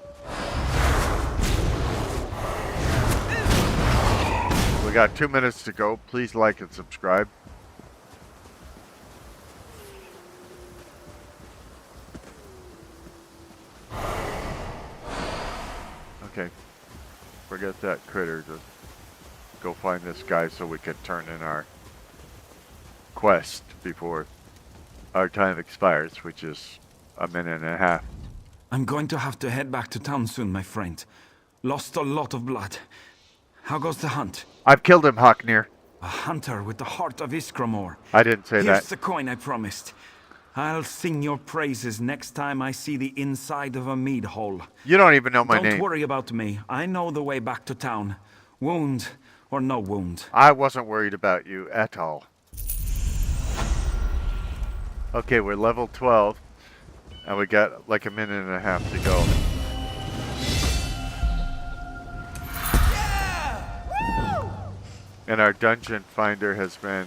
[SPEAKER 1] We got 2 minutes to go. Please like and subscribe. Okay. Forget that critter. Just go find this guy so we can turn in our quest before our time expires, which is a minute and a half.
[SPEAKER 21] I'm going to have to head back to town soon, my friend. Lost a lot of blood. How goes the hunt?
[SPEAKER 1] I've killed him, Haknir.
[SPEAKER 21] A hunter with the heart of Iskramor.
[SPEAKER 1] I didn't say that.
[SPEAKER 21] Here's the coin I promised. I'll sing your praises next time I see the inside of a mead hall.
[SPEAKER 1] You don't even know my name.
[SPEAKER 21] Don't worry about me. I know the way back to town. Wound or no wound.
[SPEAKER 1] I wasn't worried about you at all. Okay, we're level 12, and we got like a minute and a half to go. And our dungeon finder has been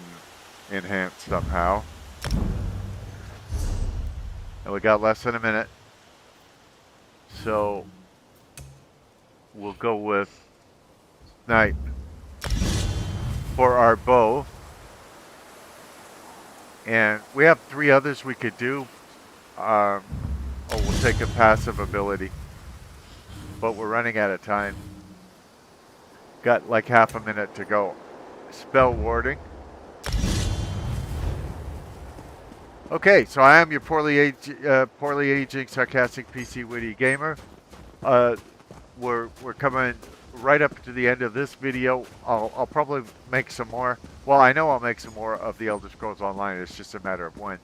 [SPEAKER 1] enhanced somehow. And we got less than a minute. So we'll go with Knight for our bow. And we have 3 others we could do. We'll take a passive ability. But we're running out of time. Got like half a minute to go. Spell warding. Okay, so I am your poorly aging, sarcastic PC witty gamer. We're coming right up to the end of this video. I'll probably make some more. Well, I know I'll make some more of the Elder Scrolls Online. It's just a matter of when.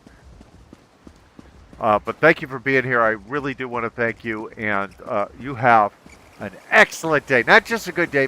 [SPEAKER 1] But thank you for being here. I really do want to thank you, and you have an excellent day. Not just a good day,